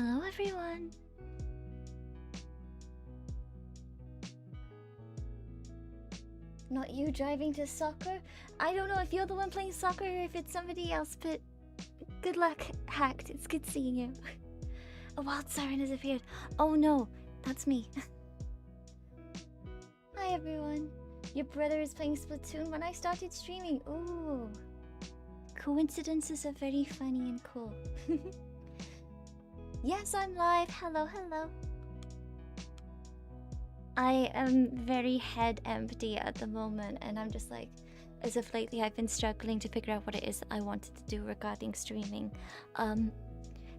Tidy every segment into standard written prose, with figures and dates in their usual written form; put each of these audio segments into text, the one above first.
Hello, everyone. Not you driving to soccer? I don't know if you're the one playing soccer or if it's somebody else, but good luck, Hacked. It's good seeing you. A wild siren has appeared. Oh no, that's me. Hi, everyone. Your brother is playing Splatoon when I started streaming. Ooh. Coincidences are very funny and cool. Yes, I'm live. Hello, hello. I am very head empty at the moment, and I'm just like, as of lately, I've been struggling to figure out what it is I wanted to do regarding streaming.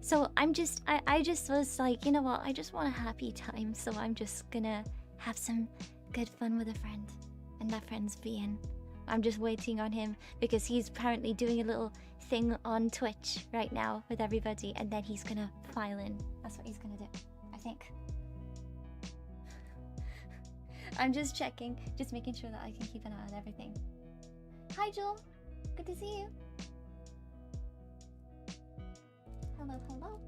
So I just was like, you know what? I just want a happy time, so I'm just gonna have some good fun with a friend, and that friend's Vian. I'm just waiting on him because he's apparently doing a little thing on Twitch right now with everybody, and then he's gonna file in. That's what he's gonna do, I think. I'm just checking, just making sure that I can keep an eye on everything. Hi, Joel. Good to see you. Hello, hello.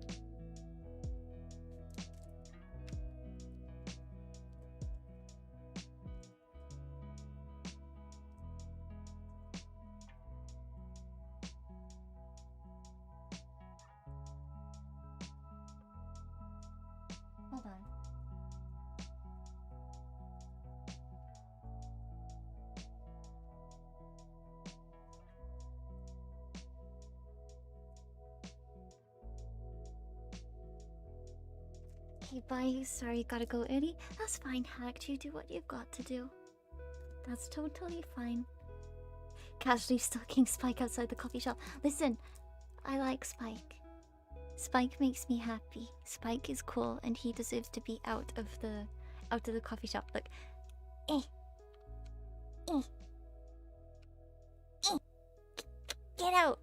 Hold on. Okay, bye. Sorry, gotta go early. That's fine, Hacked. You do what you've got to do. That's totally fine. Casually stalking Spike outside the coffee shop. Listen, I like Spike. Spike makes me happy. Spike is cool, and he deserves to be out of the coffee shop. Look, get out.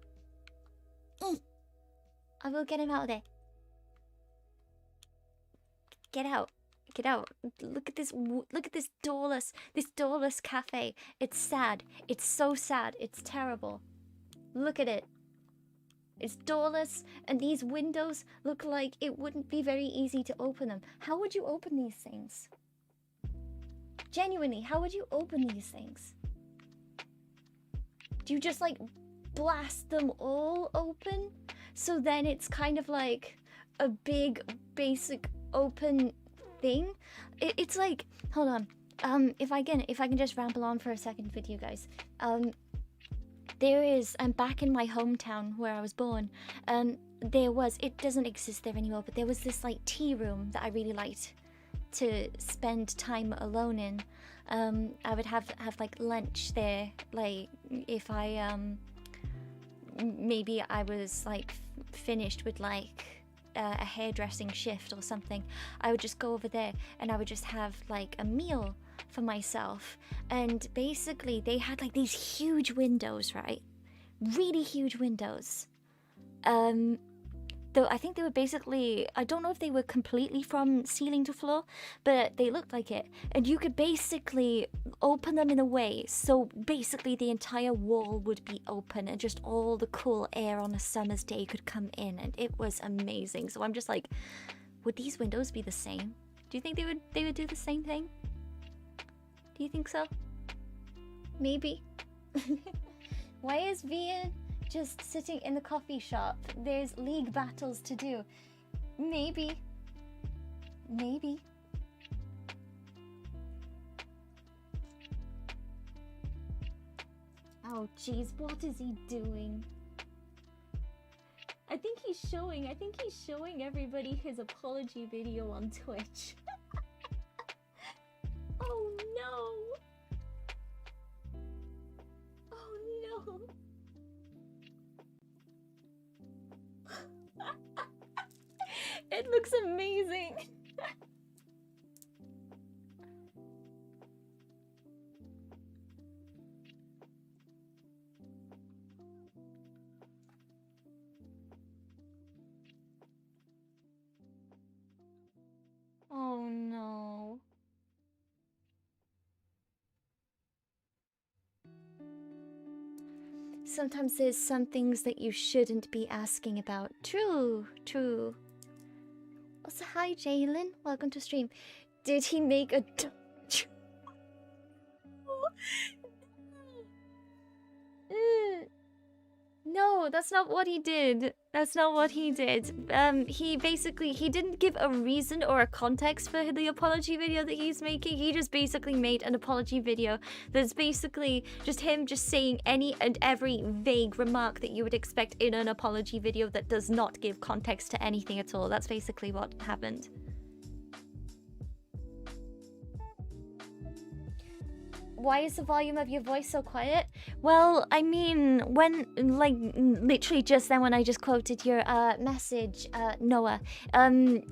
I will get him out of there. Get out. Get out. Look at this doorless cafe. It's sad. It's so sad. It's terrible. Look at it. It's doorless, and these windows look like it wouldn't be very easy to open them. How would you open these things? Genuinely, how would you open these things? Do you just like blast them all open? So then it's kind of like a big basic open thing. It's like, hold on, if I can just ramble on for a second with you guys. I'm back in my hometown where I was born. It doesn't exist there anymore, but there was this like tea room that I really liked to spend time alone in. I would have like lunch there, like if I maybe I was like finished with like a hairdressing shift or something. I would just go over there and I would just have like a meal for myself. And basically they had like these huge windows, right? Really huge windows. Though I think they were basically, I don't know if they were completely from ceiling to floor, but they looked like it. And you could basically open them in a way so basically the entire wall would be open and just all the cool air on a summer's day could come in, and it was amazing. So I'm just like, would these windows be the same? Do you think they would do the same thing? Do you think so? Maybe. Why is Vian just sitting in the coffee shop? There's league battles to do. Maybe. Maybe. Oh jeez, what is he doing? I think he's showing everybody his apology video on Twitch. Oh no. Oh no. It looks amazing. Oh no. Sometimes there's some things that you shouldn't be asking about. True, true. So hi, Jalen. Welcome to stream. Did he make a... No, that's not what he did. That's not what he did. He basically, he didn't give a reason or a context for the apology video that he's making. He just basically made an apology video that's basically just him just saying any and every vague remark that you would expect in an apology video that does not give context to anything at all. That's basically what happened. Why is the volume of your voice so quiet? Well, I mean, when, like, literally just then when I just quoted your message, Noah,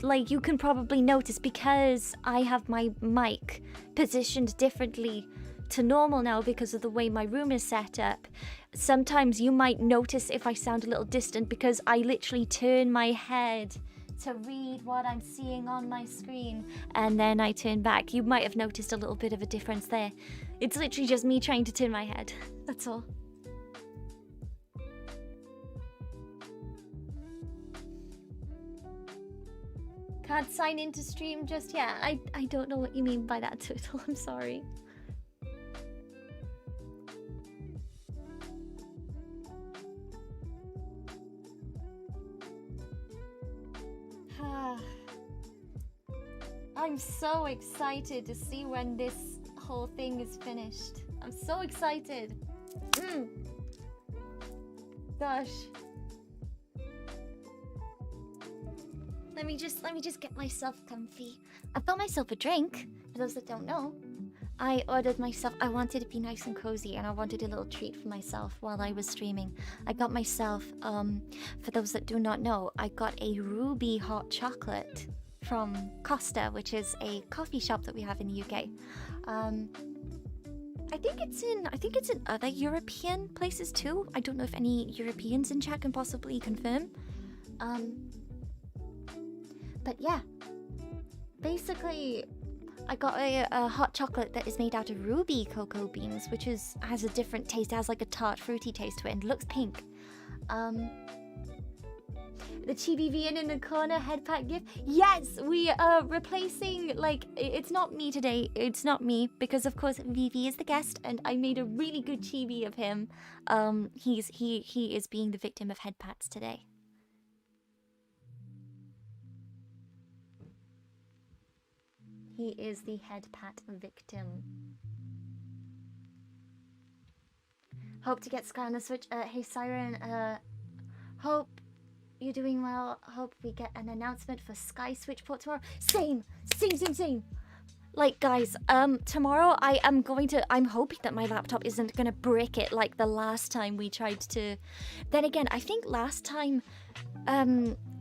like, you can probably notice because I have my mic positioned differently to normal now because of the way my room is set up. Sometimes you might notice if I sound a little distant because I literally turn my head to read what I'm seeing on my screen, and then I turn back. You might have noticed a little bit of a difference there. It's literally just me trying to turn my head. That's all. Can't sign into stream just yet. I don't know what you mean by that, Turtle. I'm sorry. I'm so excited to see when this whole thing is finished. I'm so excited. Gosh. Let me just get myself comfy. I've got myself a drink. For those that don't know, I ordered myself. I wanted to be nice and cozy, and I wanted a little treat for myself while I was streaming. I got myself, for those that do not know, I got a ruby hot chocolate from Costa, which is a coffee shop that we have in the UK. I think it's in other European places too. I don't know if any Europeans in chat can possibly confirm. But yeah, basically, I got a hot chocolate that is made out of ruby cocoa beans, which has a different taste. It has like a tart, fruity taste to it, and looks pink. The chibi Vian in the corner head pat gift. Yes, we are replacing, like, it's not me today. It's not me, because of course Vivi is the guest, and I made a really good chibi of him. He is being the victim of head pats today. He is the head pat victim. Hope to get Sky on the Switch. Hey Siren, hope you're doing well. Hope we get an announcement for Sky Switch port tomorrow. Same. Like, guys, tomorrow I'm hoping that my laptop isn't gonna brick it like the last time we tried to. Then again, I think last time,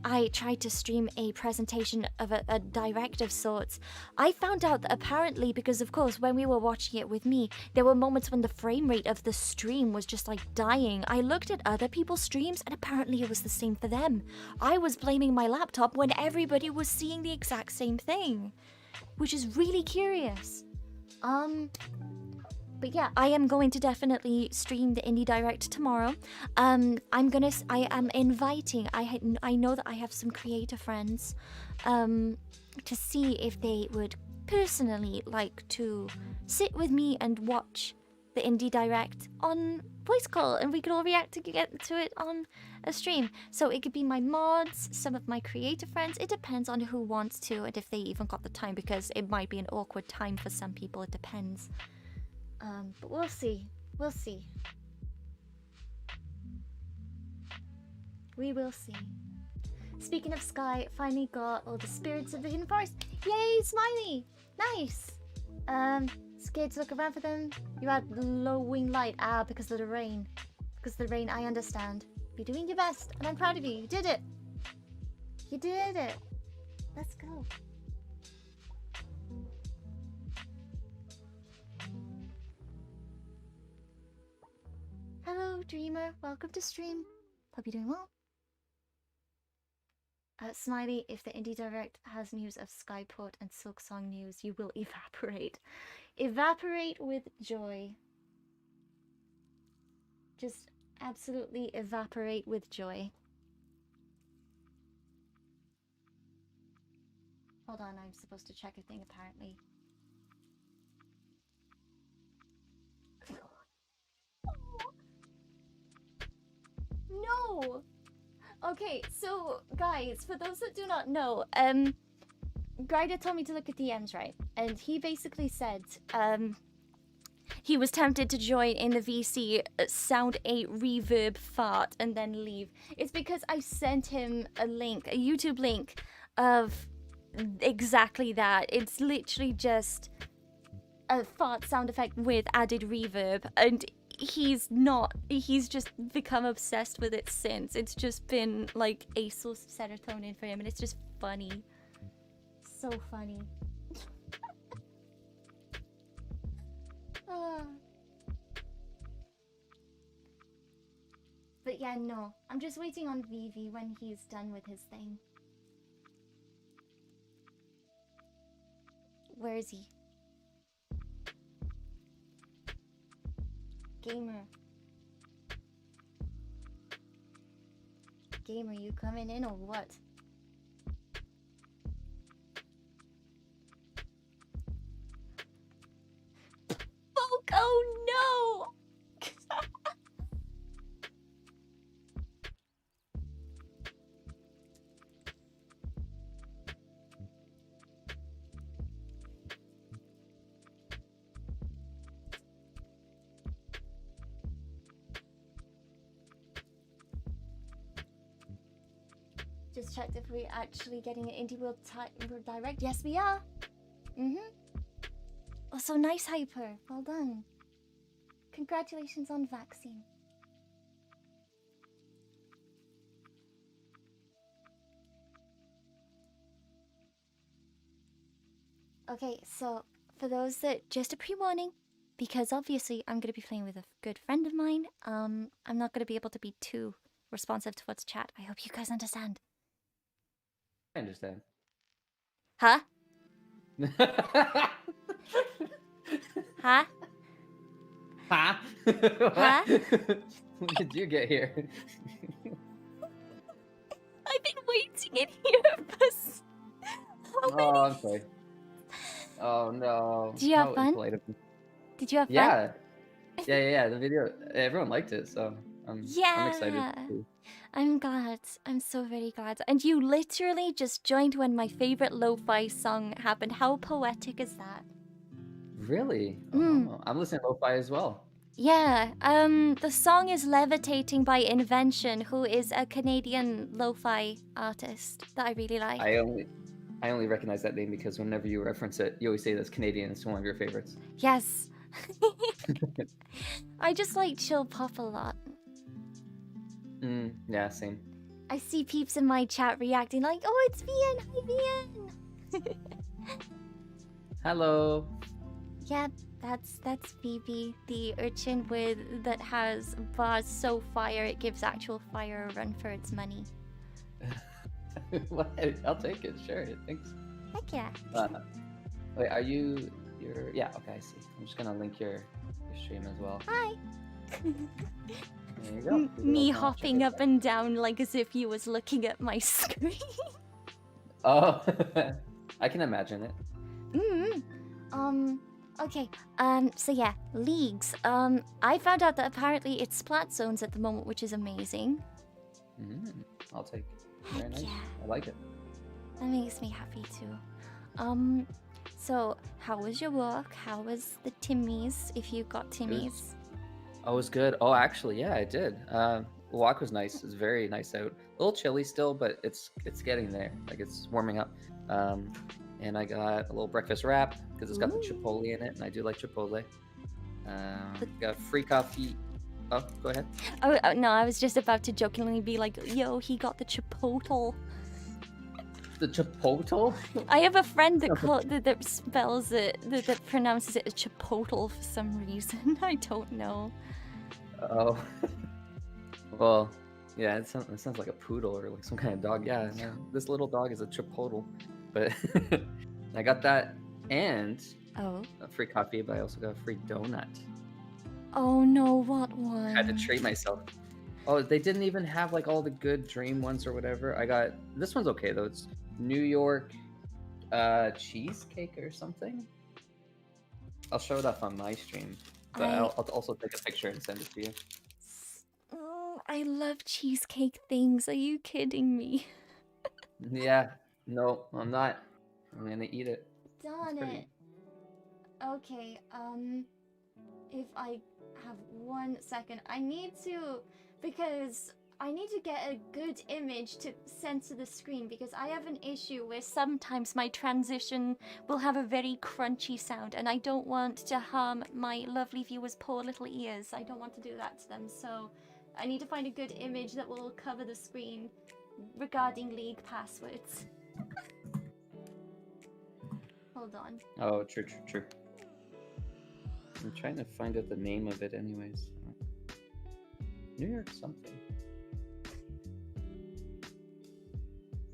I tried to stream a presentation of a direct of sorts. I found out that apparently, because of course when we were watching it with me, there were moments when the frame rate of the stream was just like dying. I looked at other people's streams and apparently it was the same for them. I was blaming my laptop when everybody was seeing the exact same thing, which is really curious. But yeah, I am going to definitely stream the Indie Direct tomorrow. I am inviting, I know that I have some creator friends, to see if they would personally like to sit with me and watch the Indie Direct on voice call, and we could all react to get to it on a stream. So it could be my mods, some of my creator friends. It depends on who wants to and if they even got the time, because it might be an awkward time for some people. It depends. But we'll see. We'll see. We will see. Speaking of Sky, finally got all the spirits of the hidden forest. Yay, Smiley! Nice! Scared to look around for them? You had low wing light. Ah, because of the rain. Because of the rain, I understand. You're doing your best, and I'm proud of you. You did it! You did it! Let's go. Hello, Dreamer. Welcome to stream. Hope you're doing well. Smiley, if the Indie Direct has news of Skyport and Silksong news, you will evaporate. Evaporate with joy. Just absolutely evaporate with joy. Hold on, I'm supposed to check a thing apparently. No! Okay, so guys, for those that do not know, Grider told me to look at DMs, right? And he basically said, he was tempted to join in the VC sound 8 reverb fart and then leave. It's because I sent him a link, a YouTube link of exactly that. It's literally just a fart sound effect with added reverb, and he's just become obsessed with it since. It's just been like a source of serotonin for him, and it's just funny. So funny. But yeah, no. I'm just waiting on Vivi when he's done with his thing. Where is he? Gamer. Gamer, you coming in or what? Folk, oh no! Just checked if we're actually getting an Indie World Direct. Yes, we are. Oh, so nice, Hyper. Well done. Congratulations on vaccine. Okay, so for those that, just a pre-warning, because obviously I'm going to be playing with a good friend of mine, I'm not going to be able to be too responsive towards chat. I hope you guys understand. I understand. Huh? Huh? Huh? Huh? When did you get here? I've been waiting in here for how many... Oh, I'm sorry. Oh no. Did you have fun? Did you have fun? Yeah. The video, everyone liked it, so I'm excited. I'm glad. I'm so very glad. And you literally just joined when my favorite lo-fi song happened. How poetic is that? Really? Oh, I'm listening to lo-fi as well. Yeah. The song is Levitating by Invention, who is a Canadian lo-fi artist that I really like. I only recognize that name because whenever you reference it, you always say that's Canadian. It's one of your favorites. Yes. I just like chill pop a lot. Yeah, same. I see peeps in my chat reacting like, oh, it's Vian. Hi, Vian. Hello. Yeah, that's Phoebe, the urchin that has bars so fire it gives actual fire a run for its money. I'll take it. Sure. Thanks. Heck yeah. Wait, you're... Yeah, okay, I see. I'm just gonna link your stream as well. Hi. There you go. Me hopping up and down like as if you was looking at my screen. Oh, I can imagine it. Okay. So yeah, leagues. I found out that apparently it's splat zones at the moment, which is amazing. I'll take it. Very nice. Yeah. I like it. That makes me happy too. So how was your work? How was the Timmies, if you got Timmies? It was good. Oh, actually, yeah, I did. The walk was nice. It's very nice out. A little chilly still, but it's getting there. Like, it's warming up. And I got a little breakfast wrap because it's got the chipotle in it, and I do like chipotle. Got free coffee. Oh, go ahead. Oh no, I was just about to jokingly be like, yo, he got the chipotle. The chipotle? I have a friend that spells it, that pronounces it a chipotle for some reason. I don't know. Oh. Well, yeah, it sounds like a poodle or like some kind of dog. Yeah, no, this little dog is a chipotle. But I got that and a free coffee, but I also got a free donut. Oh no, what one? I had to treat myself. Oh, they didn't even have like all the good dream ones or whatever. I got this one's okay though. It's New York cheesecake or something. I'll show it up on my stream, but I I'll also take a picture and send it to you. I love cheesecake things. Are you kidding me? Yeah, no, I'm not. I'm gonna eat it. It's Darn pretty. it. Okay, if I have 1 second, I need to, because I need to get a good image to send to the screen, because I have an issue where sometimes my transition will have a very crunchy sound, and I don't want to harm my lovely viewers' poor little ears. I don't want to do that to them, so I need to find a good image that will cover the screen regarding League passwords. Hold on. Oh, true. I'm trying to find out the name of it anyways. New York something.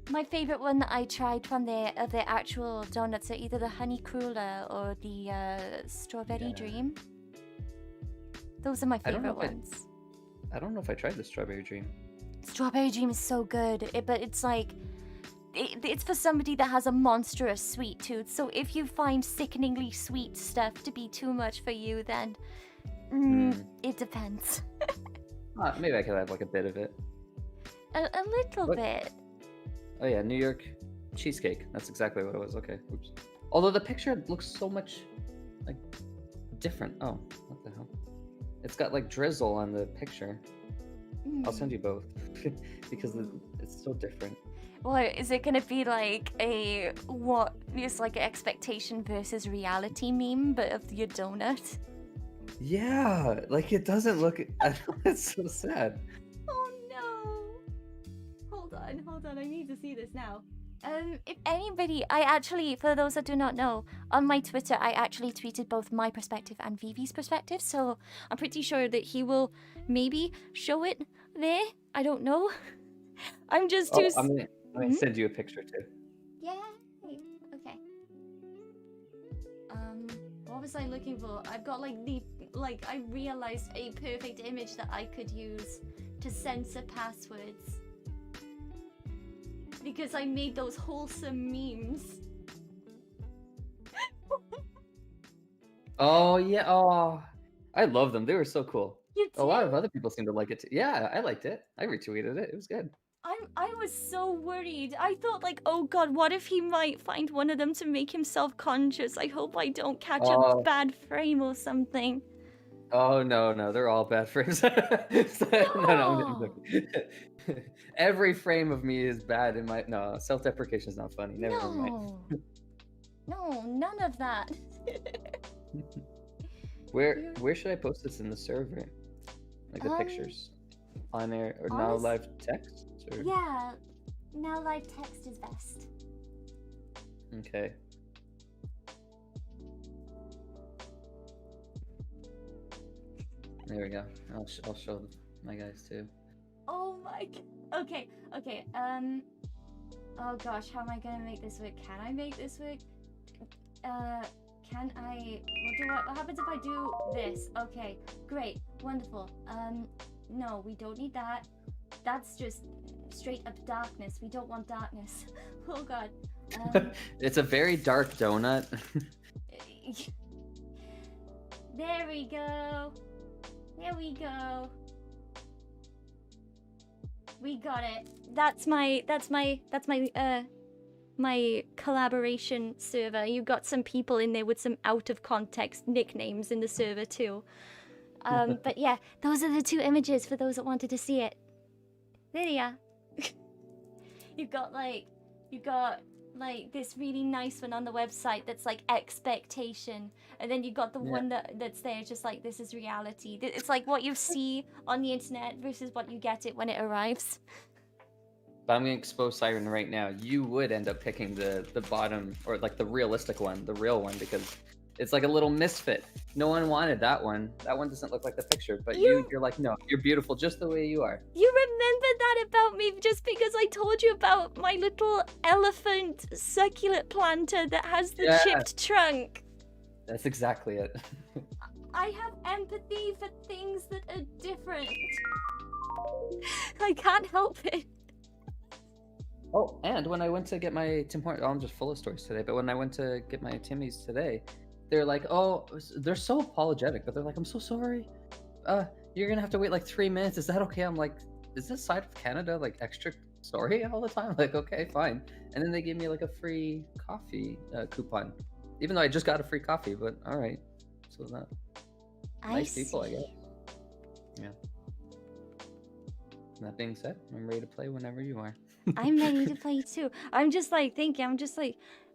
My favorite one that I tried from the actual donuts are either the honey cruller or the strawberry dream. Those are my favorite ones. I don't know if I tried the strawberry dream. Strawberry dream is so good, but it's like it's for somebody that has a monstrous sweet tooth. So if you find sickeningly sweet stuff to be too much for you, then it depends. Maybe I could have like a bit of it. A little bit. Oh yeah, New York cheesecake. That's exactly what it was. Okay, oops. Although the picture looks so much like different. Oh, what the hell? It's got like drizzle on the picture. I'll send you both because it's so different. Well, is it gonna be like what is like an expectation versus reality meme, but of your donut? Yeah, like it doesn't look. It's so sad. Oh no! Hold on. I need to see this now. If anybody, I actually, for those that do not know, on my Twitter, I actually tweeted both my perspective and Vivi's perspective, so I'm pretty sure that he will maybe show it there. I don't know. I'm just too. I'm gonna send you a picture too. Yay! Okay. What was I looking for? I've got I realized a perfect image that I could use to censor passwords. Because I made those wholesome memes. Oh yeah, oh, I love them. They were so cool. You did? A lot of other people seem to like it too. Yeah, I liked it. I retweeted it. It was good. I was so worried. I thought like, oh god, what if he might find one of them to make him self-conscious? I hope I don't catch a bad frame or something. Oh no, they're all bad frames. No. Every frame of me is bad in my self-deprecation is not funny. Never mind. No, none of that. Where should I post this in the server? Like the pictures? On air or now live text? Or? Yeah, now live text is best. Okay. There we go. I'll show my guys too. Oh my god. Okay. Oh gosh, how am I gonna make this work? Can I make this work? Can I? What happens if I do this? Okay, great, wonderful. No, we don't need that. That's just straight up darkness. We don't want darkness. Oh god. It's a very dark donut. There we go. There we go. We got it. That's my my collaboration server. You got some people in there with some out of context nicknames in the server too. But yeah, those are the two images for those that wanted to see it. There you are. You got this really nice one on the website that's like expectation, and then you got the one that's there just like this is reality. It's like what you see on the internet versus what you get it when it arrives. But I'm gonna expose Siren right now. You would end up picking the bottom or like the realistic one, the real one, because it's like a little misfit. No one wanted that one. That one doesn't look like the picture, but you're like, no, you're beautiful just the way you are. You remembered that about me just because I told you about my little elephant succulent planter that has the chipped trunk. That's exactly it. I have empathy for things that are different. I can't help it. Oh, and when I went to get my Tim Hortons, I'm just full of stories today. But when I went to get my Timmy's today, they're like, "Oh," they're so apologetic, but they're like, "I'm so sorry. Uh, you're gonna have to wait like 3 minutes. Is that okay?" I'm like, "Is this side of Canada like extra sorry all the time?" Like, okay, fine. And then they gave me like a free coffee coupon, even though I just got a free coffee. But all right, so that I nice people, I guess. see. Yeah. That being said, I'm ready to play whenever you are. I'm ready to play too. I'm just like thinking,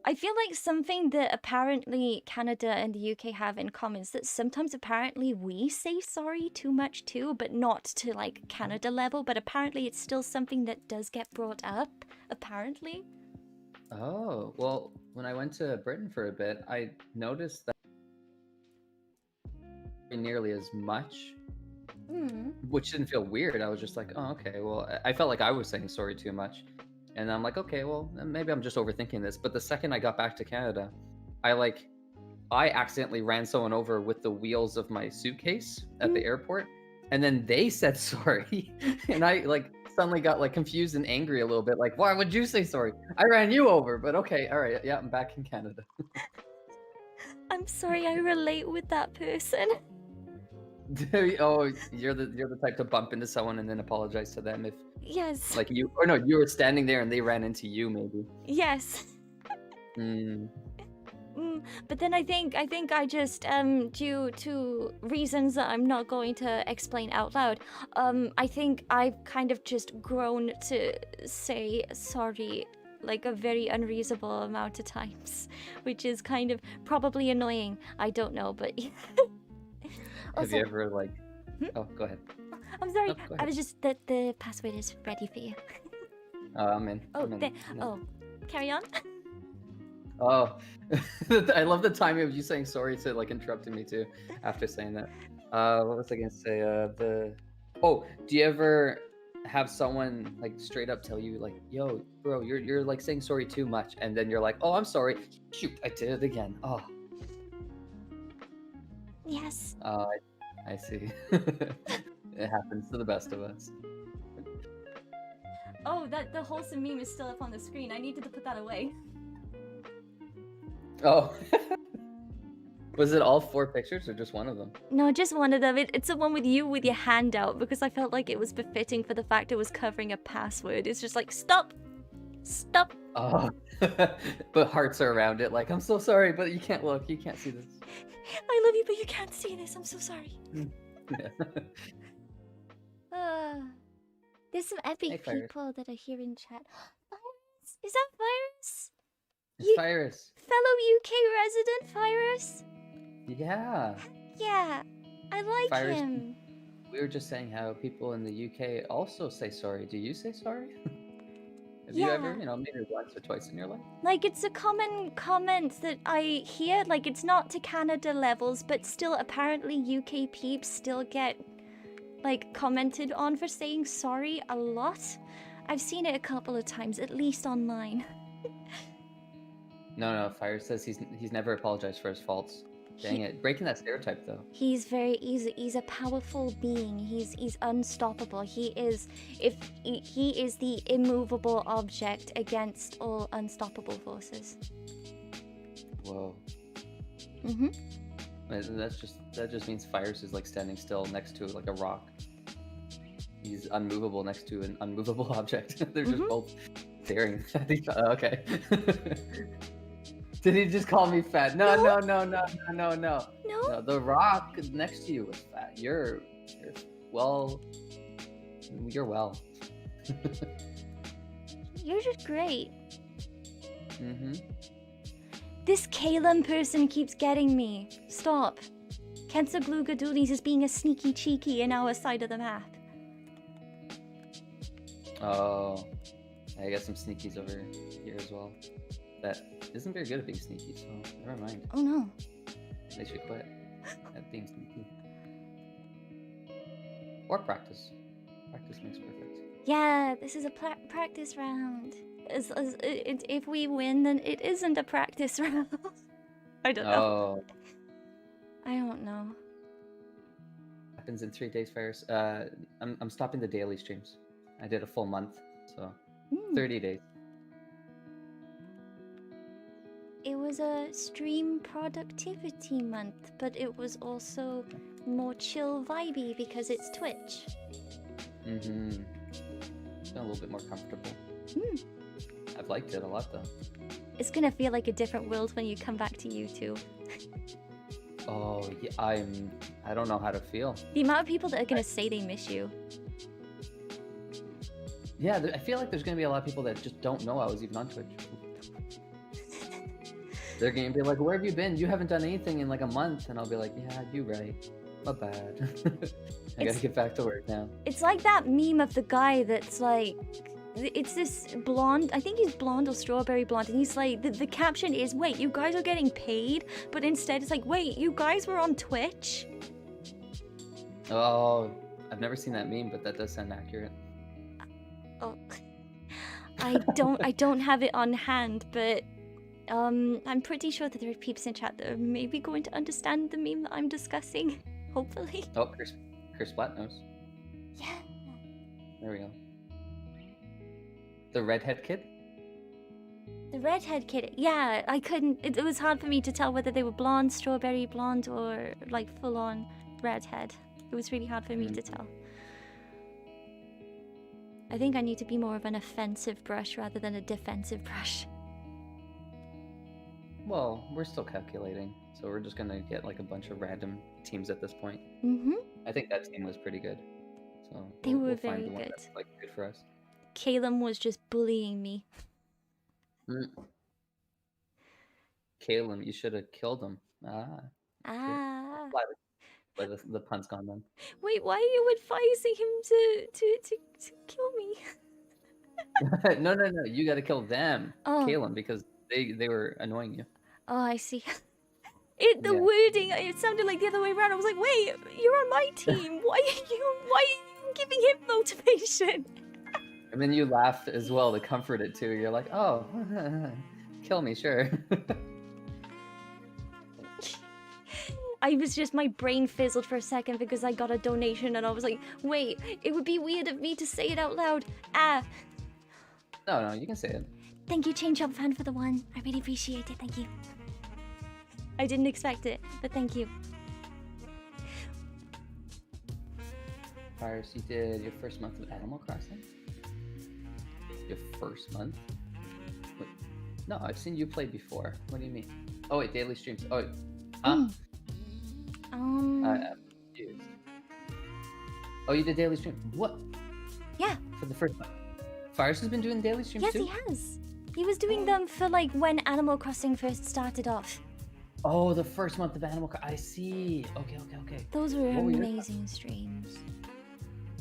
I feel like something that apparently Canada and the UK have in common is that sometimes apparently we say sorry too much too, but not to like Canada level, but apparently it's still something that does get brought up, apparently. Oh, well, when I went to Britain for a bit, I noticed that nearly as much, Mm. which didn't feel weird. I was just like, oh, okay. Well, I felt like I was saying sorry too much. And I'm like, okay, well, maybe I'm just overthinking this. But the second I got back to Canada, I like, I accidentally ran someone over with the wheels of my suitcase at the airport. And then they said sorry. And I like suddenly got like confused and angry a little bit. Like, why would you say sorry? I ran you over, but okay. All right. Yeah, I'm back in Canada. I'm sorry, I relate with that person. Oh, you're the type to bump into someone and then apologize to them if Yes. like you or no, you were standing there and they ran into you maybe. Yes. Mm. But then I think I just due to reasons that I'm not going to explain out loud, I think I've kind of just grown to say sorry like a very unreasonable amount of times, which is kind of probably annoying. I don't know, but Have you also, ever like hmm? oh go ahead. I'm sorry. No, go I ahead. was just that the password is ready for you. I'm in. Oh, I'm in. there. No. Oh, carry on. Oh, I love the timing of you saying sorry to like interrupting me too after saying that. What was I gonna say? Oh, do you ever have someone like straight up tell you like, "Yo, bro, you're like saying sorry too much," and then you're like, "Oh, I'm sorry. Shoot, I did it again." Oh, Yes. I see. It happens to the best of us. Oh, that the wholesome meme is still up on the screen. I needed to put that away. Oh, was it all 4 pictures or just one of them? No, just one of them. It's the one with you with your hand out because I felt like it was befitting for the fact it was covering a password. It's just like, stop! Stop! Oh, but hearts are around it. Like, I'm so sorry, but you can't look. You can't see this. I love you, but you can't see this. I'm so sorry. Yeah. There's some Hey, epic Fires. people that are here in chat. Virus? Is that Virus? It's Fires. Fellow UK resident Virus? Yeah. Yeah, I like Fires. him. We were just saying how people in the UK also say sorry. Do you say sorry? Have you Yeah. ever, maybe once or twice in your life? Like, it's a common comment that I hear. Like, it's not to Canada levels, but still, apparently, UK peeps still get, like, commented on for saying sorry a lot. I've seen it a couple of times, at least online. No. Fires says he's never apologized for his faults. Dang it, breaking that stereotype though. He's a powerful being. He's unstoppable. He is the immovable object against all unstoppable forces. Whoa. Mm-hmm. That just means Fires is like standing still next to like a rock. He's unmovable next to an unmovable object. They're just both staring at each other. Okay. Did he just call me fat? No. No? No, the rock next to you was fat. You're well. You're well. You're just great. Mm-hmm. This Kalem person keeps getting me. Stop. Kensaglugadoonies is being a sneaky cheeky in our side of the map. Oh, I got some sneakies over here as well. That isn't very good at being sneaky, so never mind. Oh no. They should quit at being sneaky. Or practice. Practice makes perfect. Yeah, this is a practice round. If we win, then it isn't a practice round. I don't know. Oh, I don't know. happens in 3 days, Ferris. I'm stopping the daily streams. I did a full month, so 30 days. It was a stream productivity month, but it was also more chill vibey because it's Twitch. Mm-hmm. It's been a little bit more comfortable. I've liked it a lot though. It's gonna feel like a different world when you come back to YouTube. Oh yeah, I don't know how to feel. The amount of people that are gonna say they miss you. Yeah, I feel like there's gonna be a lot of people that just don't know I was even on Twitch. They're gonna be like, "Where have you been? You haven't done anything in like a month." And I'll be like, "Yeah, you right. My bad. I gotta get back to work now." It's like that meme of the guy that's like, it's this blonde, I think he's blonde or strawberry blonde, and he's like, the caption is, "Wait, you guys are getting paid?" But instead it's like, "Wait, you guys were on Twitch?" Oh, I've never seen that meme, but that does sound accurate. Oh, I don't have it on hand, but I'm pretty sure that there are peeps in chat that are maybe going to understand the meme that I'm discussing. Hopefully. Oh, Chris Blatt knows. Yeah. There we go. The redhead kid? The redhead kid. Yeah, I couldn't. It was hard for me to tell whether they were blonde, strawberry blonde, or like full-on redhead. It was really hard for me to tell. I think I need to be more of an offensive brush rather than a defensive brush. Well, we're still calculating, so we're just gonna get like a bunch of random teams at this point. I think that team was pretty good, so They were we'll very find the one good. that's like good for us. Caleb was just bullying me. Caleb, you should have killed him. Ah. But the pun's gone then. Wait, why are you advising him to kill me? No, you gotta kill them, Oh. Caleb, because they were annoying you. Oh, I see. The wording, it sounded like the other way around. I was like, wait, you're on my team. Why are you giving him motivation? And then you laughed as well to comfort it too. You're like, oh, kill me, sure. I was just, my brain fizzled for a second because I got a donation and I was like, wait, it would be weird of me to say it out loud. No, you can say it. Thank you, Change Up Fan, for the one. I really appreciate it. Thank you. I didn't expect it, but thank you. Fires, you did your first month of Animal Crossing? Your first month? Wait, no, I've seen you play before. What do you mean? Oh wait, daily streams. Oh, wait. Huh? I'm confused. Oh, you did daily stream. What? Yeah. For the first month. Fires has been doing daily streams too? Yes, he has. He was doing them for like when Animal Crossing first started off. Oh, the first month of Animal Crossing. I see. Okay. Those were amazing streams.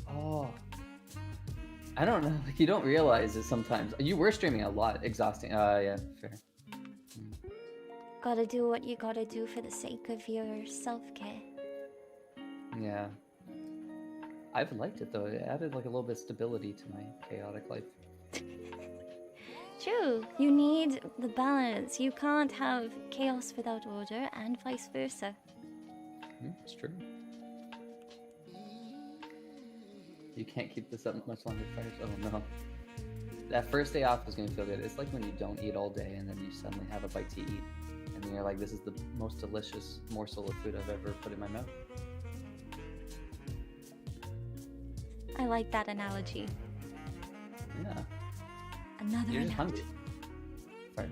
Oh. I don't know. Like, you don't realize it sometimes. You were streaming a lot. Exhausting. Yeah, fair. Gotta do what you gotta do for the sake of your self-care. Yeah. I've liked it though. It added like a little bit of stability to my chaotic life. True. You need the balance. You can't have chaos without order, and vice versa. It's true. You can't keep this up much longer, Fires. Oh no. That first day off is gonna feel good. It's like when you don't eat all day and then you suddenly have a bite to eat. And then you're like, this is the most delicious morsel of food I've ever put in my mouth. I like that analogy. Yeah. Another You're just analogy. hungry. Fires.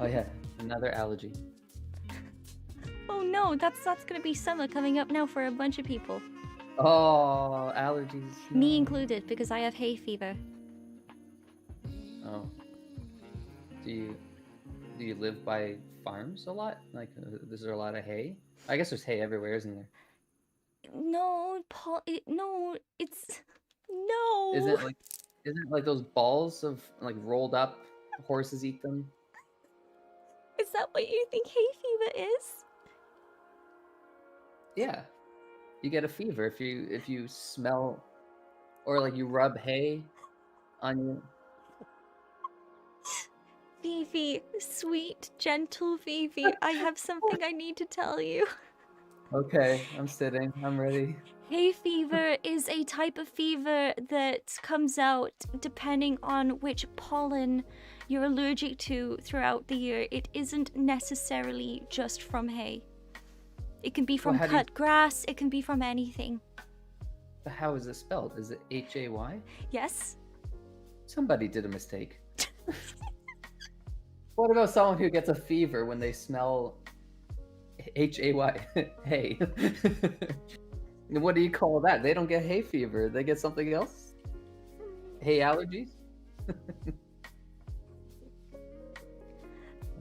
Oh yeah, another allergy. Oh no, that's gonna be summer coming up now for a bunch of people. Oh, allergies. Me included, because I have hay fever. Oh. Do you live by farms a lot? Like, is there a lot of hay? I guess there's hay everywhere, isn't there? No, no, it's... No! Isn't it like those balls of, like, rolled up, horses eat them? Is that what you think hay fever is? Yeah. You get a fever if you smell, or like you rub hay on you. Vivi, sweet, gentle Vivi, I have something I need to tell you. Okay, I'm sitting. I'm ready. Hay fever is a type of fever that comes out depending on which pollen you're allergic to throughout the year. It isn't necessarily just from hay. It can be Well, from cut grass, it can be from anything. how is it spelled? Is it Hay? Yes? Somebody did a mistake. What about someone who gets a fever when they smell Hay? Hay. What do you call that? They don't get hay fever. They get something else? Hay allergies?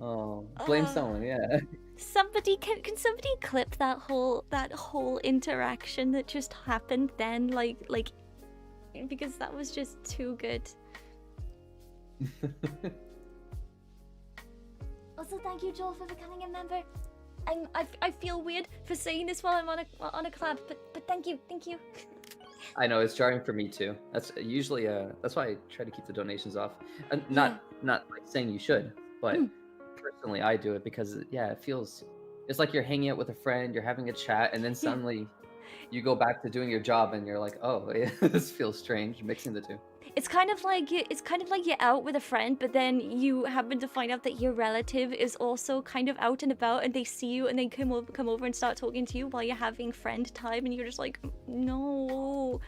Oh, blame someone, yeah. Somebody can somebody clip that whole interaction that just happened then, like because that was just too good. Also, thank you, Joel, for becoming a member. I feel weird for saying this while I'm on a collab, but thank you. I know, it's jarring for me too. That's usually that's why I try to keep the donations off. And not like saying you should, but personally I do it because it feels, it's like you're hanging out with a friend, you're having a chat, and then suddenly you go back to doing your job and you're like, oh, this feels strange, mixing the two. It's kind of like you're out with a friend, but then you happen to find out that your relative is also kind of out and about, and they see you and they come over and start talking to you while you're having friend time, and you're just like, no,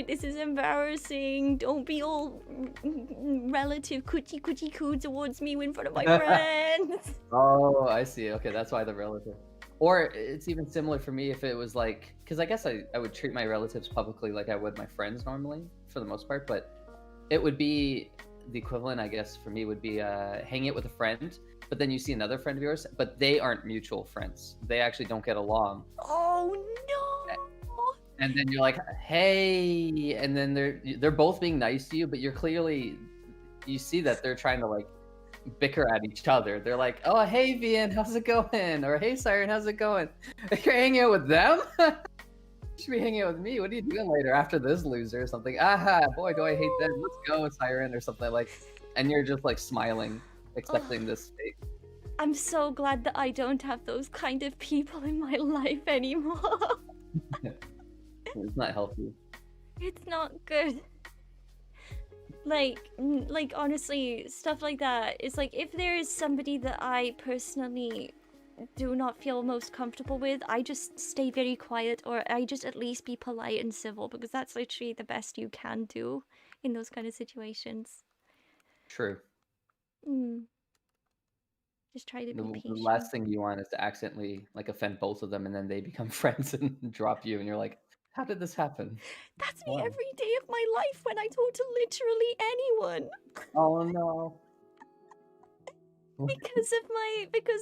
this is embarrassing. Don't be all relative coochie coo towards me in front of my friends. Oh, I see. Okay, that's why the relative. Or it's even similar for me if it was like, because I guess I would treat my relatives publicly like I would my friends normally, for the most part, but it would be the equivalent, I guess, for me would be hanging out with a friend, but then you see another friend of yours, but they aren't mutual friends. They actually don't get along. Oh no! And then you're like, hey, and then they're both being nice to you, but you see that they're trying to like bicker at each other. They're like, oh, hey, Vian, how's it going? Or hey, Siren, how's it going? You're hanging out with them? You should be hanging out with me. What are you doing later after this loser or something? Aha, boy, do I hate them. Let's go, Siren, or something like. And you're just like smiling, accepting this fate. I'm so glad that I don't have those kind of people in my life anymore. It's not healthy. It's not good. Like honestly, stuff like that. It's like if there is somebody that I personally do not feel most comfortable with, I just stay very quiet, or I just at least be polite and civil, because that's literally the best you can do in those kind of situations. True. Just try to be patient. The last thing you want is to accidentally like offend both of them, and then they become friends and drop you, and you're like, how did this happen? That's me every day of my life when I talk to literally anyone. Oh no. because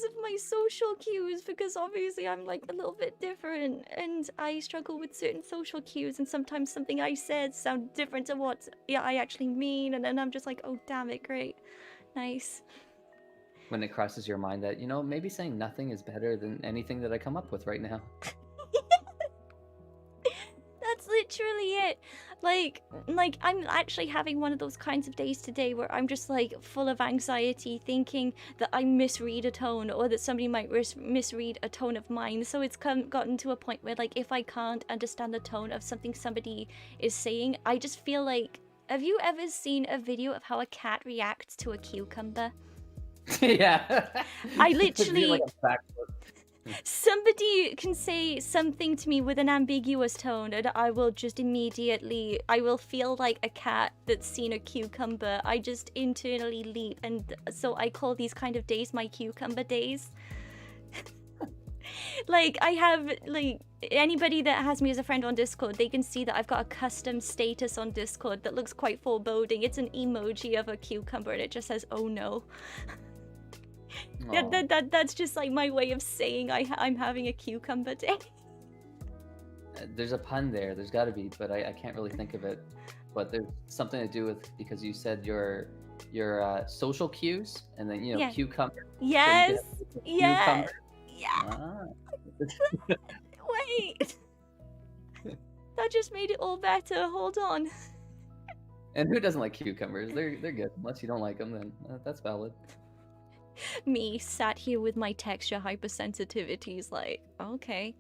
of my social cues, because obviously I'm like a little bit different and I struggle with certain social cues, and sometimes something I said sounds different to what I actually mean, and then I'm just like, oh damn it, great, nice. When it crosses your mind that, maybe saying nothing is better than anything that I come up with right now. That's literally it. Like I'm actually having one of those kinds of days today where I'm just like full of anxiety, thinking that I misread a tone, or that somebody might misread a tone of mine. So it's gotten to a point where, like, if I can't understand the tone of something somebody is saying, I just feel like, have you ever seen a video of how a cat reacts to a cucumber? Yeah. I literally like a backflip. Somebody can say something to me with an ambiguous tone, and I will just immediately, I will feel like a cat that's seen a cucumber. I just internally leap, and so I call these kind of days my cucumber days. Like, I have, like, anybody that has me as a friend on Discord, they can see that I've got a custom status on Discord that looks quite foreboding. It's an emoji of a cucumber, and it just says, oh no. That's just like my way of saying I'm having a cucumber day. There's a pun there. There's got to be, but I can't really think of it. But there's something to do with, because you said your social cues, and then cucumber. Yes. So yes. Cucumber. Yeah. Wait. That just made it all better. Hold on. And who doesn't like cucumbers? They're good. Unless you don't like them, then that's valid. Me sat here with my texture hypersensitivities, like, okay.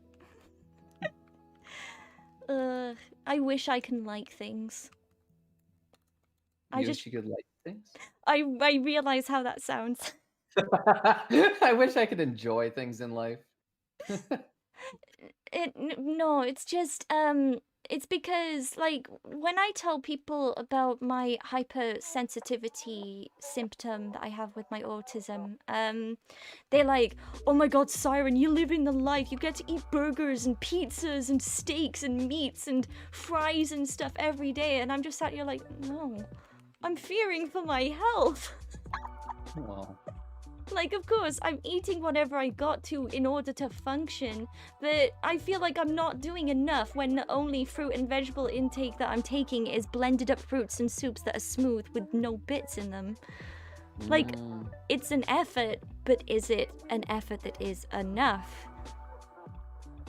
I wish I can like things. You wish you could like things? I realize how that sounds. I wish I could enjoy things in life. No, it's just it's because like when I tell people about my hypersensitivity symptom that I have with my autism, they're like, "Oh my God, Siren, you're living the life. You get to eat burgers and pizzas and steaks and meats and fries and stuff every day," and I'm just sat here like, "No, I'm fearing for my health." Oh. Like, of course, I'm eating whatever I got to in order to function, but I feel like I'm not doing enough when the only fruit and vegetable intake that I'm taking is blended up fruits and soups that are smooth with no bits in them. Like, it's an effort, but is it an effort that is enough?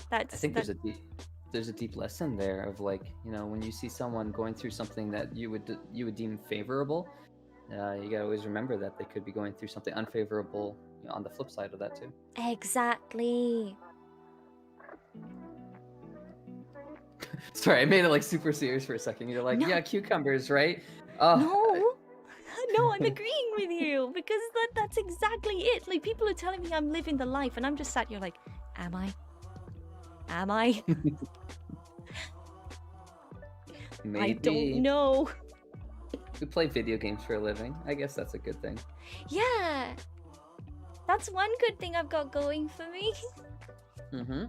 I think there's a deep lesson there of like, you know, when you see someone going through something that you would deem favorable, you gotta always remember that they could be going through something unfavorable, you know, on the flip side of that too. Exactly. Sorry, I made it like super serious for a second. You're like, No. yeah, cucumbers, right? No, I'm agreeing with you because that's exactly it. Like, people are telling me I'm living the life, and I'm just sat here like, am I? Am I? Maybe. I don't know. We play video games for a living. I guess that's a good thing. Yeah. That's one good thing I've got going for me. Mm-hmm.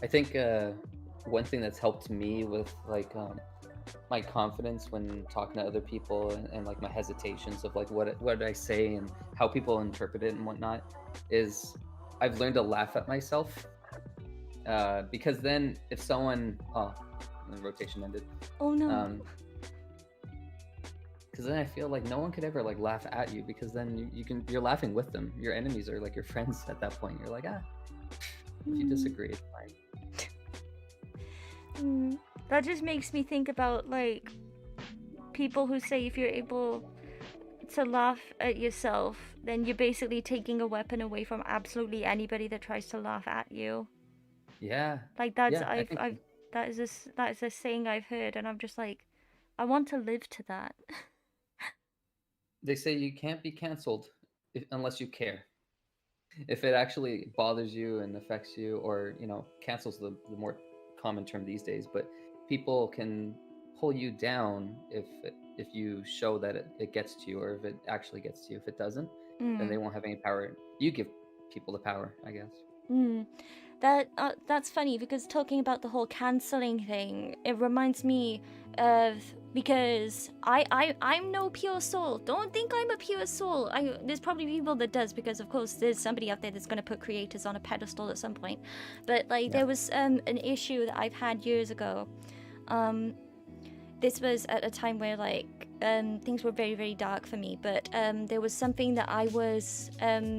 I think one thing that's helped me with like my confidence when talking to other people and like my hesitations of like what did I say and how people interpret it and whatnot is I've learned to laugh at myself. Because then if someone the rotation ended. Oh no. Because then I feel like no one could ever like laugh at you because then you're laughing with them. Your enemies are like your friends at that point. You're like, if you disagree, it's fine. That just makes me think about like people who say if you're able to laugh at yourself, then you're basically taking a weapon away from absolutely anybody that tries to laugh at you. Yeah. Like that is a saying I've heard, and I'm just like, I want to live to that. They say you can't be canceled unless you care. If it actually bothers you and affects you, or you know, cancel's the more common term these days, but people can pull you down if you show that it gets to you, or if it actually gets to you. If it doesn't, then they won't have any power. You give people the power, I guess. That's funny because talking about the whole cancelling thing, it reminds me of, because I'm no pure soul. Don't think I'm a pure soul. There's probably people that does, because of course there's somebody out there that's going to put creators on a pedestal at some point. But like there was an issue that I've had years ago. This was at a time where like things were very, very dark for me, but there was something that I was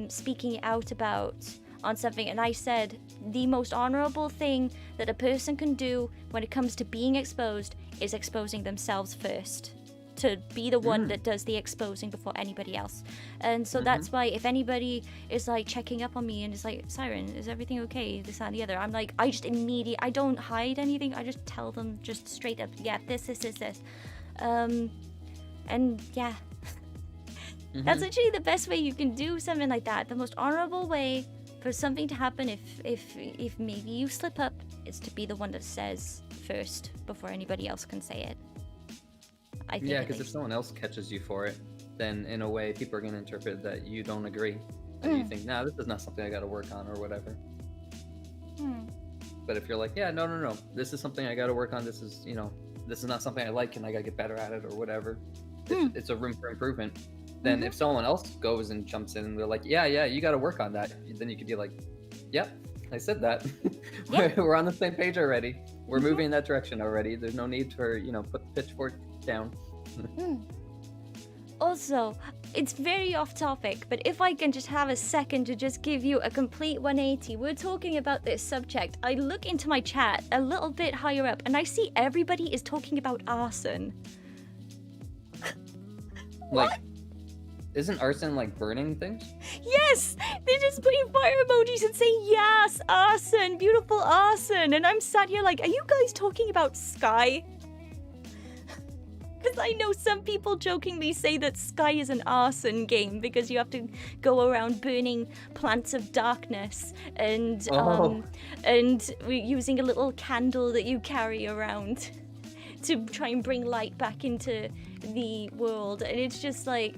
speaking out about on something, and I said the most honorable thing that a person can do when it comes to being exposed is exposing themselves first, to be the one that does the exposing before anybody else. And so that's why if anybody is like checking up on me and is like, Siren, is everything okay, this, that, and the other, I'm like, I just immediately, I don't hide anything, I just tell them just straight up, yeah, this. And yeah, that's actually the best way you can do something like that. The most honorable way for something to happen, if maybe you slip up, is to be the one that says first before anybody else can say it. I think. Yeah, because if someone else catches you for it, then in a way people are going to interpret that you don't agree, and you think, nah, this is not something I got to work on or whatever. But if you're like, yeah, no, this is something I got to work on, this is, you know, this is not something I like and I got to get better at it or whatever, it's a room for improvement. Then if someone else goes and jumps in and they're like, yeah, you got to work on that, then you could be like, yep, I said that. We're on the same page already. We're moving in that direction already. There's no need for, you know, put the pitchfork down. Also, it's very off topic, but if I can just have a second to just give you a complete 180. We're talking about this subject. I look into my chat a little bit higher up and I see everybody is talking about arson. Like, Isn't arson like burning things? Yes! They're just putting fire emojis and saying, yes, arson, beautiful arson. And I'm sat here like, are you guys talking about Sky? Because I know some people jokingly say that Sky is an arson game because you have to go around burning plants of darkness and Oh, using a little candle that you carry around to try and bring light back into the world. And it's just like,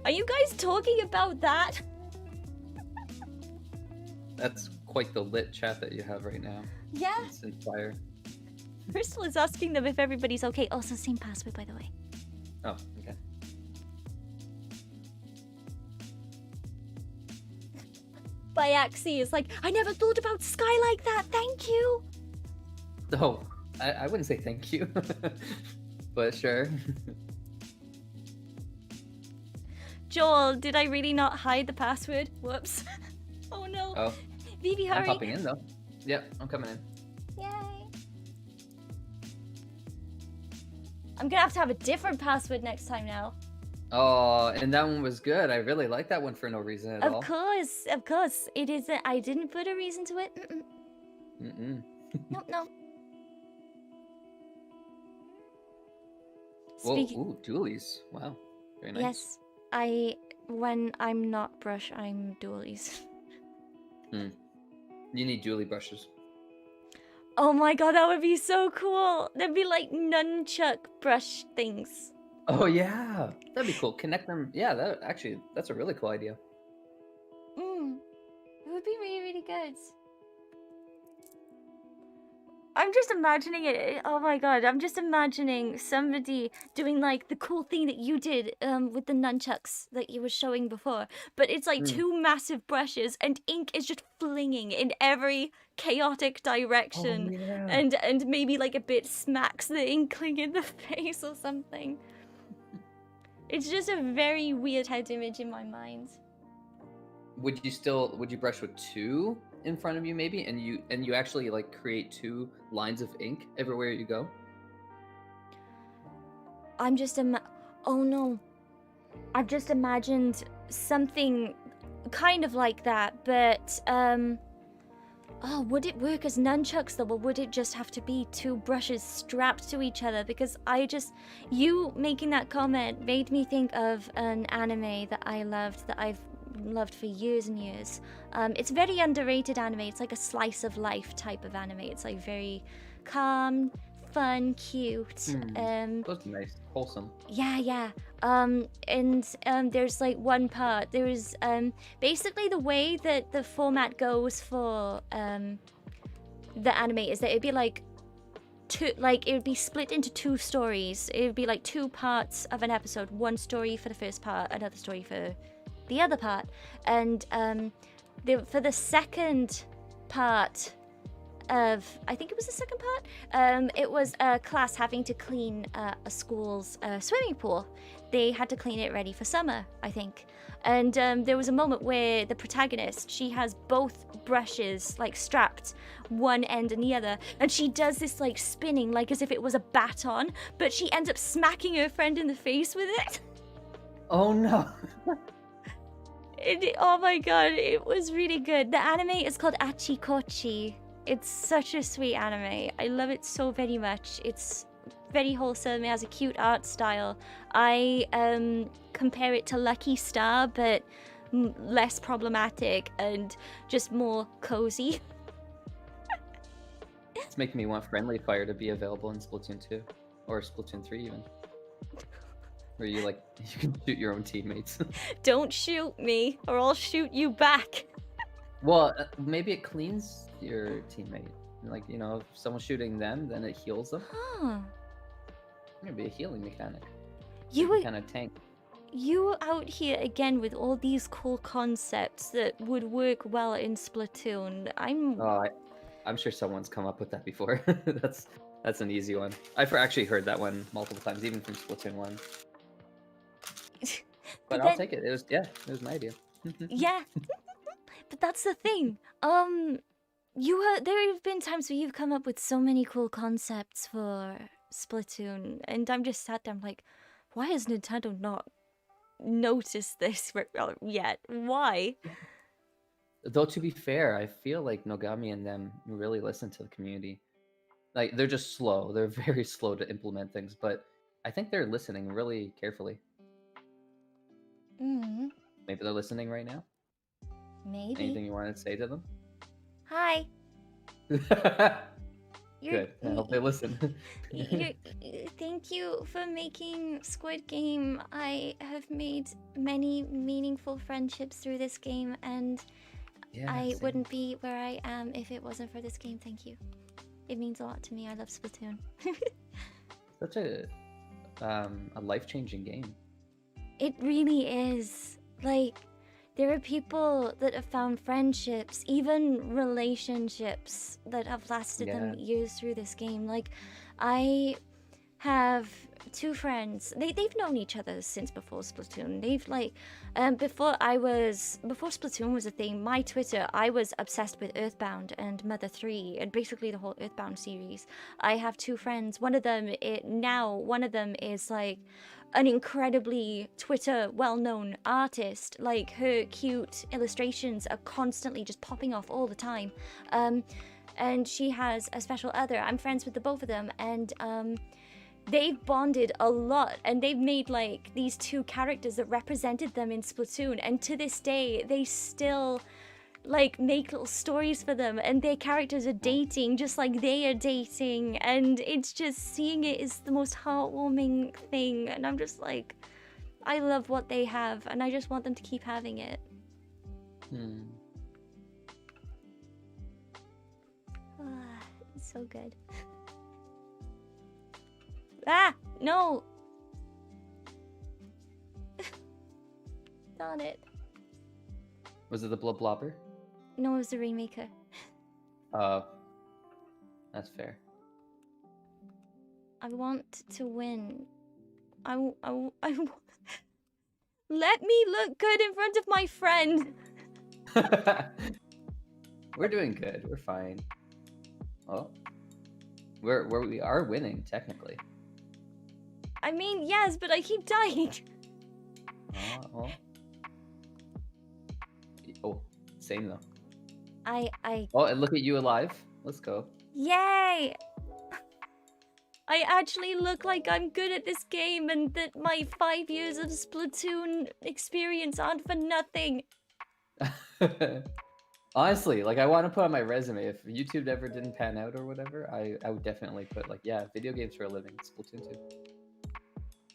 are you guys talking about that? that's quite the lit chat that you have right now. Yeah. It's in fire. Crystal is asking them if everybody's okay. Also, same password, by the way. Oh, okay. Biaxi is like, I never thought about Sky like that. Thank you. Oh, I wouldn't say thank you, but sure. Joel, did I really not hide the password? Whoops. Oh no. Oh, Vivi, I'm hurry. popping in though. Yep, I'm coming in. Yay. I'm gonna have to have a different password next time now. Oh, and that one was good. I really like that one for no reason at all. Of course. It isn't. I didn't put a reason to it. Nope, no. Whoa, ooh, dualies. Wow, very nice. Yes, when I'm not brush, I'm dualies. You need dually brushes. Oh my god, that would be so cool. There'd be like nunchuck brush things. Oh yeah, that'd be cool. Connect them. Yeah, that's a really cool idea. It would be really, really good. I'm just imagining it. Oh my god, I'm just imagining somebody doing like the cool thing that you did with the nunchucks that you were showing before. But it's like two massive brushes and ink is just flinging in every chaotic direction. Oh, yeah. And maybe like a bit smacks the inkling in the face or something. It's just a very weird head image in my mind. Would you brush with two in front of you maybe, and you actually like create two lines of ink everywhere you go? I'm just oh no. I've just imagined something kind of like that, but oh, would it work as nunchucks though, or would it just have to be two brushes strapped to each other? Because you making that comment made me think of an anime that I loved, that I've loved for years and years. It's a very underrated anime. It's like a slice of life type of anime. It's like very calm, fun, cute. That's nice, wholesome. Yeah. There's like one part. There's basically the way that the format goes for the anime is that it'd be like it would be split into two stories. It would be like two parts of an episode. One story for the first part, another story for the other part. And for the second part of, I think it was the second part, it was a class having to clean a school's swimming pool. They had to clean it ready for summer, I think. And there was a moment where the protagonist, she has both brushes like strapped one end and the other, and she does this like spinning like as if it was a baton, but she ends up smacking her friend in the face with it. Oh no. Oh my god, it was really good. The anime is called Achikochi. It's such a sweet anime. I love it so very much. It's very wholesome. It has a cute art style. I compare it to Lucky Star, but less problematic and just more cozy. It's making me want Friendly Fire to be available in Splatoon 2 or Splatoon 3 even. Where you can shoot your own teammates. Don't shoot me, or I'll shoot you back. Well, maybe it cleans your teammate. Like, if someone's shooting them, then it heals them. Huh. Maybe a healing mechanic. You were kind of tank. You were out here again with all these cool concepts that would work well in Splatoon. I'm sure someone's come up with that before. That's an easy one. I've actually heard that one multiple times, even from Splatoon 1. But I'll take it. It was my idea. Yeah. But that's the thing. There have been times where you've come up with so many cool concepts for Splatoon, and I'm just sat there, I'm like, why has Nintendo not noticed this yet. Why? Though to be fair, I feel like Nogami and them really listen to the community. Like they're just slow. They're very slow to implement things, but I think they're listening really carefully. Mm, Maybe they're listening right now. maybe. Anything you wanted to say to them? Hi. You're, Good. I hope they listen. thank you for making Squid Game. I have made many meaningful friendships through this game, and Yeah, I same. wouldn't be where I am if it wasn't for this game. Thank you. It means a lot to me. I love Splatoon. Such a life-changing game. It really is. Like, there are people that have found friendships, even relationships that have lasted them Yeah. years through this game. Like, I have two friends. They've known each other since before Splatoon. They've like before Splatoon was a thing, my Twitter, I was obsessed with Earthbound and Mother 3 and basically the whole Earthbound series. I have two friends. One of them is like an incredibly Twitter well-known artist. Like, her cute illustrations are constantly just popping off all the time. And she has a special other. I'm friends with the both of them, and they've bonded a lot, and they've made like these two characters that represented them in Splatoon, and to this day they still like make little stories for them, and their characters are dating just like they are dating, and it's just, seeing it is the most heartwarming thing, and I'm just like, I love what they have, and I just want them to keep having it. It's so good. Ah, no. Darn it. Was it the Blobber? No, it was the remaker. That's fair. I want to win. Let me look good in front of my friend. We're doing good. We're fine. Oh, we are winning technically. I mean, yes, but I keep dying. Oh, same though. Oh, and look at you alive. Let's go. Yay! I actually look like I'm good at this game, and that my 5 years of Splatoon experience aren't for nothing. Honestly, like, I want to put on my resume, if YouTube ever didn't pan out or whatever, I would definitely put like, yeah, video games for a living, Splatoon 2.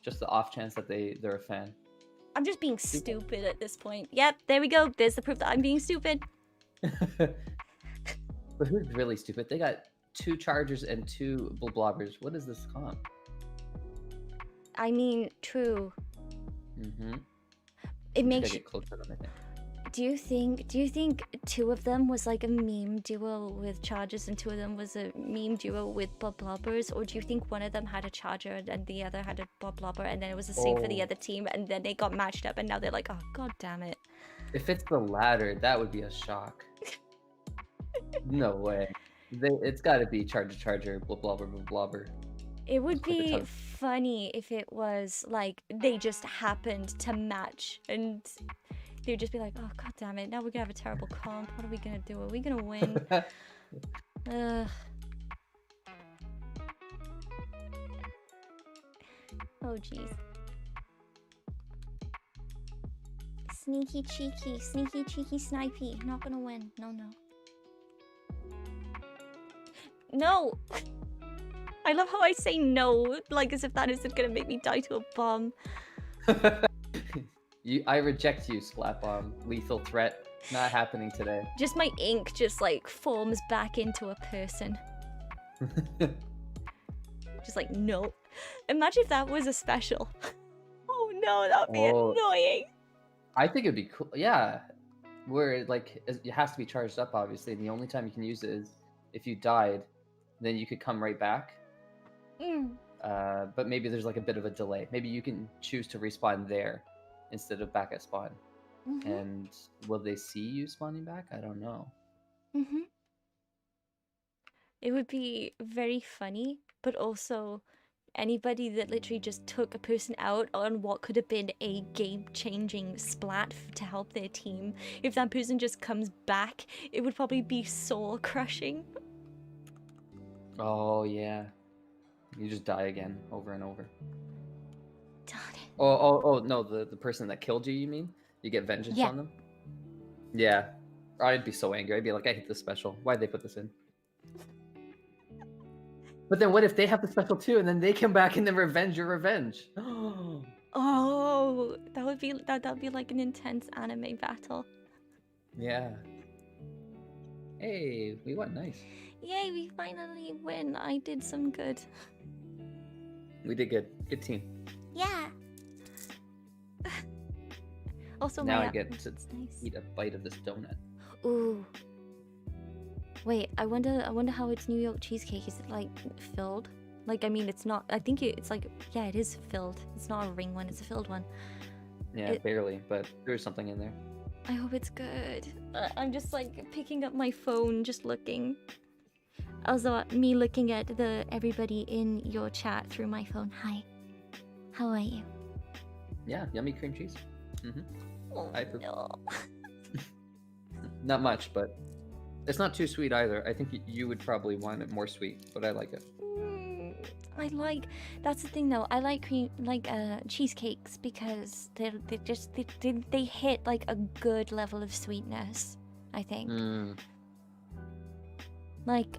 Just the off chance that they're a fan. I'm just being stupid at this point. Yep, there we go. There's the proof that I'm being stupid. But who's really stupid? They got 2 chargers and 2 blobbers. What is this comp? I mean, true. It We makes gotta get closer to them, I think. Do you think 2 of them was like a meme duo with chargers and 2 of them was a meme duo with blobbers, or do you think one of them had a charger and the other had a blobber, and then it was the same for the other team, and then they got matched up and now they're like, oh god damn it. If it's the latter, that would be a shock. No way. It's got to be charger, blobber. It would be funny if it was like they just happened to match, and they would just be like, oh god damn it, now we're gonna have a terrible comp. What are we gonna do? Are we gonna win? Oh jeez. Sneaky cheeky, snipey. Not gonna win. No. No! I love how I say no, like as if that isn't gonna make me die to a bomb. I reject you, Splat Bomb. Lethal threat. Not happening today. Just my ink just like forms back into a person. Just like, no. Imagine if that was a special. Oh no, that would be annoying. I think it'd be cool. Yeah. Where like it has to be charged up, obviously, and the only time you can use it is if you died, then you could come right back. But maybe there's like a bit of a delay. Maybe you can choose to respawn there instead of back at spawn. And will they see you spawning back? I don't know. It would be very funny, but also Anybody that literally just took a person out on what could have been a game-changing splat to help their team, if that person just comes back, it would probably be soul-crushing. Oh yeah, you just die again over and over. Darn it. Oh no, the person that killed you, you mean? You get vengeance Yeah. on them? Yeah. I'd be so angry. I'd be like, I hate this special. Why'd they put this in? But then what if they have the special too, and then they come back and then revenge your revenge? Oh, that would be like an intense anime battle. Yeah. Hey, we won. Nice. Yay, we finally win. I did some good. We did good. Good team. Yeah. Also, Now my I get to it's nice. eat a bite of this donut. Ooh. Wait, I wonder how its New York cheesecake is. It like filled? Like, I mean, it's not. I think it's like, yeah, it is filled. It's not a ring one. It's a filled one. Yeah, barely, but there's something in there. I hope it's good. I'm just like picking up my phone, just looking. Also, me looking at everybody in your chat through my phone. Hi. How are you? Yeah, yummy cream cheese. Oh, I approve. no. Not much, but it's not too sweet either. I think you would probably want it more sweet, but I like it. That's the thing though. I like cheesecakes because they hit like a good level of sweetness, I think. Like,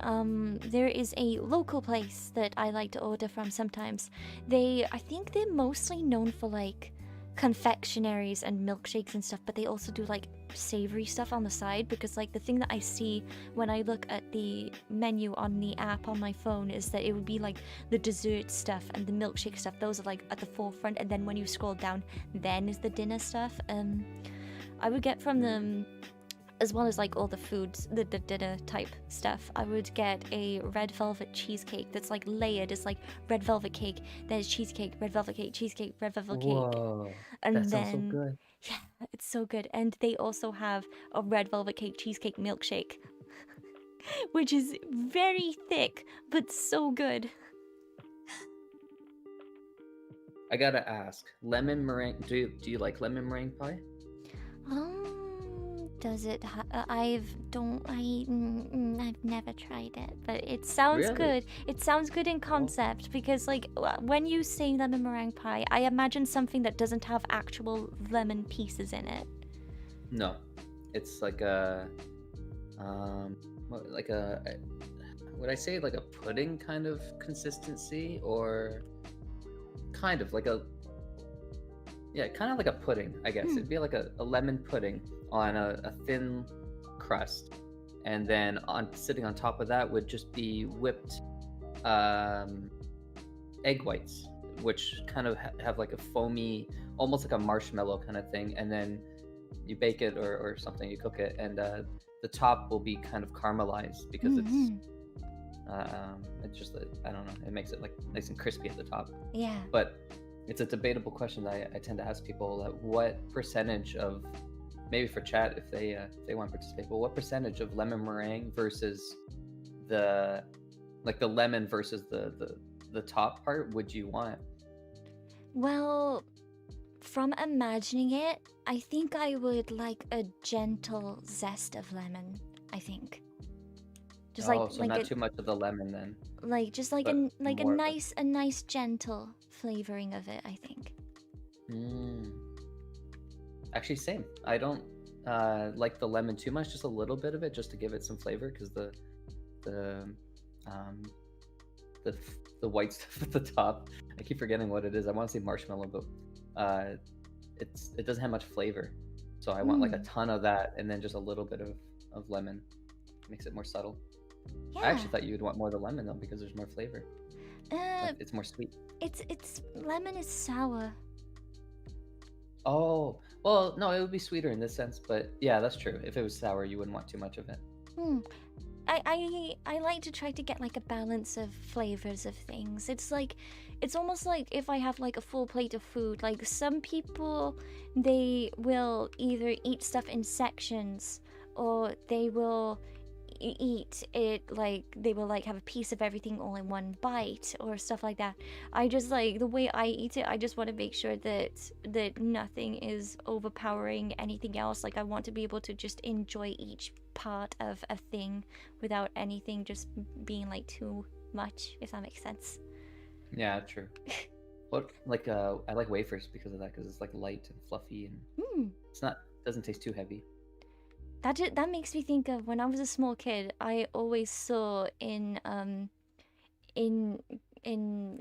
there is a local place that I like to order from sometimes. I think they're mostly known for like confectionaries and milkshakes and stuff, but they also do like savory stuff on the side, because like the thing that I see when I look at the menu on the app on my phone is that it would be like the dessert stuff and the milkshake stuff. Those are like at the forefront, and then when you scroll down, then is the dinner stuff. I would get from them, as well as like all the foods, the dinner type stuff, I would get a red velvet cheesecake that's like layered. It's like red velvet cake, then it's cheesecake, red velvet cake, cheesecake, red velvet cake. Whoa, and that then, sounds so good. Yeah, it's so good. And they also have a red velvet cake cheesecake milkshake, which is very thick, but so good. I gotta ask, lemon meringue, do you like lemon meringue pie? Does it? I've never tried it, but it sounds Really? good. It sounds good in concept, because like when you say lemon meringue pie, I imagine something that doesn't have actual lemon pieces in it. No, it's like would I say like a pudding kind of consistency, or kind of like kind of like a pudding, I guess. It'd be like a lemon pudding on a thin crust, and then sitting on top of that would just be whipped egg whites, which kind of have like a foamy, almost like a marshmallow kind of thing, and then you bake it or something, you cook it, and the top will be kind of caramelized, because it's just I don't know, it makes it like nice and crispy at the top. Yeah. But it's a debatable question that I tend to ask people, that what percentage of, maybe for chat if they want to participate, but what percentage of lemon meringue versus the lemon versus the top part would you want? Well, from imagining it, I think I would like a gentle zest of lemon, I think. Just so not too much of the lemon then. Like just like a nice gentle flavoring of it, I think. Actually, same. I don't like the lemon too much, just a little bit of it, just to give it some flavor, because the white stuff at the top, I keep forgetting what it is. I want to say marshmallow, but it doesn't have much flavor, so I want like a ton of that, and then just a little bit of lemon. Makes it more subtle. Yeah. I actually thought you would want more of the lemon though, because there's more flavor. Like, it's more sweet. It's lemon is sour. Oh, well, no, it would be sweeter in this sense, but yeah, that's true. If it was sour, you wouldn't want too much of it. I like to try to get like a balance of flavors of things. It's almost like if I have like a full plate of food, like some people, they will either eat stuff in sections, or they will eat it like they will like have a piece of everything all in one bite or stuff like that. I just like the way I eat it. I just want to make sure that nothing is overpowering anything else. Like I want to be able to just enjoy each part of a thing without anything just being like too much, if that makes sense. Yeah, true. What like I like wafers because of that, because it's like light and fluffy and it's not doesn't taste too heavy. That makes me think of when I was a small kid. I always saw in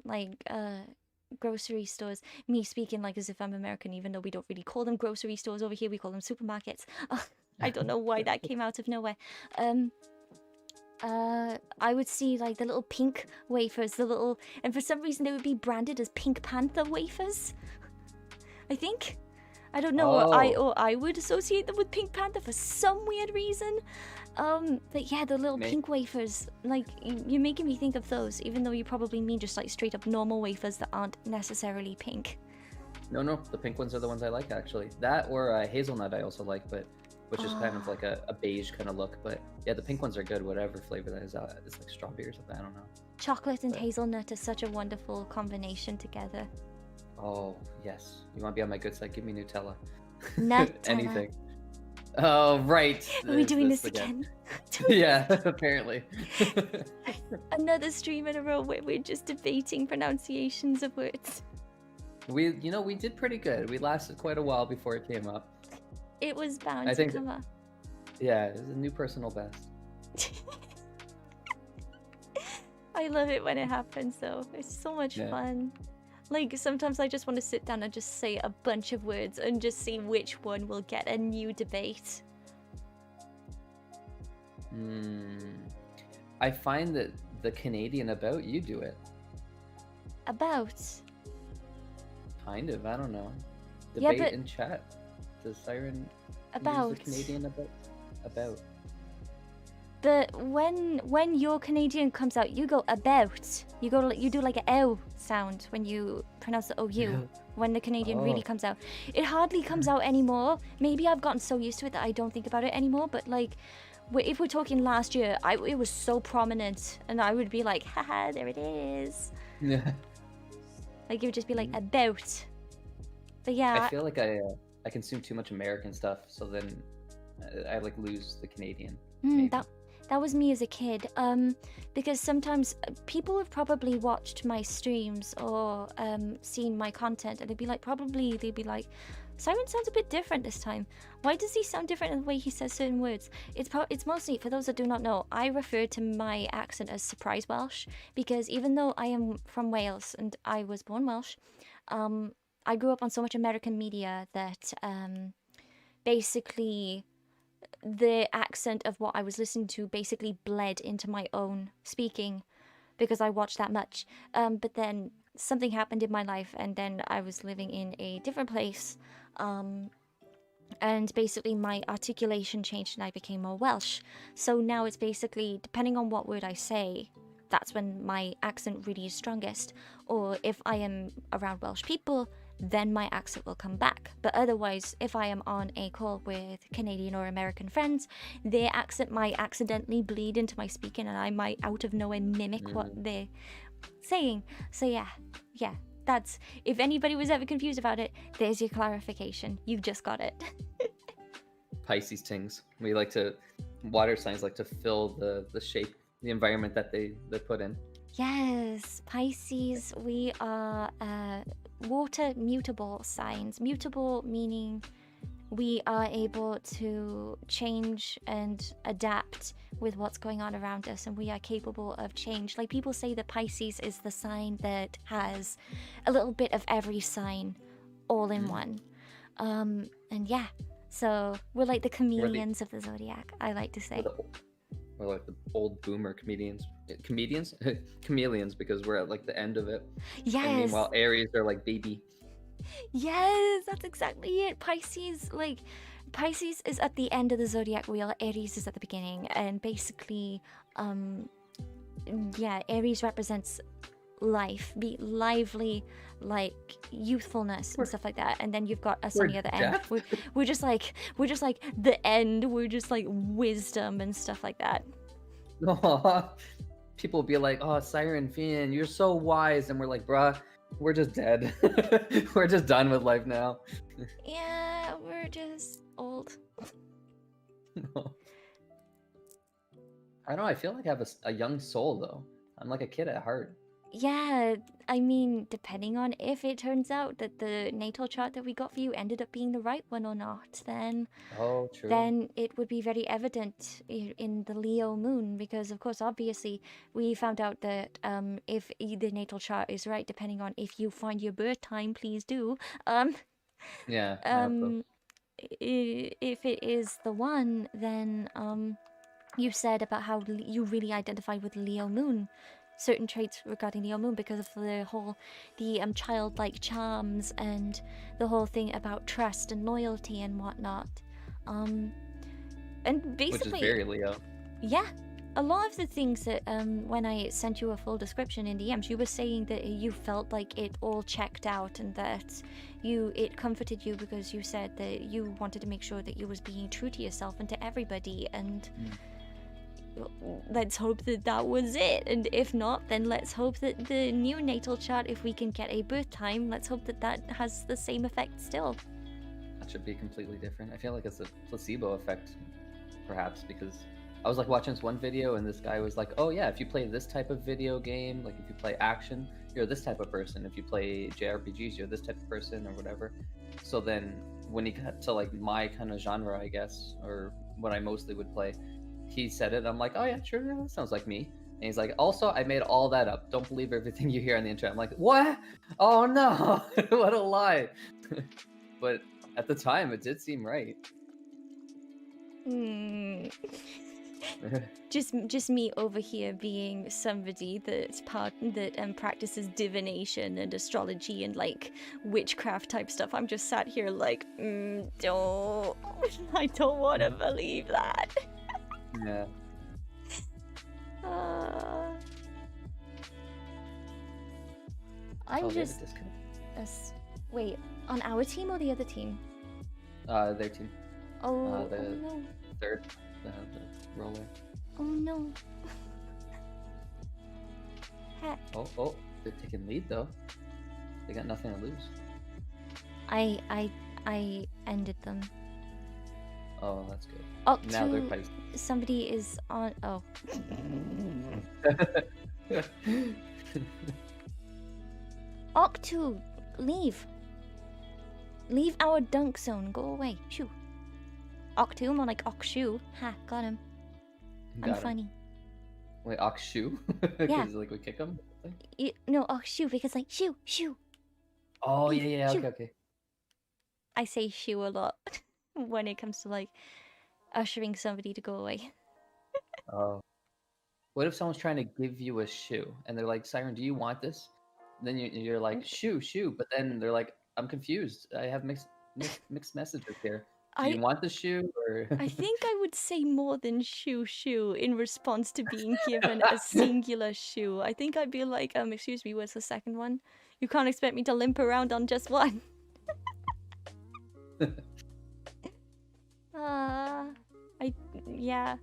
like grocery stores, me speaking like as if I'm American, even though we don't really call them grocery stores over here, we call them supermarkets. I don't know why that came out of nowhere. I would see like the little pink wafers, and for some reason they would be branded as Pink Panther wafers. I think. I don't know, Oh, I would associate them with Pink Panther for some weird reason. But yeah, the little pink wafers, like you're making me think of those, even though you probably mean just like straight up normal wafers that aren't necessarily pink. no, the pink ones are the ones I like actually. That or hazelnut I also like, but which is kind of like a beige kind of look. But yeah, the pink ones are good, whatever flavor that is. It's like strawberry or something. I don't know. Chocolate and hazelnut is such a wonderful combination together. Oh yes, you want to be on my good side? Give me Nutella. Nutella. Anything. Oh right. Are we doing this again? Yeah, apparently. Another stream in a row where we're just debating pronunciations of words. We did pretty good. We lasted quite a while before it came up. It was bound to come up. Yeah, it was a new personal best. I love it when it happens though. It's so much fun. Like, sometimes I just want to sit down and just say a bunch of words and just see which one will get a new debate. I find that the Canadian about, you do it. About? Kind of, I don't know. Debate in chat. Does Siren about use the Canadian about? But when your Canadian comes out, you go about. You do like an L sound when you pronounce the OU. When the Canadian really comes out, it hardly comes out anymore. Maybe I've gotten so used to it that I don't think about it anymore. But like, if we're talking last year, it was so prominent, and I would be like, haha, there it is. Yeah. Like it would just be like about. But yeah. I feel like I consume too much American stuff, so then I like lose the Canadian. That was me as a kid, because sometimes people have probably watched my streams or seen my content, and they'd be like, Siren sounds a bit different this time. Why does he sound different in the way he says certain words? It's mostly, for those that do not know, I refer to my accent as surprise Welsh, because even though I am from Wales and I was born Welsh, I grew up on so much American media that basically the accent of what I was listening to basically bled into my own speaking because I watched that much. But then something happened in my life, and then I was living in a different place. And basically my articulation changed and I became more Welsh. So now it's basically, depending on what word I say, that's when my accent really is strongest. Or if I am around Welsh people, then my accent will come back. But otherwise, if I am on a call with Canadian or American friends, their accent might accidentally bleed into my speaking, and I might out of nowhere mimic what they're saying. So yeah, that's, if anybody was ever confused about it, there's your clarification. You've just got it. Pisces things. Water signs like to fill the shape, the environment that they put in. Yes, Pisces, we are water mutable signs. Mutable meaning we are able to change and adapt with what's going on around us, and we are capable of change. Like, people say that Pisces is the sign that has a little bit of every sign all in one. And yeah, so we're like the chameleons of the zodiac, I like to say. We're like the old boomer chameleons, because we're at like the end of it. Yes. And meanwhile, Aries are like baby. Yes, that's exactly it. Pisces is at the end of the zodiac wheel. Aries is at the beginning, and basically, Aries represents life, be lively, like youthfulness and stuff like that. And then you've got us on the other end. We're just like the end. We're just like wisdom and stuff like that. Aw. People will be like, "Oh, Siren Fian, you're so wise," and we're like, "Bruh, we're just dead. We're just done with life now." Yeah, we're just old. I don't know. I feel like I have a young soul though. I'm like a kid at heart. Yeah, I mean, depending on if it turns out that the natal chart that we got for you ended up being the right one or not, Oh, true. then it would be very evident in the Leo moon, because of course, obviously, we found out that if the natal chart is right, depending on if you find your birth time, please do. Yeah, I hope so. Um, if it is the one, then you said about how you really identified with Leo moon, certain traits regarding Leo moon because of the childlike charms and the whole thing about trust and loyalty and whatnot. And Which is basically, very Leo. yeah, a lot of the things that when I sent you a full description in DMs, you were saying that you felt like it all checked out and that it comforted you because you said that you wanted to make sure that you was being true to yourself and to everybody, and let's hope that that was it. And if not, then let's hope that the new natal chart, if we can get a birth time, let's hope that that has the same effect still. That should be completely different. I feel like it's a placebo effect, perhaps, because I was like watching this one video and this guy was like, "Oh yeah, if you play this type of video game, like if you play action, you're this type of person. If you play JRPGs, you're this type of person or whatever." So then when he got to like my kind of genre, I guess, or what I mostly would play, he said it. I'm like, "Oh yeah, sure, that sounds like me." And he's like, "Also, I made all that up. Don't believe everything you hear on the internet." I'm like, "What? Oh no, what a lie!" But at the time, it did seem right. Just me over here being somebody that practices divination and astrology and like witchcraft type stuff. I'm just sat here like, don't. I don't want to believe that. Yeah. I'm Oh, just. Wait, on our team or the other team? Their team. Oh, The oh no. third, the roller. Oh no. Heck. Oh, they're taking lead though. They got nothing to lose. I ended them. Oh, that's good. Oh, Now they're fighting. somebody is on. Oh. Octu, leave. Leave our dunk zone. Go away. Shoo. Octu, more like Okshu. Ha, got him. I'm funny. Wait, Okshu? Yeah. Like we kick him? No, Okshu, because like shoo, shoo. Oh, Leave, yeah, shoo. okay. I say shoo a lot when it comes to like ushering somebody to go away. Oh. What if someone's trying to give you a shoe and they're like, "Siren, do you want this?" And then you're like, "Shoe," but then they're like, "I'm confused. I have mixed messages here. Do you want the shoe or?" I think I would say more than shoo shoo in response to being given a singular shoe. I think I'd be like, excuse me, where's the second one? You can't expect me to limp around on just one. Yeah.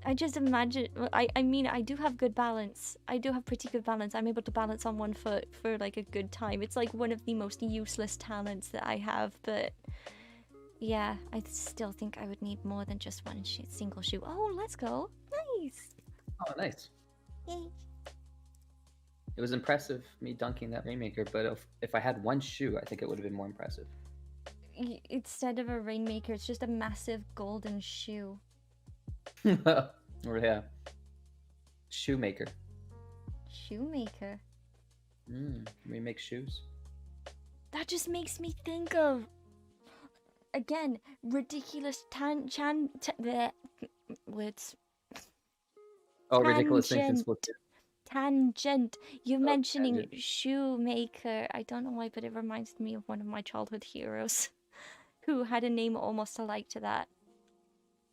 I just imagine. I mean, I do have good balance. I do have pretty good balance. I'm able to balance on one foot for like a good time. It's like one of the most useless talents that I have, but yeah, I still think I would need more than just one single shoe. Oh, let's go. Nice. Oh, nice. Yay. It was impressive me dunking that Rainmaker, but if I had one shoe, I think it would have been more impressive. Instead of a Rainmaker, it's just a massive golden shoe. Or yeah. Shoemaker. Shoemaker? We make shoes. That just makes me think of, again, ridiculous words. Oh, ridiculous things. Tangent. You're mentioning Shoemaker. I don't know why, but it reminds me of one of my childhood heroes who had a name almost alike to that.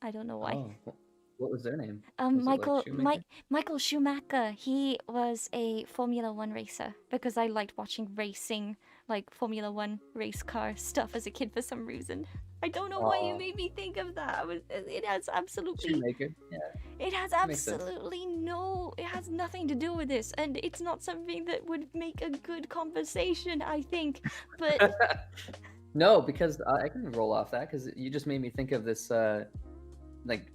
I don't know why. Oh, what was their name? Michael Schumacher. He was a Formula 1 racer because I liked watching racing, like Formula 1 race car stuff as a kid for some reason. I don't know why you Oh, made me think of that. It has absolutely, shoemaker. Yeah, it has makes sense. absolutely no, it has nothing to do with this, and it's not something that would make a good conversation, I think. But No, because I can roll off that because you just made me think of this like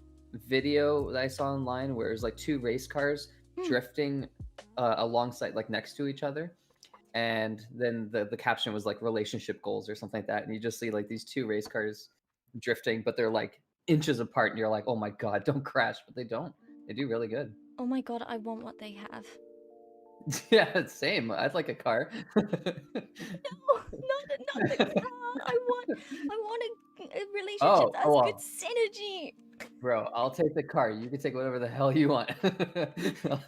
video that I saw online where it was like two race cars hmm, drifting alongside, like next to each other, and then the caption was like relationship goals or something like that, and you just see like these two race cars drifting, but they're like inches apart, and you're like, oh my god, don't crash, but they don't. They do really good. oh my god, I want what they have. Yeah, same. I'd like a car. No, not the car. I want a relationship Oh, that has good well, synergy. bro, I'll take the car. You can take whatever the hell you want. The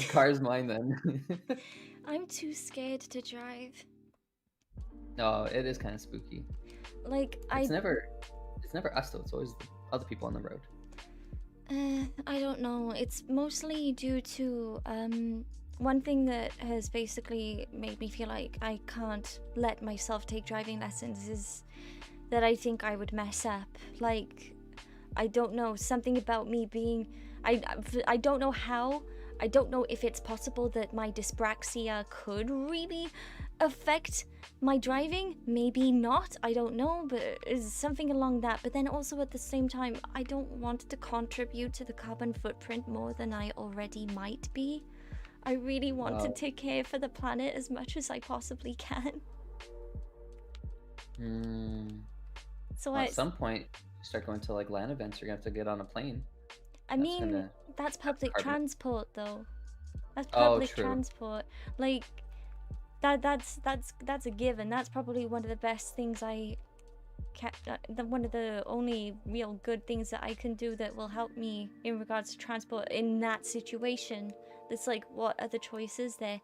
car's mine then. I'm too scared to drive. No, it is kind of spooky. Like It's never, it's never us though. It's always the other people on the road. I don't know. It's mostly due to one thing that has basically made me feel like I can't let myself take driving lessons is that I think I would mess up. Like, I don't know, something about me being I don't know how. I don't know if it's possible that my dyspraxia could really affect my driving. Maybe not. I don't know, but it's something along that. But then also at the same time, I don't want to contribute to the carbon footprint more than I already might be. I really want to take care for the planet as much as I possibly can. So Well, at some point, you start going to like land events, you're gonna have to get on a plane. I That's mean, gonna that's public carbon. transport though. That's Oh, public true. transport. Like that's a given. That's probably one of the best things I can one of the only real good things that I can do that will help me in regards to transport in that situation. It's like, what other choices there?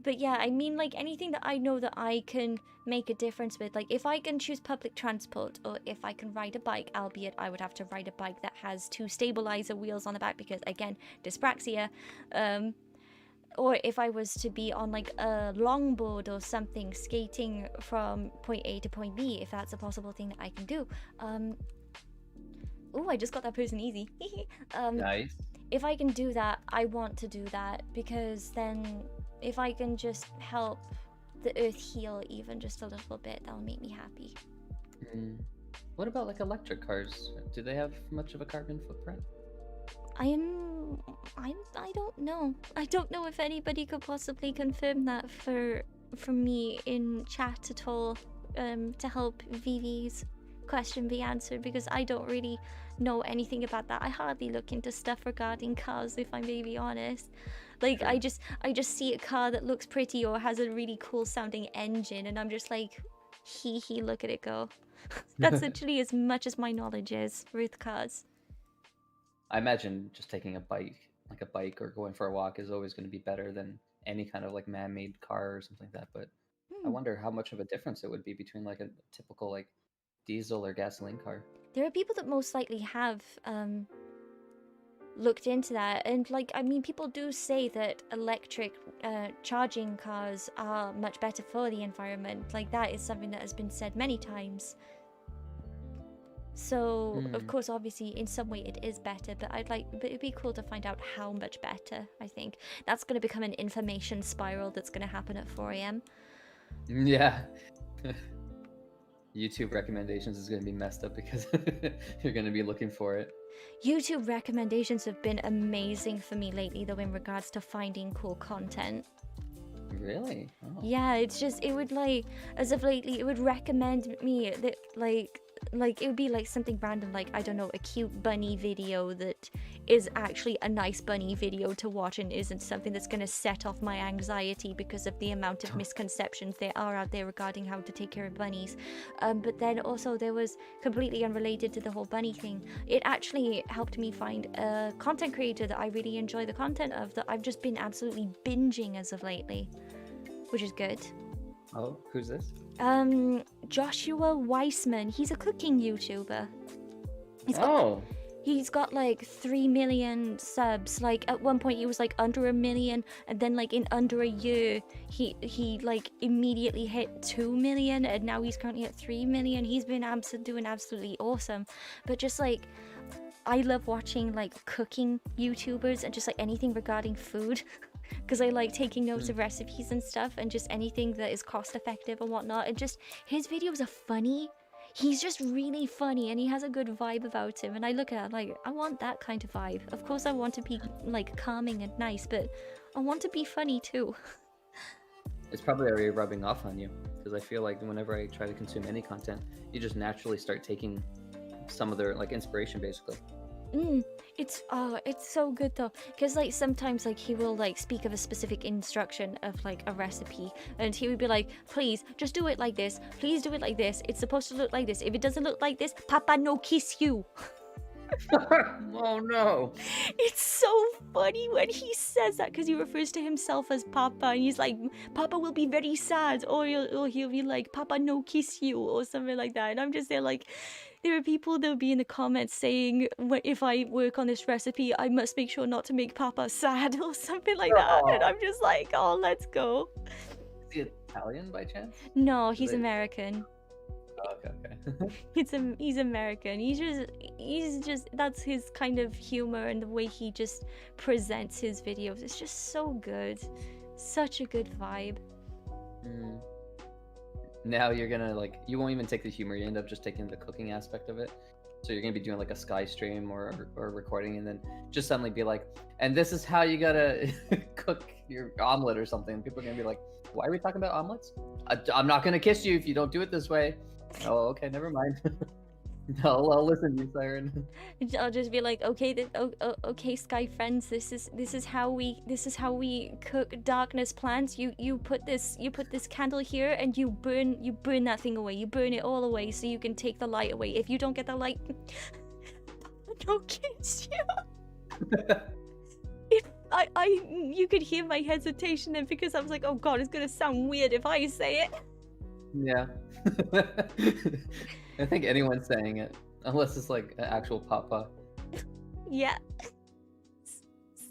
But yeah, I mean, like anything that I know that I can make a difference with, like if I can choose public transport or if I can ride a bike, albeit I would have to ride a bike that has two stabilizer wheels on the back because again, dyspraxia, or if I was to be on like a longboard or something, skating from point A to point B, if that's a possible thing that I can do. Oh, I just got that person easy. Nice. If I can do that, I want to do that because then if I can just help the earth heal even just a little bit, that'll make me happy. What about like electric cars? Do they have much of a carbon footprint? I don't know. I don't know if anybody could possibly confirm that for me in chat at all, to help Vivi's question be answered, because I don't really know anything about that. I hardly look into stuff regarding cars, if I may be honest. Like, I just see a car that looks pretty or has a really cool sounding engine, and I'm just like, hee, look at it go. That's literally as much as my knowledge is with cars. I imagine just taking a bike or going for a walk is always going to be better than any kind of like man-made car or something like that. But I wonder how much of a difference it would be between like a typical like diesel or gasoline car. There are people that most likely have looked into that, and like, I mean, people do say that electric charging cars are much better for the environment. Like, that is something that has been said many times. So of course, obviously in some way it is better, but but it'd be cool to find out how much better. I think that's going to become an information spiral that's going to happen at 4 a.m. Yeah. YouTube recommendations is going to be messed up because you're going to be looking for it. YouTube recommendations have been amazing for me lately, though, in regards to finding cool content. Really? Oh. Yeah, it's just, it would like, as of lately, it would recommend me that like it would be like something random, like, I don't know, a cute bunny video that is actually a nice bunny video to watch and isn't something that's going to set off my anxiety because of the amount of misconceptions there are out there regarding how to take care of bunnies. But then also there was, completely unrelated to the whole bunny thing, it actually helped me find a content creator that I really enjoy the content of, that I've just been absolutely binging as of lately, which is good. Oh, who's this? Joshua Weissman. He's a cooking YouTuber. He's got like 3 million subs. Like at one point he was like under a million, and then like in under a year he like immediately hit 2 million, and now he's currently at 3 million. He's been doing absolutely awesome. But just like I love watching like cooking YouTubers and just like anything regarding food because I like taking notes of recipes and stuff, and just anything that is cost effective and whatnot. And just his videos are funny. He's just really funny, and he has a good vibe about him, and I look at it like, I want that kind of vibe. Of course I want to be like calming and nice, but I want to be funny too. It's probably already rubbing off on you, because I feel like whenever I try to consume any content, you just naturally start taking some of their like inspiration, basically. It's so good though, because like sometimes like he will like speak of a specific instruction of like a recipe, and he would be like, please just do it like this, please do it like this, it's supposed to look like this, if it doesn't look like this, papa no kiss you. Oh no. It's so funny when he says that, because he refers to himself as papa, and he's like, papa will be very sad, or he'll be like, papa no kiss you, or something like that. And I'm just there like, there are people that will be in the comments saying, if I work on this recipe, I must make sure not to make papa sad, or something like that. And I'm just like, oh, let's go. Is he Italian by chance? No, he's American. Oh, okay. He's American. He's just that's his kind of humor, and the way he just presents his videos. It's just so good. Such a good vibe. Now you're gonna like, you won't even take the humor, you end up just taking the cooking aspect of it. So you're gonna be doing like a Sky stream or recording, and then just suddenly be like, and this is how you gotta cook your omelet or something. People are gonna be like, why are we talking about omelets? I'm not gonna kiss you if you don't do it this way. Oh, okay, never mind. I'll listen to you, Siren. I'll just be like, okay, okay, Sky friends, this is how we cook darkness plants. You put this candle here, and you burn that thing away. You burn it all away so you can take the light away. If you don't get the light, don't kiss you. You could hear my hesitation then, because I was like, oh god, it's gonna sound weird if I say it. Yeah. I think anyone's saying it, unless it's like an actual papa. Yeah.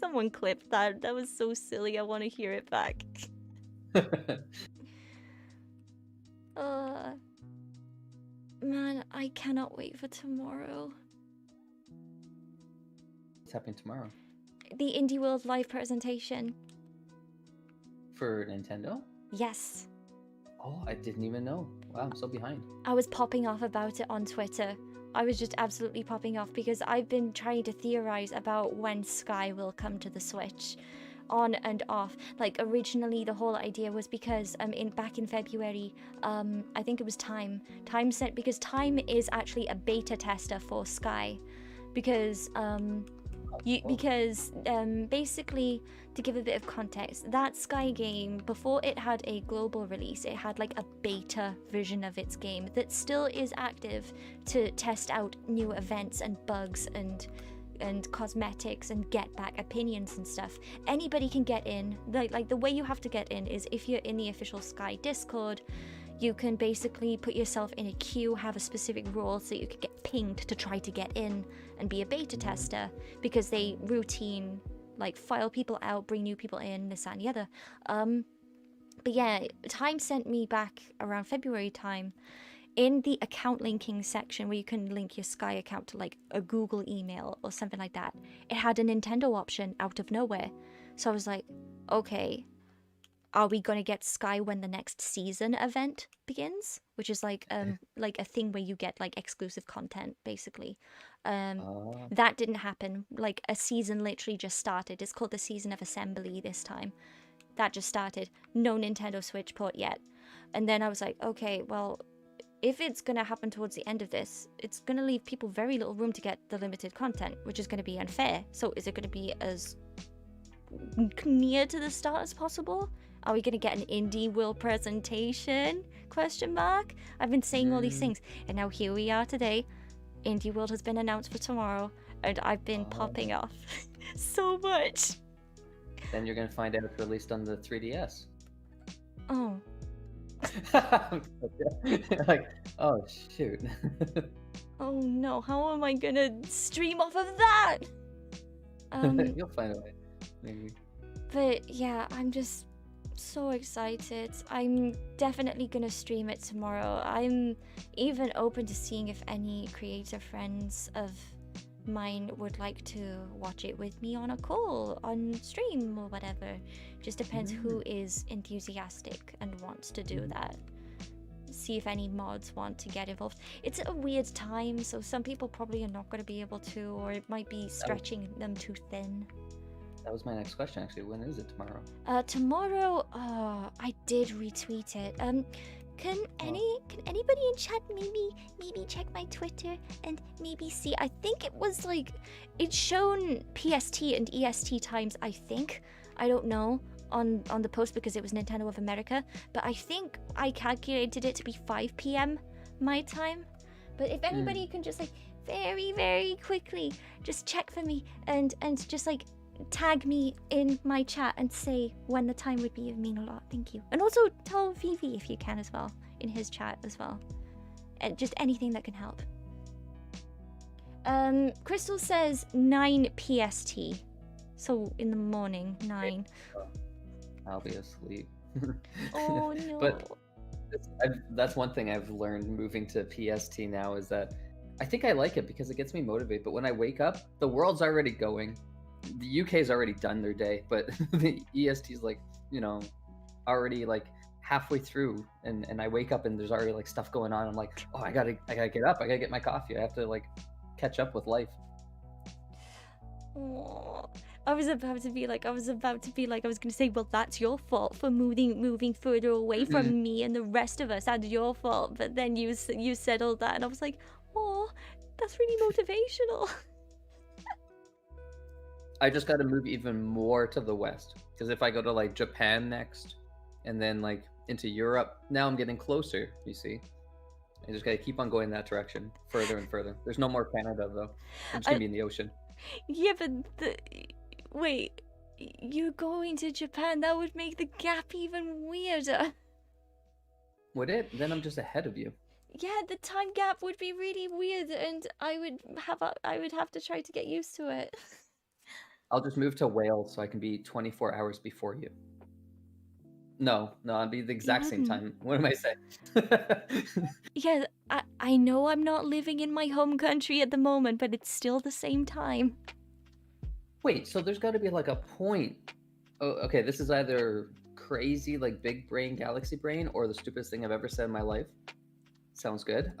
Someone clipped that. That was so silly. I want to hear it back. Man, I cannot wait for tomorrow. What's happening tomorrow? The Indie World live presentation. For Nintendo? Yes. Oh, I didn't even know. Wow, I'm so behind. I was popping off about it on Twitter. I was just absolutely popping off, because I've been trying to theorize about when Sky will come to the Switch, on and off. Like originally the whole idea was because back in February, I think it was Time sent, because Time is actually a beta tester for Sky, because basically, to give a bit of context, that Sky game, before it had a global release, it had like a beta version of its game that still is active to test out new events and bugs and cosmetics and get back opinions and stuff. Anybody can get in. Like the way you have to get in is if you're in the official Sky Discord. You can basically put yourself in a queue, have a specific role so you can get pinged to try to get in and be a beta tester, because they routine like file people out, bring new people in, this, that, and the other. But yeah, Time sent me back around February time, in the account linking section where you can link your Sky account to like a Google email or something like that. It had a Nintendo option out of nowhere. So I was like, okay, are we going to get Sky when the next season event begins? Which is like a thing where you get like exclusive content, basically. That didn't happen. Like a season literally just started. It's called the Season of Assembly this time. That just started. No Nintendo Switch port yet. And then I was like, okay, well, if it's going to happen towards the end of this, it's going to leave people very little room to get the limited content, which is going to be unfair. So is it going to be as near to the start as possible? Are we going to get an Indie World presentation? Question mark. I've been saying all these things, and now here we are today. Indie World has been announced for tomorrow, and I've been popping off so much. Then you're going to find out it's released on the 3DS. Oh. Like, oh shoot. Oh no, how am I gonna stream off of that? You'll find a way. Maybe. But yeah, I'm just so excited. I'm definitely gonna stream it tomorrow. I'm even open to seeing if any creator friends of mine would like to watch it with me on a call, on stream, or whatever. Just depends who is enthusiastic and wants to do that. See if any mods want to get involved. It's a weird time, so some people probably are not going to be able to, or it might be stretching them too thin. That was my next question, actually. When is it tomorrow? Tomorrow, I did retweet it. Can anybody in chat maybe check my Twitter and maybe see? I think it was like, it's shown PST and EST times, I think. I don't know on the post because it was Nintendo of America, but I think I calculated it to be 5 p.m. my time. But if anybody can just like very, very quickly just check for me and just like tag me in my chat and say when the time would be, it would mean a lot. Thank you. And also tell Vivi if you can as well, in his chat as well. And just anything that can help. Crystal says 9 PST. So in the morning, 9. I'll be asleep. Oh no. But that's one thing I've learned moving to PST now, is that I think I like it because it gets me motivated. But when I wake up, the world's already going. The UK's already done their day, but the EST's like, you know, already like halfway through, and I wake up and there's already like stuff going on. I'm like, oh, I gotta get up. I gotta get my coffee. I have to like catch up with life. Oh, I was gonna say, well, that's your fault for moving further away from me and the rest of us. That's your fault. But then you said all that, and I was like, oh, that's really motivational. I just got to move even more to the west, because if I go to like Japan next and then like into Europe, now I'm getting closer, you see. I just got to keep on going that direction, further and further. There's no more Canada though. I'm just going to be in the ocean. Yeah, but wait, you're going to Japan? That would make the gap even weirder. Would it? Then I'm just ahead of you. Yeah, the time gap would be really weird, and I would have to try to get used to it. I'll just move to Wales so I can be 24 hours before you. No, I'll be the exact same time. What am I saying? Yeah, I know I'm not living in my home country at the moment, but it's still the same time. Wait, so there's got to be like a point. Oh, okay, this is either crazy, like big brain, galaxy brain, or the stupidest thing I've ever said in my life. Sounds good.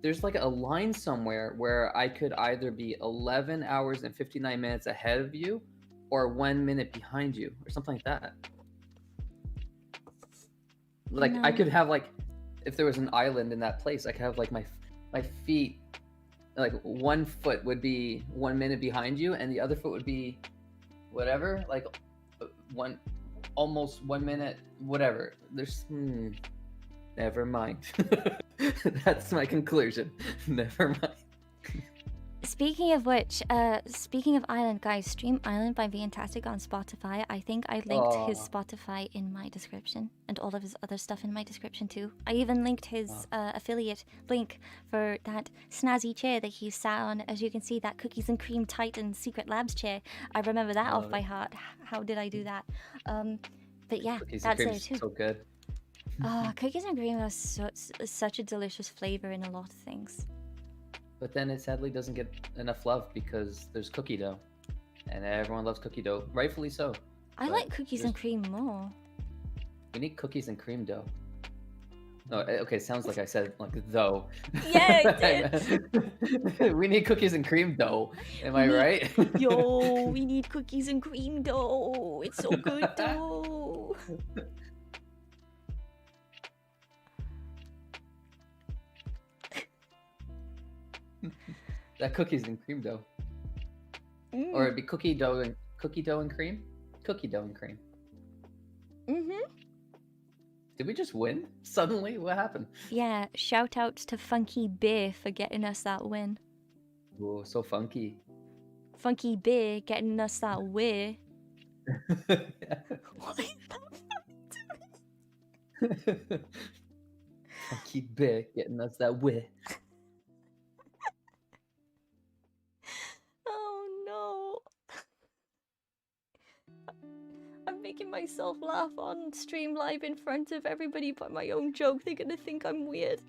There's like a line somewhere where I could either be 11 hours and 59 minutes ahead of you or 1 minute behind you or something like that. Like I could have like, if there was an island in that place, I could have like my feet, like one foot would be 1 minute behind you and the other foot would be whatever, like almost 1 minute, whatever. There's never mind. That's my conclusion. Never mind. Speaking of which, speaking of Island, guys, stream Island by Viantastic on Spotify. I think I linked his Spotify in my description and all of his other stuff in my description too. I even linked his affiliate link for that snazzy chair that he sat on. As you can see, that Cookies and Cream Titan Secret Labs chair. I remember that off by heart. How did I do that? But yeah, Cookies that's and it too. So good. Cookies and cream are such a delicious flavor in a lot of things. But then it sadly doesn't get enough love because there's cookie dough. And everyone loves cookie dough. Rightfully so. I like cookies and cream more. We need cookies and cream dough. No, okay, sounds like I said like though. Yeah, it did. We need cookies and cream dough. Am I right? Yo, we need cookies and cream dough. It's so good though. That cookies and cream dough. Or it'd be cookie dough and cream? Cookie dough and cream. Did we just win? Suddenly? What happened? Yeah, shout outs to Funky Bear for getting us that win. Oh, so funky. Funky Bear getting us that win. Funky Bear getting us that win. making myself laugh on stream live in front of everybody by my own joke. They're gonna think I'm weird.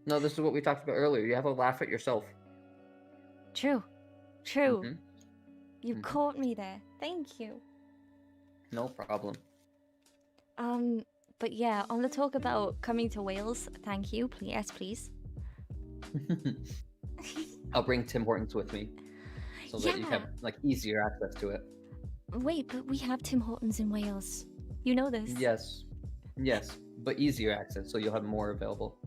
No, this is what we talked about earlier. You have to laugh at yourself. True. True. Mhm. You caught me there. Thank you. No problem. But yeah, on the talk about coming to Wales, thank you. Please, yes, please. I'll bring Tim Hortons with me so that you have like easier access to it. Wait, but we have Tim Hortons in Wales. You know this. Yes, but easier access, so you'll have more available.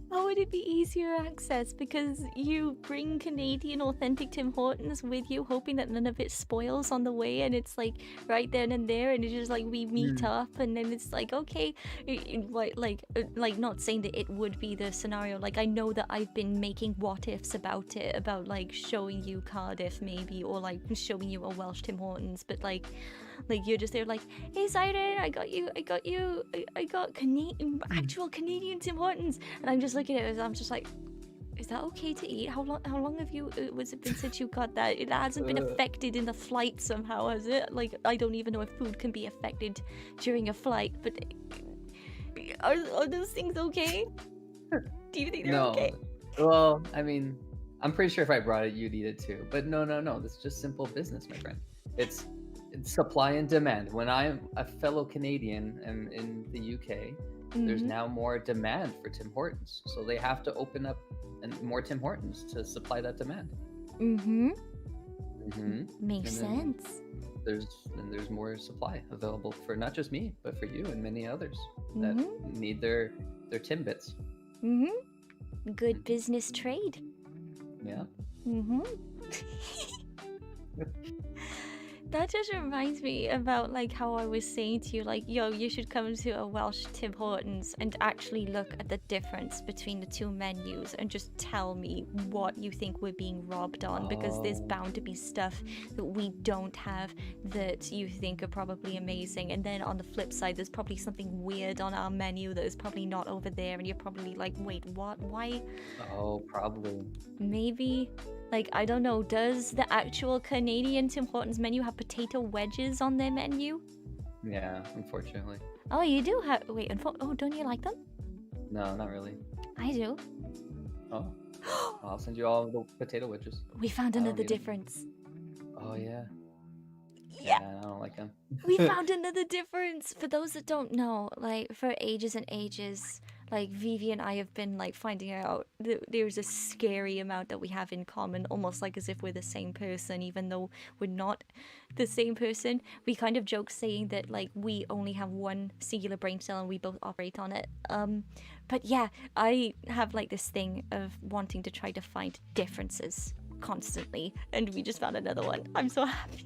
How would it be easier access? Because you bring Canadian authentic Tim Hortons with you, hoping that none of it spoils on the way, and it's like right then and there, and it's just like we meet up, and then it's like okay, like not saying that it would be the scenario. Like I know that I've been making what ifs about it, about like showing you Cardiff maybe, or like showing you a Welsh Tim Hortons, but like you're just there like, hey Siren, I got Canadian, actual Canadian Tim Hortons, and I'm just looking at it, I'm just like, is that okay to eat? How long have you was it been since you got that? It hasn't been affected in the flight somehow, has it? Like I don't even know if food can be affected during a flight, but are those things okay? Do you think they're okay? Well, I mean, I'm pretty sure if I brought it, you'd eat it too. But no, this is just simple business, my friend. It's supply and demand. When I'm a fellow Canadian and in the UK, there's now more demand for Tim Hortons, so they have to open up more Tim Hortons to supply that demand. Makes sense. There's more supply available for not just me, but for you and many others that need their Timbits. Good business trade. Yeah. That just reminds me about like how I was saying to you, like, yo, you should come to a Welsh Tim Hortons and actually look at the difference between the two menus and just tell me what you think we're being robbed on, because there's bound to be stuff that we don't have that you think are probably amazing, and then on the flip side there's probably something weird on our menu that is probably not over there, and you're probably like, wait, what? Why? Probably. Maybe. Like, I don't know, does the actual Canadian Tim Hortons menu have potato wedges on their menu? Yeah, unfortunately. Oh, you do have... Wait, don't you like them? No, not really. I do. Oh. I'll send you all the potato wedges. We found another difference. Oh, yeah. Yeah, I don't like them. We found another difference. For those that don't know, like, for ages and ages... Like, Vivi and I have been, like, finding out that there's a scary amount that we have in common, almost like as if we're the same person, even though we're not the same person. We kind of joke saying that, like, we only have one singular brain cell and we both operate on it. But yeah, I have, like, this thing of wanting to try to find differences constantly, and we just found another one. I'm so happy.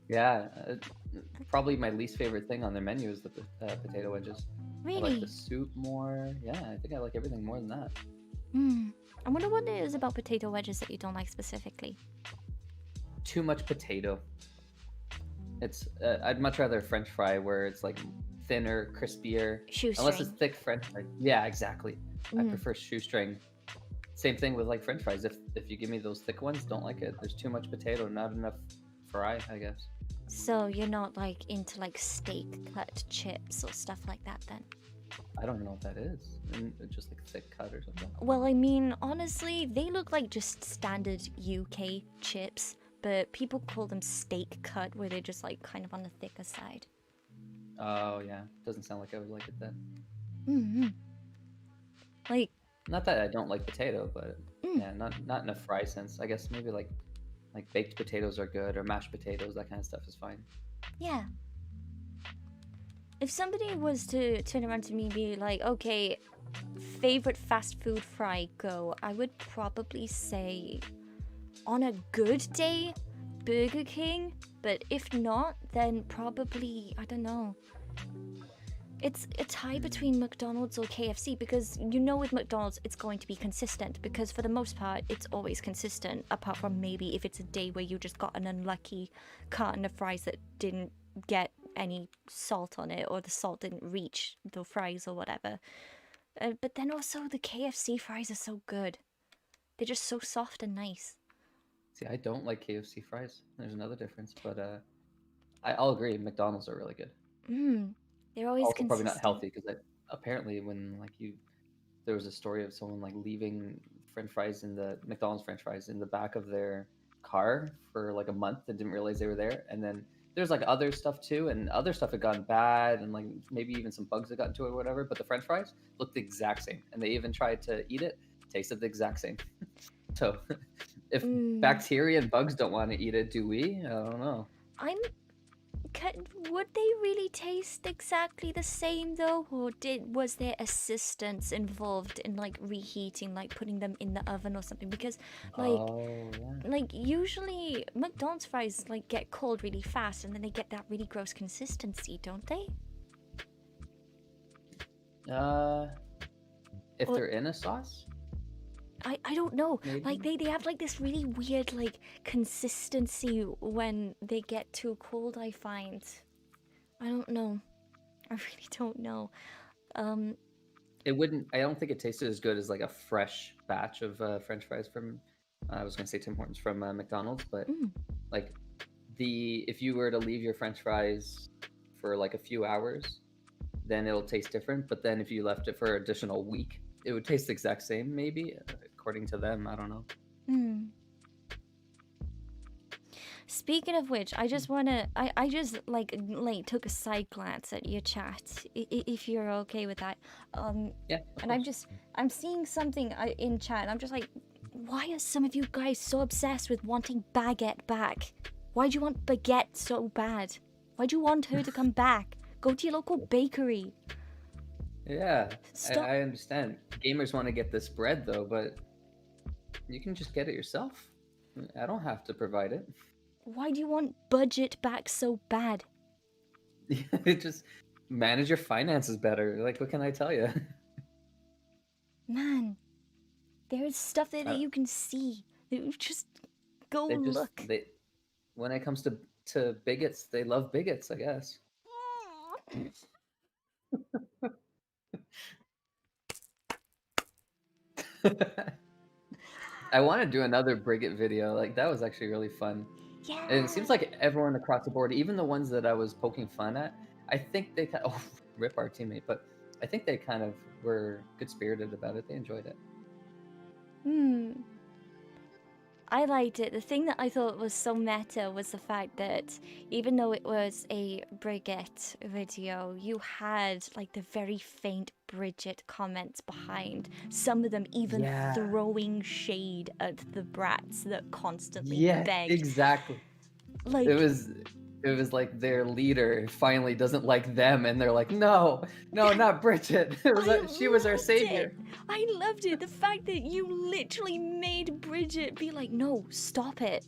Yeah, probably my least favorite thing on their menu is the potato wedges. Really? I like the soup more. Yeah, I think I like everything more than that. I wonder what it is about potato wedges that you don't like specifically. Too much potato. It's I'd much rather a French fry where it's like thinner, crispier. Shoestring. Unless it's thick French fry. Yeah, exactly. I prefer shoestring. Same thing with like French fries. If you give me those thick ones, don't like it. There's too much potato, not enough fry, I guess. So you're not like into like steak cut chips or stuff like that then? I don't know what that is. Just like thick cut or something. Well, I mean, honestly, they look like just standard UK chips, but people call them steak cut, where they're just like kind of on the thicker side. Oh yeah, doesn't sound like I would like it then. Like, not that I don't like potato, but yeah, not in a fry sense. I guess maybe like baked potatoes are good, or mashed potatoes, that kind of stuff is fine. Yeah. If somebody was to turn around to me and be like, okay, favorite fast food fry, go, I would probably say, on a good day, Burger King, but if not, then probably, I don't know. It's a tie between McDonald's or KFC, because you know with McDonald's it's going to be consistent, because for the most part it's always consistent, apart from maybe if it's a day where you just got an unlucky carton of fries that didn't get any salt on it, or the salt didn't reach the fries or whatever. But then also the KFC fries are so good. They're just so soft and nice. See, I don't like KFC fries. There's another difference, but I'll agree. McDonald's are really good. Mm, they're always Also, probably not consistent. healthy because apparently when like there was a story of someone like leaving French fries in the McDonald's French fries in the back of their car for like a month and didn't realize they were there, and then there's like other stuff too, and other stuff had gone bad, and like maybe even some bugs had gotten to it or whatever. But the French fries looked the exact same, and they even tried to eat it, tasted the exact same. So if Mm, bacteria and bugs don't want to eat it, do we? I don't know. I'm would they really taste exactly the same though, or was there assistance involved in like reheating, like putting them in the oven or something? Because like Oh yeah. usually McDonald's fries like get cold really fast and then they get that really gross consistency, don't they? Uh, if Or they're in a sauce, I don't know. Like maybe. they have like this really weird like consistency when they get too cold, I find. I don't know. I really don't know. Um It wouldn't. I don't think it tasted as good as like a fresh batch of French fries from. I was gonna say Tim Hortons from McDonald's, but mm, like the if you were to leave your French fries for like a few hours, then it'll taste different. But then if you left it for an additional week, it would taste the exact same, maybe according to them. I don't know. mm. Speaking of which, I just wanna I just like took a side glance at your chat, if you're okay with that. Yeah, of And course. I'm seeing something in chat, and I'm just like, why are some of you guys so obsessed with wanting Baguette back? Why do you want Baguette so bad? Why do you want her to come back? Go to your local bakery. Yeah, Stop. I understand. Gamers want to get this bread though, but you can just get it yourself. I don't have to provide it. Why do you want budget back so bad? Just manage your finances better. Like, what can I tell you? Man, there's stuff there that Uh, you can see. Just go they just look. they when it comes to bigots, they love bigots, I guess. I want to do another Brigit video. Like that was actually really fun. And it seems Yeah. like everyone across the board, even the ones that I was poking fun at, I think they kind of, oh, rip our teammate, but I think they kind of were good spirited about it. They enjoyed it. Hmm. I liked it. The thing that I thought was so meta was the fact that even though it was a Brigitte video, you had like the very faint Bridget comments behind. Some of them even Yeah. throwing shade at the brats that constantly Yeah, begged. exactly. It Like, was it was like their leader finally doesn't like them and they're like, no, no, not Bridget. I She was our loved it. savior. I loved it. The fact that you literally made Bridget be like, no, stop it.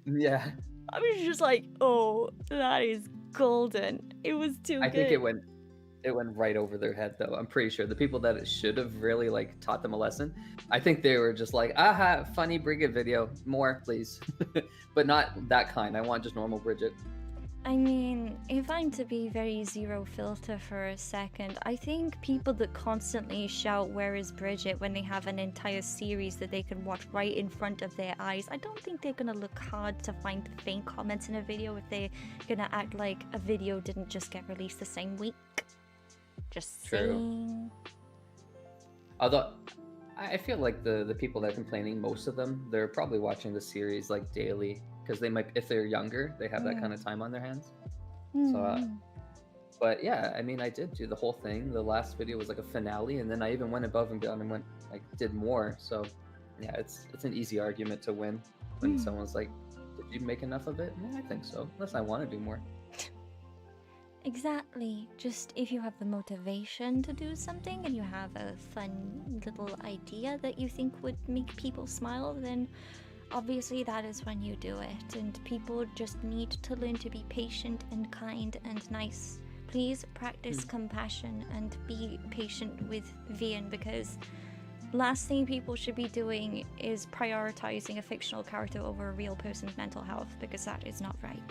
Yeah. I was just like, oh, that is golden. It was too I think good. it went right over their head though. I'm pretty sure the people that it should have really like taught them a lesson, I think they were just like, aha, funny Bridget video, more please. But not that kind. I want just normal Bridget. I mean, if I'm to be very zero filter for a second, I think people that constantly shout, "Where is Bridget?" when they have an entire series that they can watch right in front of their eyes, I don't think they're gonna look hard to find faint comments in a video if they're gonna act like a video didn't just get released the same week. Just True. saying. Although I feel like the people that are complaining, most of them, they're probably watching the series like daily because they might, if they're younger, they have that kind of time on their hands. So, but yeah, I mean, I did do the whole thing. The last video was like a finale, and then I even went above and beyond and went like did more. So, yeah, it's an easy argument to win when someone's like, "Did you make enough of it?" Yeah, I think so. Unless I want to do more. Exactly. Just if you have the motivation to do something and you have a fun little idea that you think would make people smile, then obviously that is when you do it. And people just need to learn to be patient and kind and nice. Please practice compassion and be patient with Vian, because last thing people should be doing is prioritizing a fictional character over a real person's mental health, because that is not right.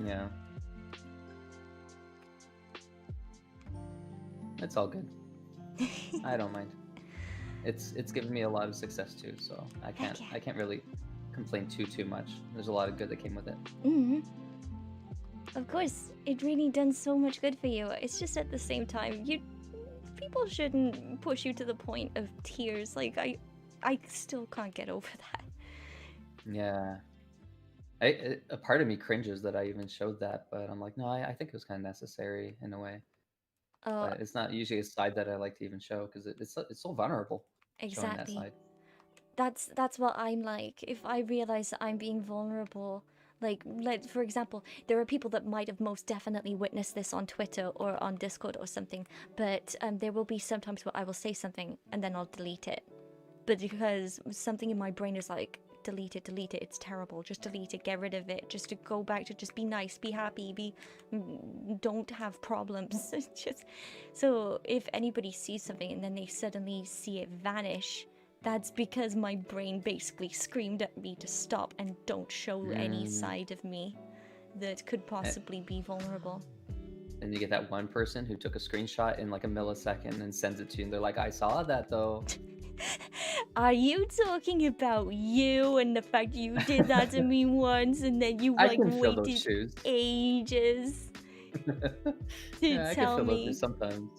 Yeah. It's all good. I don't mind. It's given me a lot of success too, so I can't really complain too much. There's a lot of good that came with it. Mm-hmm. Of course, it really done so much good for you. It's just at the same time, people shouldn't push you to the point of tears. Like I still can't get over that. Yeah. A part of me cringes that I even showed that, but I'm like, no, I think it was kind of necessary in a way. Oh, But it's not usually a side that I like to even show because it's so vulnerable showing that exactly. side. That's what I'm like. If I realize that I'm being vulnerable, like for example, there are people that might have most definitely witnessed this on Twitter or on Discord or something, but there will be sometimes where I will say something and then I'll delete it. But because something in my brain is like, delete it, it's terrible, just delete it, get rid of it, just to go back to just be nice, be happy, don't have problems. Just so if anybody sees something and then they suddenly see it vanish, that's because my brain basically screamed at me to stop and don't show any Mm. side of me that could And, possibly be vulnerable. and you get that one person who took a screenshot in like a millisecond and sends it to you, and they're like, I saw that though. Are you talking about you and the fact you did that to me once and then you I like can fill those waited shoes. ages to Yeah, I can tell fill those shoes me? sometimes.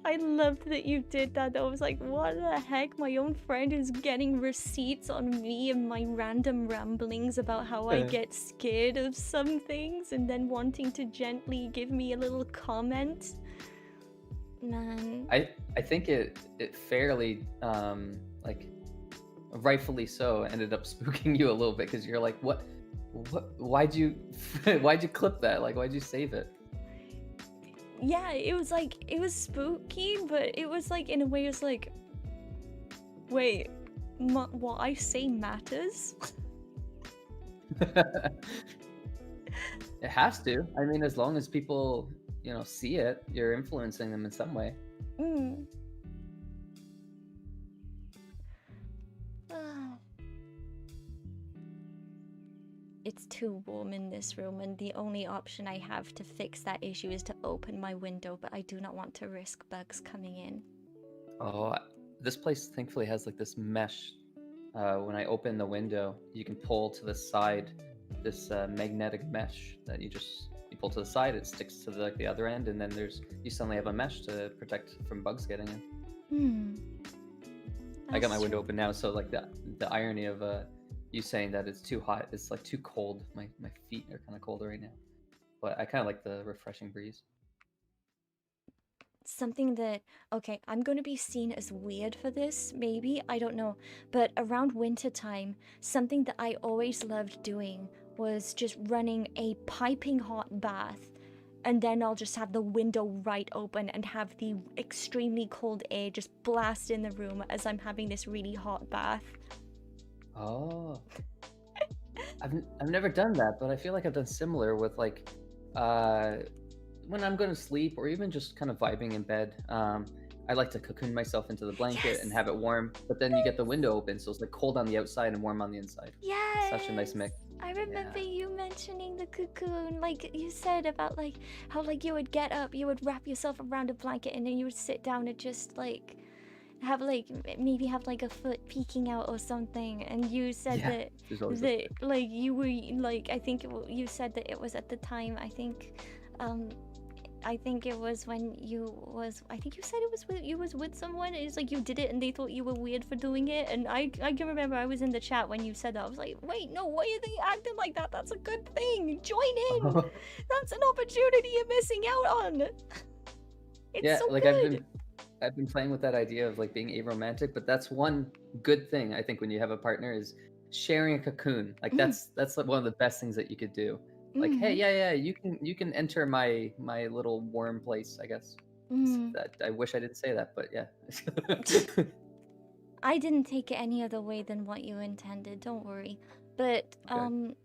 I loved that you did that. I was like, what the heck? My own friend is getting receipts on me and my random ramblings about how I get scared of some things and then wanting to gently give me a little comment. Man. I think it fairly like rightfully so ended up spooking you a little bit because you're like, what why'd you why'd you clip that? Like, why'd you save it? Yeah, it was like, it was spooky, but it was like, in a way, it's like, wait, what I say matters? It has to. I mean, as long as people, see it, you're influencing them in some way. Mm. It's too warm in this room, and the only option I have to fix that issue is to open my window, but I do not want to risk bugs coming in. Oh, this place thankfully has like this mesh. When I open the window, you can pull to the side this magnetic mesh that you pull to the side. It sticks to the other end, and then you suddenly have a mesh to protect from bugs getting in. I got my window open now, so like the irony of you saying that it's too hot, it's like too cold. My feet are kind of cold right now, but I kind of like the refreshing breeze. Something that, okay, I'm going to be seen as weird for this, maybe, I don't know, but around winter time, something that I always loved doing was just running a piping hot bath, and then I'll just have the window right open and have the extremely cold air just blast in the room as I'm having this really hot bath. Oh, I've never done that, but I feel like I've done similar with like when I'm going to sleep or even just kind of vibing in bed. I like to cocoon myself into the blanket and have it warm, but then you get the window open, so it's like cold on the outside and warm on the inside. Yes. It's such a nice mix. I remember you mentioning the cocoon, like you said about like how like you would get up, you would wrap yourself around a blanket, and then you would sit down and just like have like maybe have like a foot peeking out or something. And you said that like you were like, I think you said that it was at the time, I think it was when I think you said it was you was with someone. It's like you did it and they thought you were weird for doing it. And I can remember I was in the chat when you said that. I was like, wait, no, why are they acting like that? That's a good thing. Join in. That's an opportunity you're missing out on. It's so like good. I've been playing with that idea of like being aromantic, but that's one good thing I think when you have a partner is sharing a cocoon. Like that's like one of the best things that you could do. Like, hey, yeah, you can enter my little warm place, I guess. That I wish I didn't say that, but yeah. I didn't take it any other way than what you intended. Don't worry. But Okay.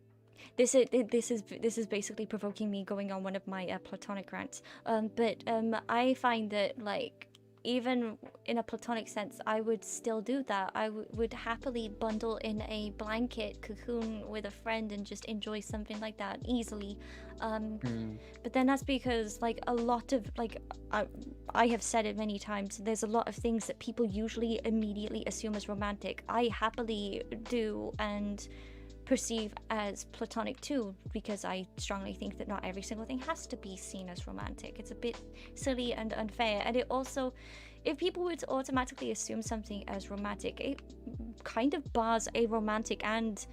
this is basically provoking me going on one of my platonic rants. But I find that like even in a platonic sense, I would still do that. I would happily bundle in a blanket cocoon with a friend and just enjoy something like that easily. Mm. But then that's because, like, a lot of, like, I have said it many times, there's a lot of things that people usually immediately assume as romantic. I happily do and perceive as platonic too, because I strongly think that not every single thing has to be seen as romantic. It's a bit silly and unfair, and it also, if people were to automatically assume something as romantic, it kind of bars a romantic and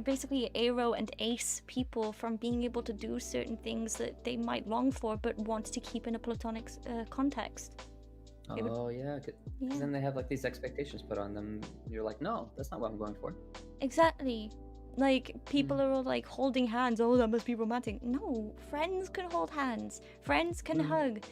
basically aro and ace people from being able to do certain things that they might long for but want to keep in a platonic context. Oh yeah, because then they have like these expectations put on them. You're like, no, that's not what I'm going for. Exactly. Like, people are all like holding hands. Oh, that must be romantic. No, friends can hold hands. Friends can hug.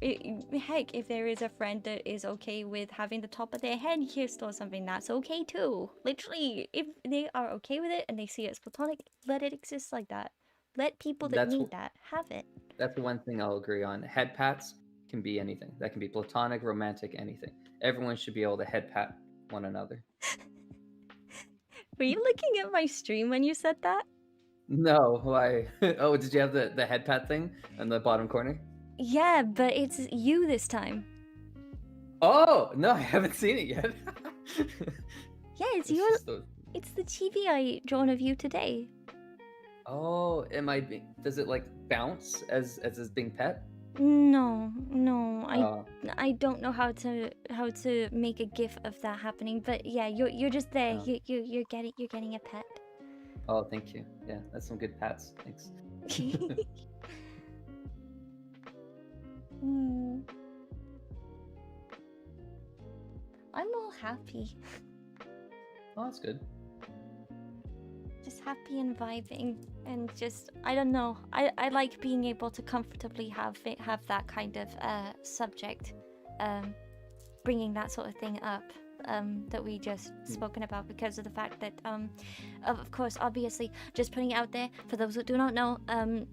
Heck, if there is a friend that is okay with having the top of their head kissed or something, that's okay too. Literally, if they are okay with it and they see it as platonic, let it exist like that. Let people that That's need that have it. that's the one thing I'll agree on. Head pats can be anything. That can be platonic, romantic, anything. Everyone should be able to head pat one another. Were you looking at my stream when you said that? No, why? Oh, did you have the head pat thing in the bottom corner? Yeah, but it's you this time. Oh no, I haven't seen it yet. Yeah, it's It's your. just those- It's the TV I drawn of you today. Oh, does it like bounce as it's being pet? No, Oh, I don't know how to make a gif of that happening, but yeah, you're just there. oh. You're getting a pet. Oh, thank you. Yeah, that's some good pats. Thanks. Hmm. I'm all happy, Oh, that's good. just happy and vibing, and just, I don't know. I like being able to comfortably have that kind of subject, bringing that sort of thing up. That we just spoken about, because of the fact that of course, obviously, just putting it out there for those that do not know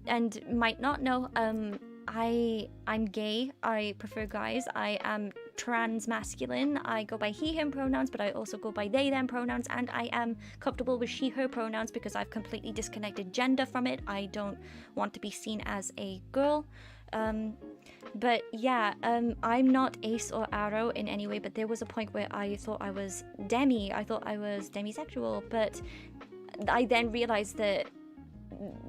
and might not know, I'm gay. I prefer guys. I am trans masculine. I go by he him pronouns, but I also go by they them pronouns, and I am comfortable with she her pronouns because I've completely disconnected gender from it. I don't want to be seen as a girl. But yeah, I'm not ace or arrow in any way, but there was a point where I thought I was demi. I thought I was demisexual, but I then realized that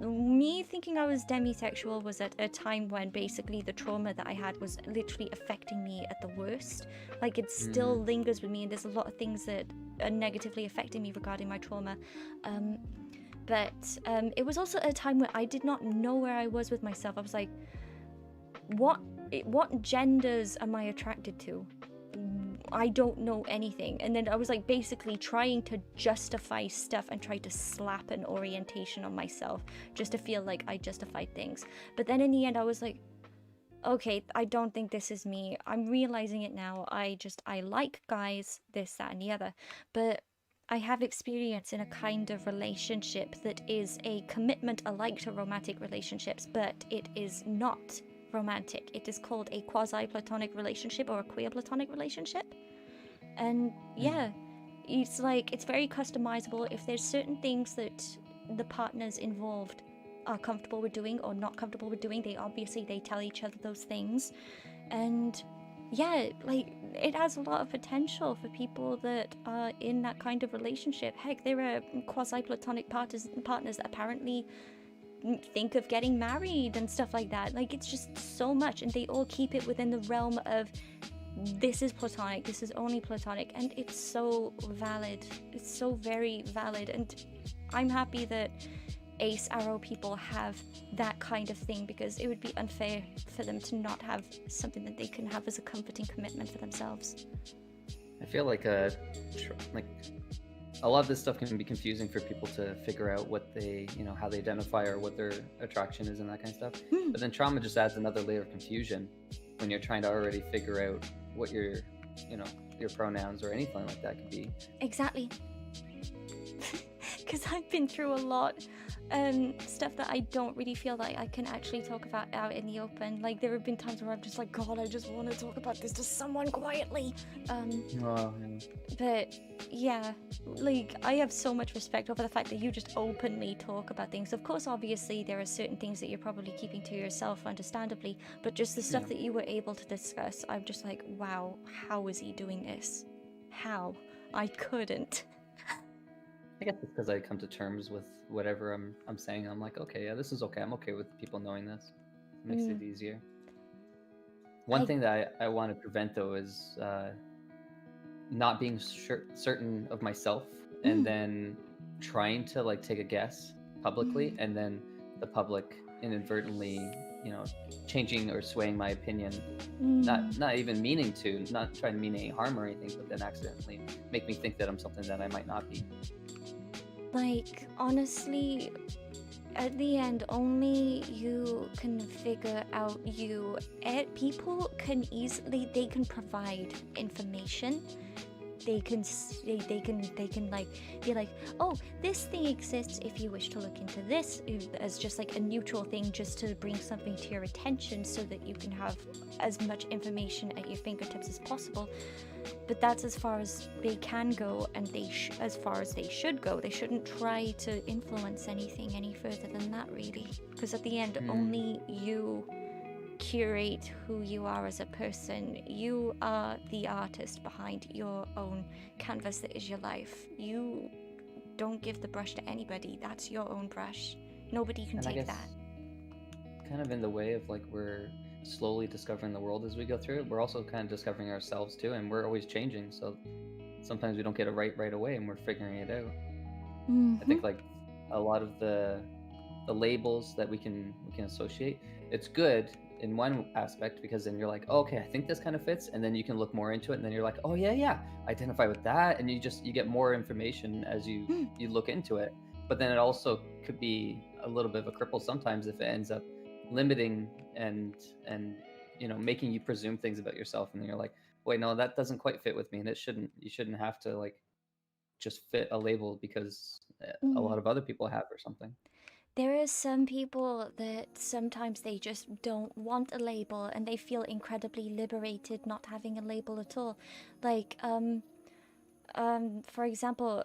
me thinking I was demisexual was at a time when basically the trauma that I had was literally affecting me at the worst. Like, it still lingers with me, and there's a lot of things that are negatively affecting me regarding my trauma. But it was also a time where I did not know where I was with myself. I was like, what genders am I attracted to? I don't know anything. And then I was like basically trying to justify stuff and try to slap an orientation on myself just to feel like I justified things. But then in the end I was like, okay, I don't think this is me. I'm realizing it now. I like guys, this, that, and the other. But I have experience in a kind of relationship that is a commitment alike to romantic relationships, but it is not romantic. It is called a quasi-platonic relationship or a queer platonic relationship. And yeah, it's like, it's very customizable. If there's certain things that the partners involved are comfortable with doing or not comfortable with doing, they tell each other those things. And yeah, like, it has a lot of potential for people that are in that kind of relationship. Heck, there are quasi-platonic partners that apparently think of getting married and stuff like that. Like, it's just so much, and they all keep it within the realm of this is platonic, this is only platonic, and it's so valid. It's so very valid, and I'm happy that ace arrow people have that kind of thing, because it would be unfair for them to not have something that they can have as a comforting commitment for themselves. I feel like a lot of this stuff can be confusing for people to figure out what they, how they identify or what their attraction is and that kind of stuff. But then trauma just adds another layer of confusion when you're trying to already figure out what your pronouns or anything like that could be. Exactly. Because I've been through a lot stuff that I don't really feel like I can actually talk about out in the open. Like there have been times where I'm just like, God, I just want to talk about this to someone quietly. Oh, yeah. But yeah, like I have so much respect over the fact that you just openly talk about things. Of course, obviously there are certain things that you're probably keeping to yourself, understandably, but just the stuff Yeah. that you were able to discuss, I'm just like, wow, how is he doing this? How? I couldn't. I guess it's because I come to terms with whatever I'm saying. I'm like, okay, yeah, this is okay. I'm okay with people knowing this. It makes it easier. One I thing that I want to prevent though is not being certain of myself and then trying to like take a guess publicly and then the public inadvertently, you know, changing or swaying my opinion, not even meaning to, not trying to mean any harm or anything, but then accidentally make me think that I'm something that I might not be. Like, honestly, at the end, only you can figure out you. People can easily, they can provide information. They can like be like, oh, this thing exists if you wish to look into this, as just like a neutral thing, just to bring something to your attention so that you can have as much information at your fingertips as possible. But that's as far as they can go, and as far as they should go. They shouldn't try to influence anything any further than that, really, because at the end, only you curate who you are as a person. You are the artist behind your own canvas that is your life. You don't give the brush to anybody. That's your own brush. Nobody can take that. Kind of in the way of like we're slowly discovering the world as we go through it, we're also kind of discovering ourselves too, and we're always changing. So sometimes we don't get it right away, and we're figuring it out. I think like a lot of the labels that we can associate, it's good in one aspect because then you're like, oh, okay, I think this kind of fits, and then you can look more into it, and then you're like, oh yeah, identify with that, and you get more information as you look into it. But then it also could be a little bit of a cripple sometimes if it ends up limiting and you know, making you presume things about yourself, and then you're like, wait, no, that doesn't quite fit with me, and you shouldn't have to like just fit a label because a lot of other people have or something. There are some people that sometimes they just don't want a label, and they feel incredibly liberated not having a label at all. Like, for example,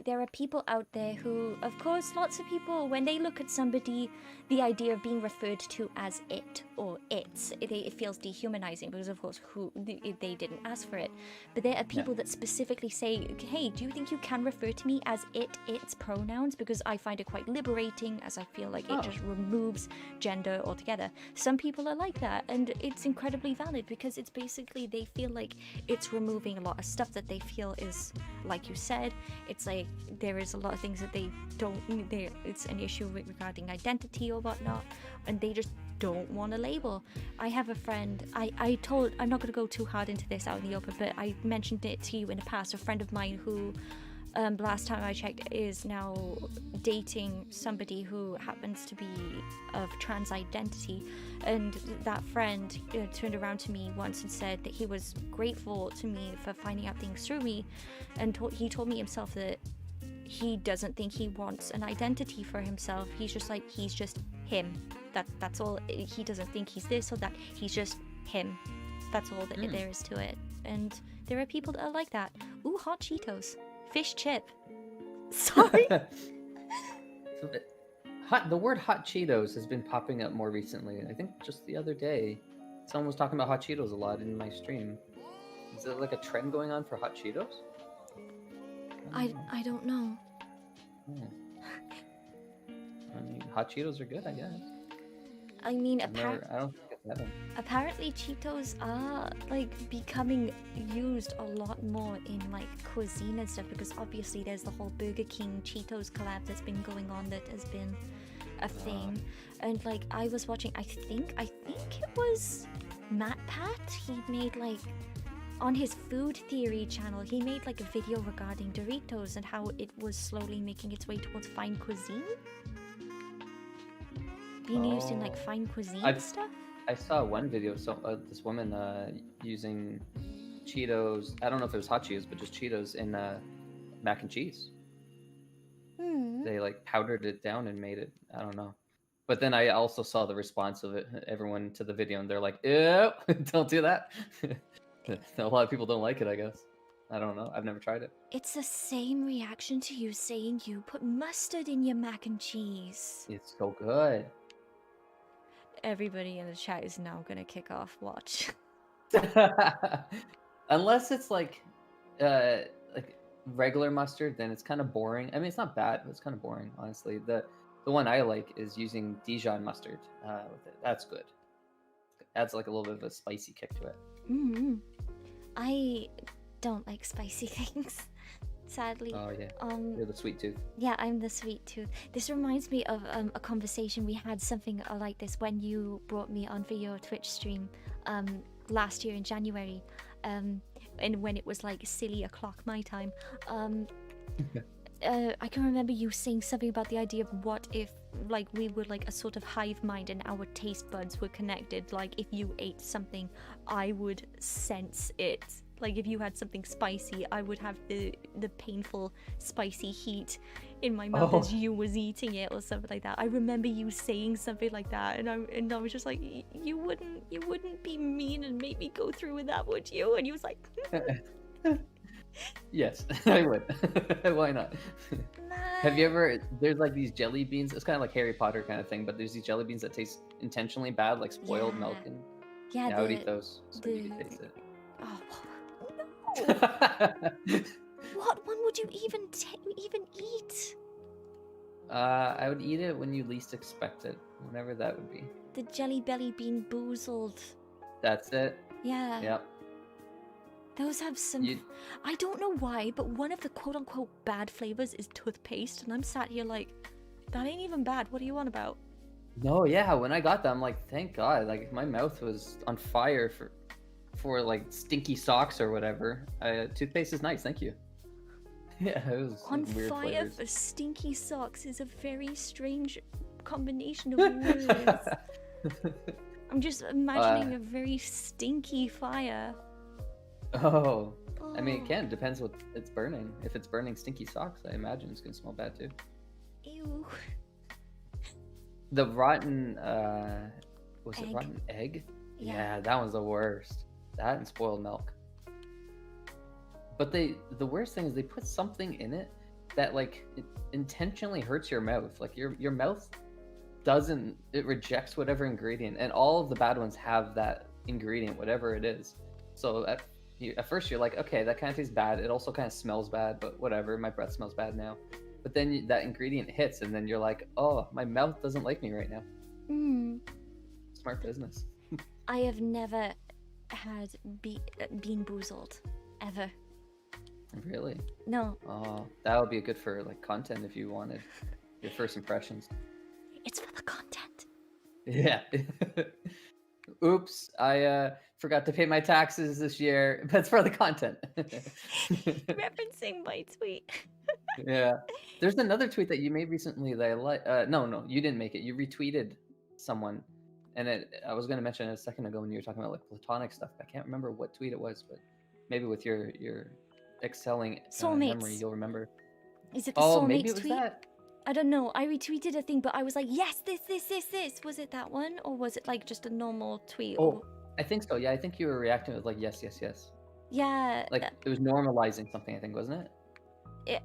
there are people out there who, of course, lots of people, when they look at somebody, the idea of being referred to as it or its, it feels dehumanizing because, of course, they didn't ask for it. But there are people that specifically say, hey, do you think you can refer to me as its pronouns? Because I find it quite liberating, as I feel like it just removes gender altogether. Some people are like that, and it's incredibly valid because it's basically, they feel like it's removing a lot of stuff that they feel is, like you said, it's like there is a lot of things that they don't, it's an issue regarding identity or whatnot, and they just don't want a label. I have a friend, I'm not going to go too hard into this out in the open, but I mentioned it to you in the past, a friend of mine who last time I checked is now dating somebody who happens to be of trans identity, and that friend turned around to me once and said that he was grateful to me for finding out things through me, and he told me himself that he doesn't think he wants an identity for himself. He's just like, he's just him. That's all. He doesn't think he's this or that. He's just him. That's all that there is to it. And there are people that are like that. Ooh, hot Cheetos. Fish chip. Sorry. The word hot Cheetos has been popping up more recently. I think just the other day, someone was talking about hot Cheetos a lot in my stream. Is there like a trend going on for hot Cheetos? I don't know. I mean, hot Cheetos are good, I guess. I mean, I don't think I've had them. Apparently Cheetos are like becoming used a lot more in like cuisine and stuff, because obviously there's the whole Burger King Cheetos collab that's been going on that has been a thing. And like I was watching, I think it was Matt Pat, he made like on his food theory channel, he made like a video regarding Doritos and how it was slowly making its way towards fine cuisine. Being used in like fine cuisine stuff. I saw one video of this woman using Cheetos. I don't know if it was hot Cheetos, but just Cheetos in mac and cheese. Hmm. They like powdered it down and made it. I don't know. But then I also saw the response of it, everyone to the video, and they're like, "Ew, don't do that." A lot of people don't like it, I guess. I don't know. I've never tried it. It's the same reaction to you saying you put mustard in your mac and cheese. It's so good. Everybody in the chat is now gonna kick off. Watch. Unless it's like regular mustard, then it's kind of boring. I mean, it's not bad, but it's kind of boring, honestly. The one I like is using Dijon mustard with it. That's good. Adds like a little bit of a spicy kick to it. Mm-hmm. I don't like spicy things, sadly. Oh yeah, you're the sweet tooth. Yeah, I'm the sweet tooth. This reminds me of a conversation we had, something like this when you brought me on for your Twitch stream last year in January, and when it was like silly o'clock my time. I can remember you saying something about the idea of what if like we were like a sort of hive mind and our taste buds were connected. Like if you ate something, I would sense it. Like if you had something spicy, I would have the painful spicy heat in my mouth as you was eating it or something like that. I remember you saying something like that, and I was just like, you wouldn't be mean and make me go through with that, would you? And he was like, Yes, I would. Why not? Have you ever? There's like these jelly beans. It's kind of like Harry Potter kind of thing, but there's these jelly beans that taste intentionally bad, like spoiled milk, and yeah, I would eat those so you could taste it. Oh, no. What one would you even eat? I would eat it when you least expect it, whenever that would be. The Jelly Belly Bean Boozled. That's it. Yeah. Yep. Those have some... I don't know why, but one of the quote-unquote bad flavors is toothpaste, and I'm sat here like, that ain't even bad. What are you on about? No, yeah, when I got that, I'm like, thank God. Like, my mouth was on fire for like stinky socks or whatever. Toothpaste is nice, thank you. Yeah, it was on weird fire flavors. for stinky socks is a very strange combination of words. I'm just imagining a very stinky fire. Oh, I mean, it can. Depends what it's burning. If it's burning stinky socks, I imagine it's gonna smell bad too. Ew. The rotten, was Egg. it rotten egg? Yeah. Yeah, that one's the worst. That and spoiled milk. But the worst thing is they put something in it that like it intentionally hurts your mouth. Like your mouth doesn't, it rejects whatever ingredient, and all of the bad ones have that ingredient, whatever it is. So at first you're like, okay, that kind of tastes bad. It also kind of smells bad, but whatever. My breath smells bad now. But then that ingredient hits, and then you're like, oh, my mouth doesn't like me right now. Smart business. I have never had Bean Boozled, ever. Really? No. Oh, that would be good for like content if you wanted your first impressions. It's for the content. Yeah. Oops, I forgot to pay my taxes this year. That's for the content. Referencing my tweet. Yeah. There's another tweet that you made recently that I like. No, you didn't make it. You retweeted someone, and I was going to mention it a second ago when you were talking about like platonic stuff. I can't remember what tweet it was, but maybe with your excelling memory, you'll remember. Is it the Oh, soulmates maybe it was tweet? that. I don't know. I retweeted a thing, but I was like, yes, this. Was it that one? Or was it like just a normal tweet? Oh, I think so. Yeah, I think you were reacting with like, yes. Yeah. Like it was normalizing something, I think, wasn't it?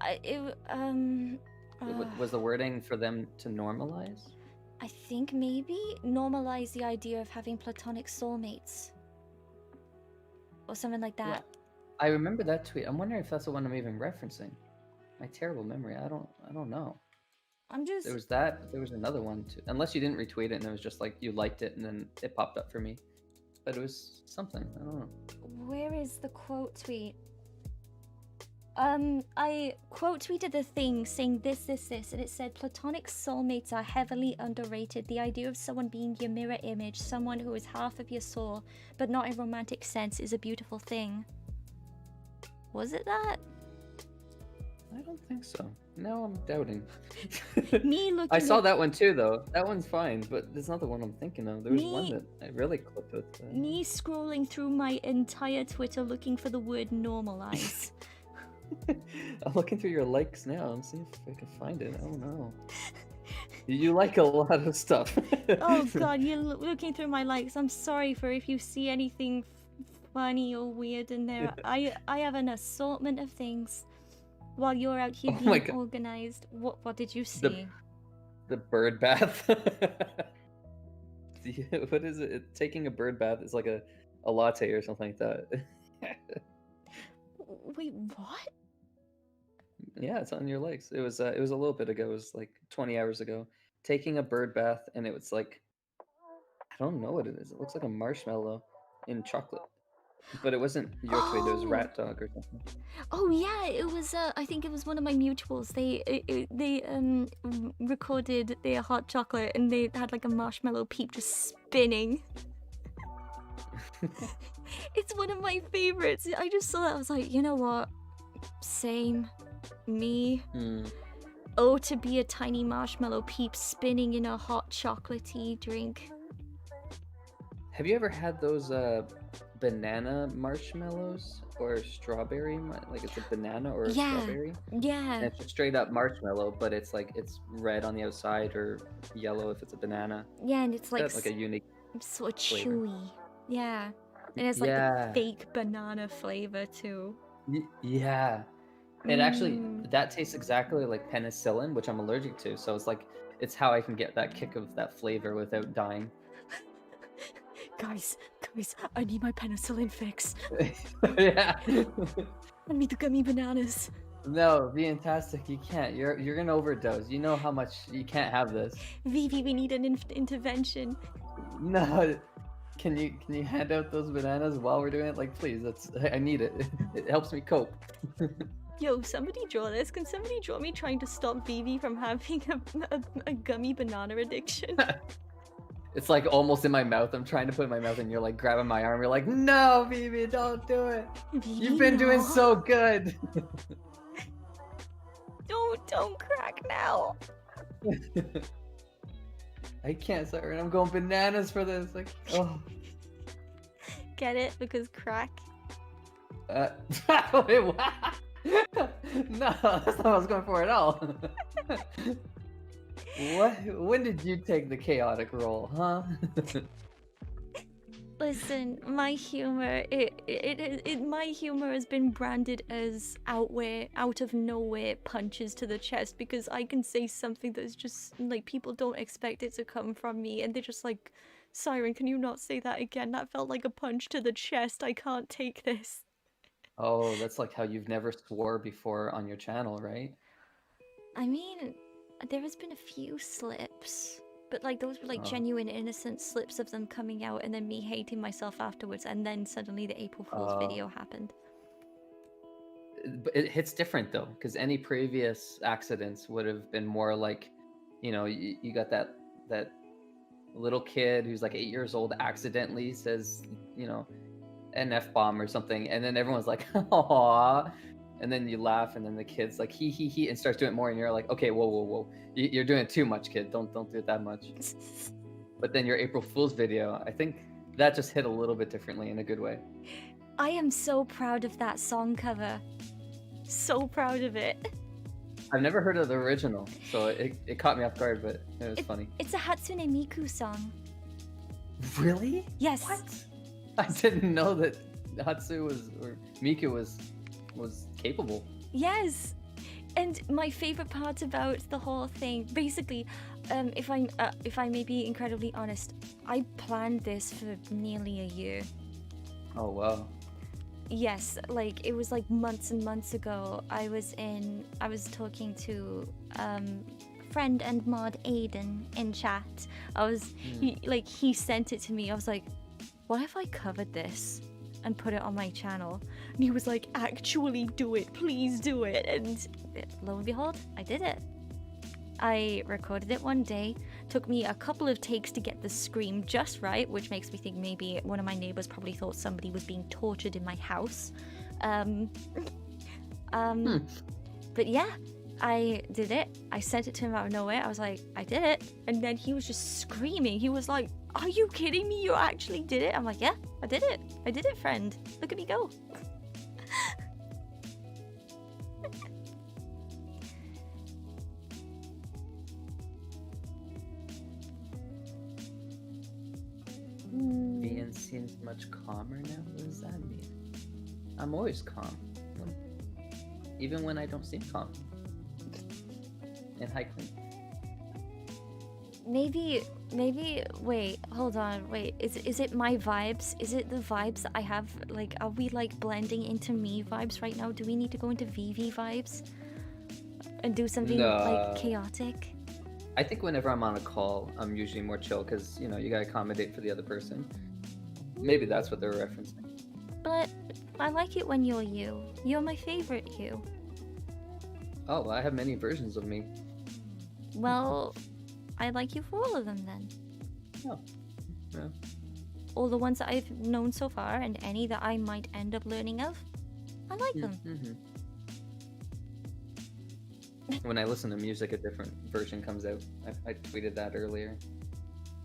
Was the wording for them to normalize? I think maybe normalize the idea of having platonic soulmates. Or something like that. Well, I remember that tweet. I'm wondering if that's the one I'm even referencing. My terrible memory. I don't know. I'm just... There was that. There was another one too. Unless you didn't retweet it and it was just like you liked it and then it popped up for me. But it was something. I don't know. Where is the quote tweet? I quote tweeted the thing saying this, and it said, platonic soulmates are heavily underrated. The idea of someone being your mirror image, someone who is half of your soul, but not in a romantic sense, is a beautiful thing. Was it that? I don't think so. Now I'm doubting. Me looking I saw at... that one too, though. That one's fine, but there's not the one I'm thinking of. There was one that I really clicked with. Me scrolling through my entire Twitter looking for the word normalize. I'm looking through your likes now. I'm seeing if I can find it. Oh no. You like a lot of stuff. Oh god, you're looking through my likes. I'm sorry for if you see anything funny or weird in there. I have an assortment of things while you're out here Oh my being god. organized. What did you The see? the bird bath. What is it? Taking a bird bath is like a latte or something like that. Wait, what? Yeah, it's on your legs. It was a little bit ago. It was like 20 hours ago. Taking a bird bath, and it was like I don't know what it is. It looks like a marshmallow in chocolate, but it wasn't your tweet. It was Oh, Rat Dog or something. oh yeah, it was. I think it was one of my mutuals. They recorded their hot chocolate and they had like a marshmallow peep just spinning. It's one of my favorites. I just saw that. I was like, you know what? Same. Me. Hmm. Oh, to be a tiny marshmallow peep spinning in a hot chocolatey drink. Have you ever had those banana marshmallows or strawberry? Like it's a banana or a Yeah, strawberry? yeah, And it's just straight up marshmallow, but it's like it's red on the outside or yellow if it's a banana. yeah, and it's It's like got like a unique sort of flavor. chewy. Yeah, and it's like the Yeah, fake banana flavor too. yeah. It actually Mm. that tastes exactly like penicillin, which I'm allergic to. So it's like it's how I can get that kick of that flavor without dying. Guys, I need my penicillin fix. Yeah. I need the gummy bananas. No, Viantastic, you can't. You're gonna overdose. You know how much you can't have this. Vivi, we need an intervention. No, can you hand out those bananas while we're doing it? Like, please, I need it. It helps me cope. Yo, somebody draw this. Can somebody draw me trying to stop Vivi from having a gummy banana addiction? It's like almost in my mouth. I'm trying to put it in my mouth, and you're like grabbing my arm. You're like, no, Vivi, don't do it. Vivi, You've been doing no. so good. Don't crack now. I can't, sorry. I'm going bananas for this. Like, oh. Get it? Because crack. Wait, what? No, that's not what I was going for at all. What? When did you take the chaotic role, huh? Listen, my humor, my humor has been branded as out of nowhere punches to the chest because I can say something that's just like people don't expect it to come from me, and they're just like, Siren, can you not say that again? That felt like a punch to the chest. I can't take this. Oh, that's like how you've never swore before on your channel, right? I mean, there has been a few slips, but like those were like Oh. genuine innocent slips of them coming out and then me hating myself afterwards, and then suddenly the April Fool's video happened. But it hits different though, because any previous accidents would have been more like, you got that little kid who's like 8 years old accidentally says, an F-bomb or something, and then everyone's like, "Aww," and then you laugh, and then the kid's like, he," and starts doing it more, and you're like, "Okay, whoa, you're doing it too much, kid. Don't do it that much." But then your April Fool's video, I think that just hit a little bit differently in a good way. I am so proud of that song cover. So proud of it. I've never heard of the original, so it caught me off guard, but it was funny. It's a Hatsune Miku song. Really? Yes. What? I didn't know that Miku was capable. Yes. And my favorite part about the whole thing, basically, if I may be incredibly honest, I planned this for nearly a year. Oh wow. Yes, like it was like months and months ago. I was talking to friend and mod Aiden in chat. He sent it to me. I was like, what if I covered this and put it on my channel? And he was like, actually do it, please do it. And lo and behold, I did it. I recorded it one day. Took me a couple of takes to get the scream just right, which makes me think maybe one of my neighbors probably thought somebody was being tortured in my house. But yeah, I did it. I sent it to him out of nowhere. I was like, I did it. And then he was just screaming. He was like, are you kidding me? You actually did it? I'm like, yeah, I did it. I did it, friend. Look at me go. seems much calmer now. What does that mean? I'm always calm, even when I don't seem calm. And hi, Queen. Maybe wait, hold on, wait. Is it my vibes? Is it the vibes that I have? Like, are we like blending into me vibes right now? Do we need to go into VV vibes and do something like No, chaotic? I think whenever I'm on a call, I'm usually more chill because you gotta accommodate for the other person. Maybe that's what they're referencing. But I like it when you're you. You're my favorite you. Oh, well, I have many versions of me. Well, I like you for all of them then. Oh, yeah. All the ones that I've known so far, and any that I might end up learning of, I like them. Mm-hmm. When I listen to music, a different version comes out. I tweeted that earlier.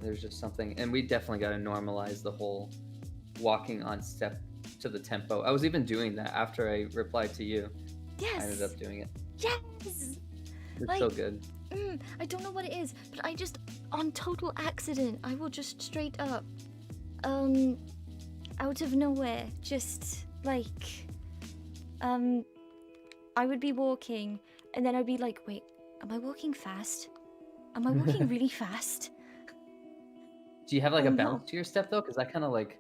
There's just something, and we definitely got to normalize the whole walking on step to the tempo. I was even doing that after I replied to you. Yes. I ended up doing it. Yes. It's Like, so good. I don't know what it is, but I just, on total accident, I will just straight up, out of nowhere, just like, I would be walking, and then I'd be like, wait, am I walking fast? Am I walking really fast? Do you have like Oh a no, bounce to your step though? Because I kind of like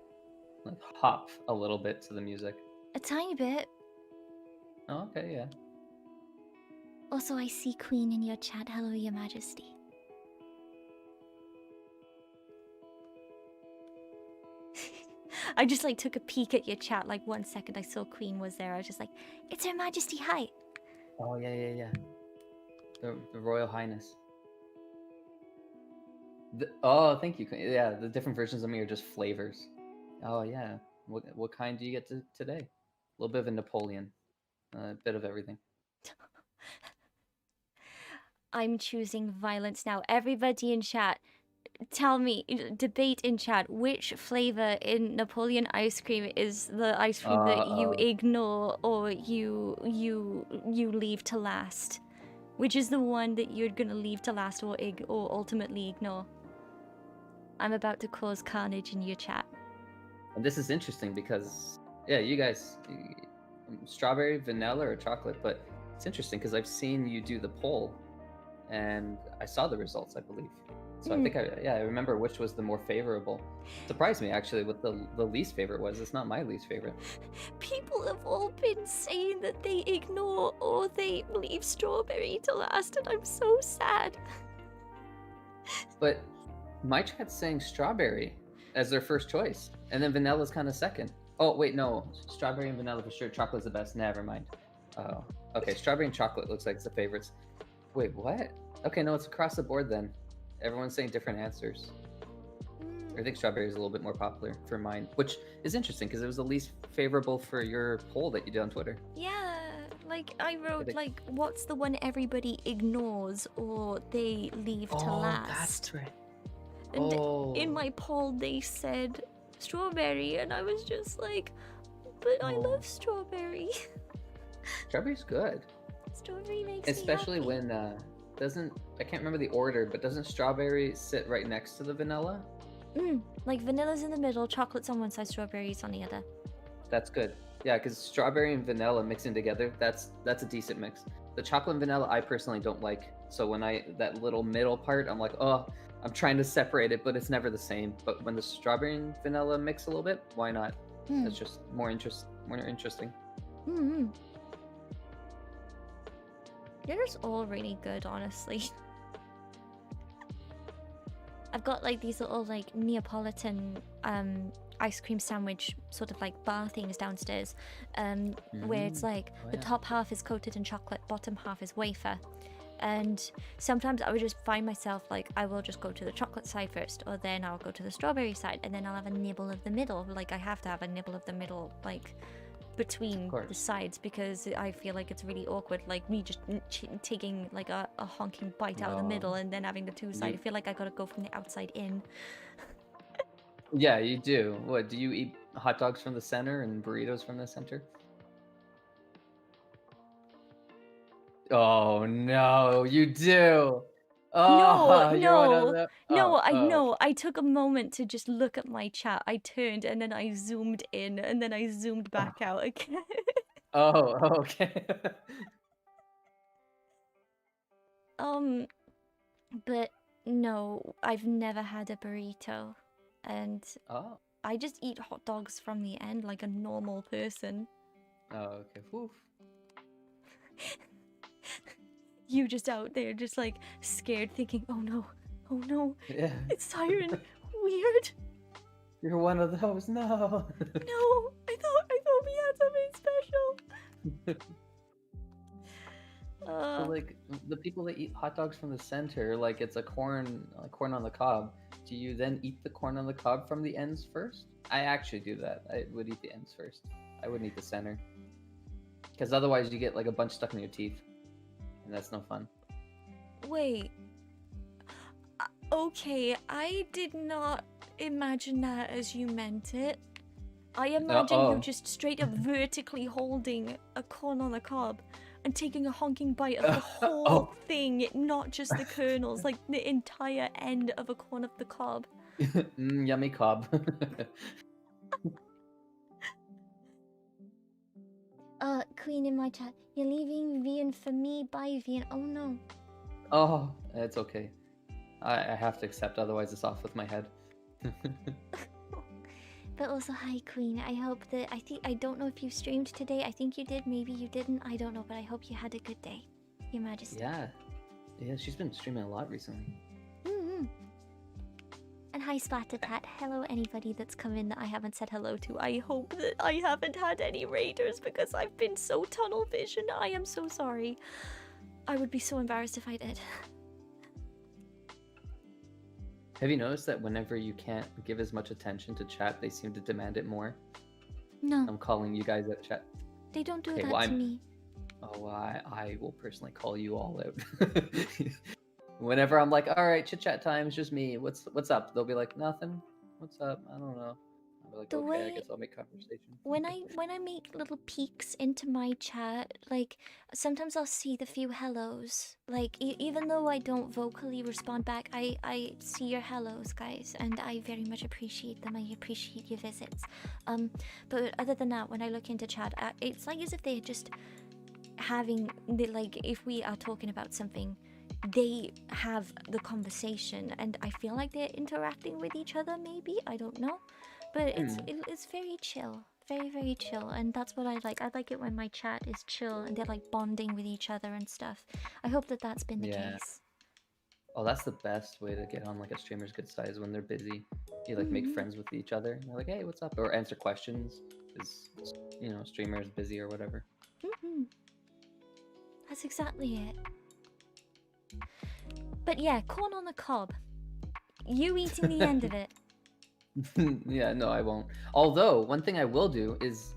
hop a little bit to the music. a tiny bit. Oh, okay, yeah. Also, I see Queen in your chat. Hello, Your Majesty. I just like took a peek at your chat. Like 1 second, I saw Queen was there. I was just like, it's Her Majesty. Hi. Oh, yeah. The Royal Highness. Oh, thank you. Queen. Yeah, the different versions of me are just flavors. Oh, yeah. What kind do you get today? A little bit of a Napoleon. A bit of everything. I'm choosing violence now. Everybody in chat, tell me, debate in chat, which flavor in Napoleon ice cream is the ice cream that you ignore or you leave to last? Which is the one that you're gonna leave to last or ultimately ignore? I'm about to cause carnage in your chat. And this is interesting because, yeah, you guys, strawberry, vanilla, or chocolate, but it's interesting because I've seen you do the poll and I saw the results, I believe. So I think I remember which was the more favorable. Surprised me actually what the least favorite was. It's not my least favorite. People have all been saying that they ignore or they leave strawberry to last, and I'm so sad. But my chat's saying strawberry as their first choice, and then vanilla's kind of second. Oh wait, no, strawberry and vanilla for sure. Chocolate's the best. Never mind. Oh, okay. Strawberry and chocolate looks like it's the favorites. Wait, what? Okay, no, it's across the board then. Everyone's saying different answers. I think strawberry is a little bit more popular for mine, which is interesting because it was the least favorable for your poll that you did on Twitter. Yeah, like I wrote, like, what's the one everybody ignores or they leave to last? That's right. And in my poll, they said strawberry, and I was just like, but I love strawberry. Strawberry's good. Strawberry makes especially me happy. when I can't remember the order, but doesn't strawberry sit right next to the vanilla? Like vanilla's in the middle, chocolate's on one side, strawberry's on the other. That's good. Yeah, because strawberry and vanilla mixing together, that's a decent mix. The chocolate and vanilla I personally don't like. So when that little middle part, I'm like, oh, I'm trying to separate it, but it's never the same. But when the strawberry and vanilla mix a little bit, why not? That's just more interesting. They're just all really good, honestly. I've got like these little like Neapolitan ice cream sandwich sort of like bar things downstairs, where it's like the top half is coated in chocolate, bottom half is wafer. And sometimes I would just find myself like I will just go to the chocolate side first, or then I'll go to the strawberry side, and then I'll have a nibble of the middle. Like I have to have a nibble of the middle, like between the sides, because I feel like it's really awkward, like me just taking like a honking bite out of the middle and then having the two sides. I feel like I gotta go from the outside in. Yeah, you do. What, do you eat hot dogs from the center and burritos from the center? Oh no, you do. No, Oh, you're one of no, them. no, Oh, I oh, no. I took a moment to just look at my chat. I turned and then I zoomed in and then I zoomed back out again. oh, okay. Um, but no, I've never had a burrito, and Oh, I just eat hot dogs from the end like a normal person. oh, okay. Whew. You just out there, just like scared, thinking, oh no, Yeah, it's Siren. Weird. you're one of those. No. No, I thought we had something special. So like the people that eat hot dogs from the center, like it's a corn on the cob. Do you then eat the corn on the cob from the ends first? I actually do that. I would eat the ends first. I wouldn't eat the center, because otherwise you get like a bunch stuck in your teeth, and that's no fun. Wait. Okay, I did not imagine that as you meant it. I imagine you Oh. just straight up vertically holding a corn on the cob and taking a honking bite of the whole Oh. thing, not just the kernels, like the entire end of a corn of the cob. Yummy cob. Queen in my chat, you're leaving Vian for me. Bye, Vian. Oh no. Oh, it's okay. I have to accept, otherwise it's off with my head. But also, hi, Queen. I hope that I don't know if you streamed today. I think you did. Maybe you didn't. I don't know, but I hope you had a good day, Your Majesty. Yeah, she's been streaming a lot recently. Mm-hmm. And hi, Splattertat. Hello, anybody that's come in that I haven't said hello to. I hope that I haven't had any raiders because I've been so tunnel vision. I am so sorry. I would be so embarrassed if I did. Have you noticed that whenever you can't give as much attention to chat, they seem to demand it more? No, I'm calling you guys at chat. they don't do Okay, that well, to me. Oh, I will personally call you all out. Whenever I'm like, all right, chit chat time, it's just me. What's up? They'll be like, nothing. What's up? I don't know. I'll be like, The okay, I way- guess I'll make conversation. When I make little peeks into my chat, like sometimes I'll see the few hellos. Like even though I don't vocally respond back, I see your hellos, guys, and I very much appreciate them. I appreciate your visits. But other than that, when I look into chat, it's like as if they're just having like if we are talking about something, they have the conversation, and I feel like they're interacting with each other. Maybe I don't know, but it's very chill. Very, very chill, and that's what I like. I like it when my chat is chill and they're like bonding with each other and stuff. I hope that that's been the case. Oh, that's the best way to get on like a streamer's good side, is when they're busy. You like make friends with each other. And they're like, hey, what's up? Or answer questions, because streamer is busy or whatever. That's exactly it. But yeah, corn on the cob. You eating the end of it. Yeah, no, I won't. Although, one thing I will do is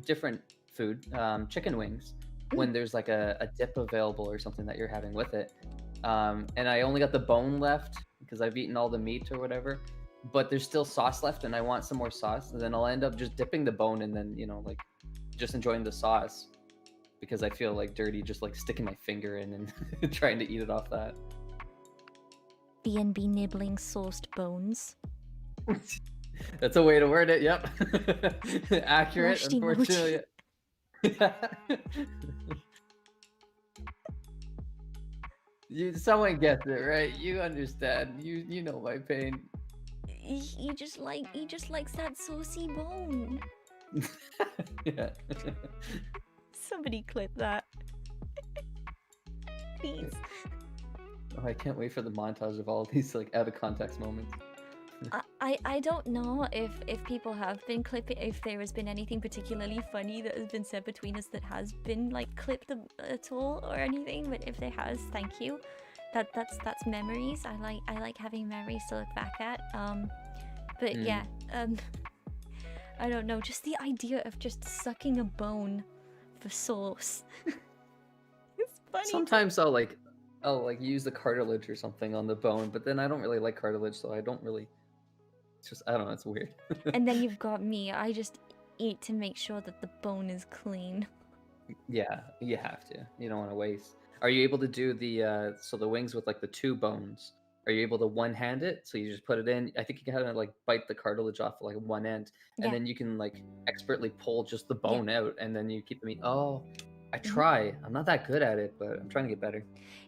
different food, chicken wings, when there's like a dip available or something that you're having with it. And I only got the bone left because I've eaten all the meat or whatever, but there's still sauce left and I want some more sauce. And then I'll end up just dipping the bone and then, like just enjoying the sauce, because I feel like dirty just like sticking my finger in and trying to eat it off that. BNB nibbling sourced bones. That's a way to word it. Yep. Accurate, Flushed unfortunately. Someone gets it, right? You understand. You know my pain. He just likes that saucy bone. Yeah. Somebody clip that. Please. Oh, I can't wait for the montage of all these like out of context moments. I don't know if people have been clipping, if there has been anything particularly funny that has been said between us that has been like clipped at all or anything, but if there has, thank you. That's memories. I like having memories to look back at. But yeah, I don't know, just the idea of just sucking a bone for sauce. It's funny. Sometimes I'll use the cartilage or something on the bone, but then I don't really like cartilage, so I don't really. It's just, I don't know, it's weird. And then you've got me. I just eat to make sure that the bone is clean. Yeah, you have to. You don't want to waste. Are you able to do the so the wings with like the two bones? Are you able to one hand it? So you just put it in. I think you can kind of like bite the cartilage off like one end, and Yeah, then you can like expertly pull just the yeah. bone out, and then you keep the meat. Oh, I hmm try. I'm not that good at it, but I'm trying to get better.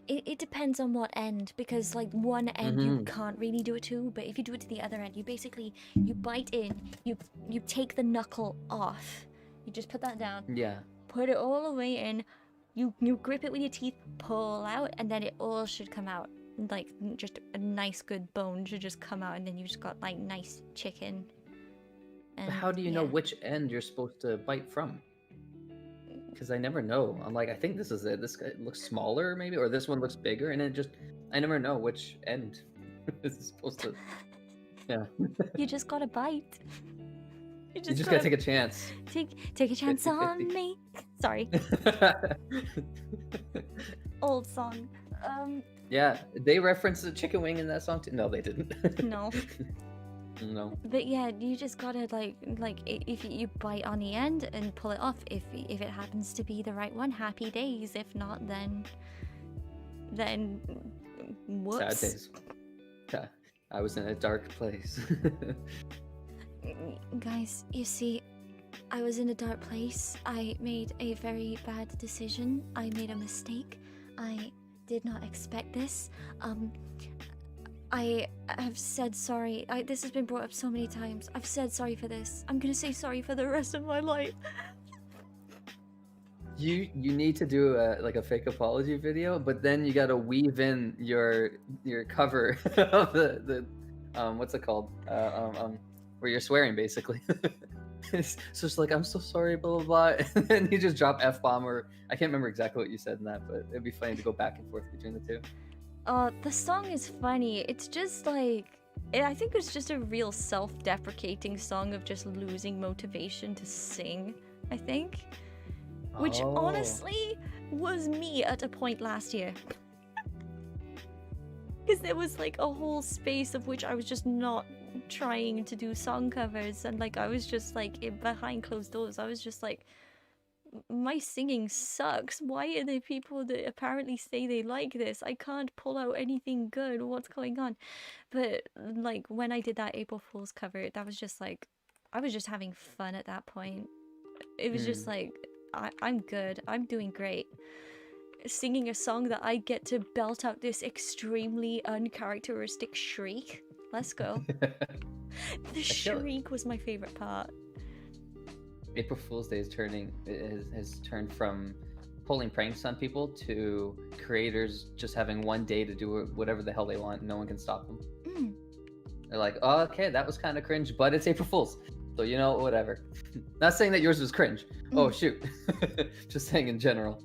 it depends on what end, because like one end you Hmm. can't really do it to, but if you do it to the other end, you basically you bite in, you take the knuckle off, you just put that down, Yeah. put it all the way in, you grip it with your teeth, pull out, and then it all should come out. Like just a nice good bone should just come out, and then you just got like nice chicken. But And how do you know yeah, which end you're supposed to bite from? Because I never know. I'm like, I think this is it. This guy looks smaller, maybe, or this one looks bigger, and it just, I never know which end is supposed to. Yeah, you just gotta bite. You you just just gotta gotta take a chance. take a chance 50 on 50. me. Sorry, old song. Yeah, they referenced the chicken wing in that song too. No, they didn't. No. No. But yeah, you just gotta if you bite on the end and pull it off. If it happens to be the right one, happy days. If not, then Sad whoops. days. Yeah, I was in a dark place. Guys, you see, I was in a dark place. I made a very bad decision. I made a mistake. I did not expect this. I have said sorry. This has been brought up so many times. I've said sorry for this. I'm gonna say sorry for the rest of my life. You need to do like a fake apology video, but then you gotta weave in your cover of the what's it called where you're swearing basically. So it's like, I'm so sorry, blah blah blah, and then you just drop f-bomb, or I can't remember exactly what you said in that, but it'd be funny to go back and forth between the two. The song is funny. It's just like I think it's just a real self-deprecating song of just losing motivation to sing, I think. Which Oh. honestly was me at a point last year. Because there was like a whole space of which I was just not trying to do song covers, and like I was just like behind closed doors. I was just like, my singing sucks. Why are there people that apparently say they like this? I can't pull out anything good. What's going on? But like when I did that April Fool's cover, that was just like, I was just having fun at that point. It was just like, I'm good. I'm doing great. Singing a song that I get to belt out this extremely uncharacteristic shriek. Let's go. The shriek was my favorite part. April Fool's Day has turned from pulling pranks on people to creators just having one day to do whatever the hell they want, and no one can stop them. They're like, oh, okay, that was kind of cringe, but it's April Fool's, so you know, whatever. Not saying that yours was cringe. Oh shoot. Just saying in general.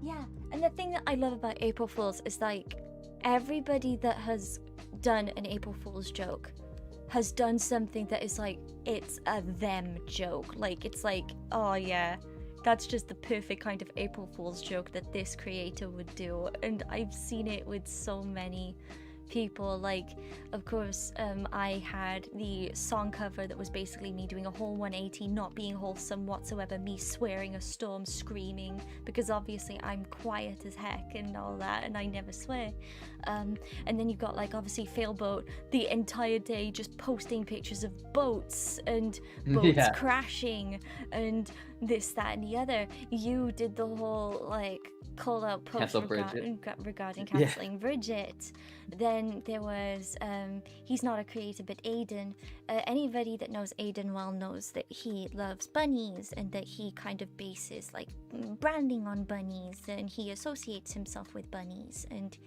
Yeah, and the thing that I love about April Fool's is like everybody that has done an April Fool's joke has done something that is like, it's a them joke. Like, it's like, oh yeah, that's just the perfect kind of April Fool's joke that this creator would do. And I've seen it with so many people. Like, of course, I had the song cover that was basically me doing a whole 180, not being wholesome whatsoever, me swearing a storm, screaming, because obviously I'm quiet as heck and all that, and I never swear. And then you've got like obviously Failboat the entire day just posting pictures of boats and boats crashing and this, that, and the other. You did the whole like call out post regarding cancelling Bridget. Then there was he's not a creator but Aiden. Anybody that knows Aiden well knows that he loves bunnies and that he kind of bases like branding on bunnies, and he associates himself with bunnies. And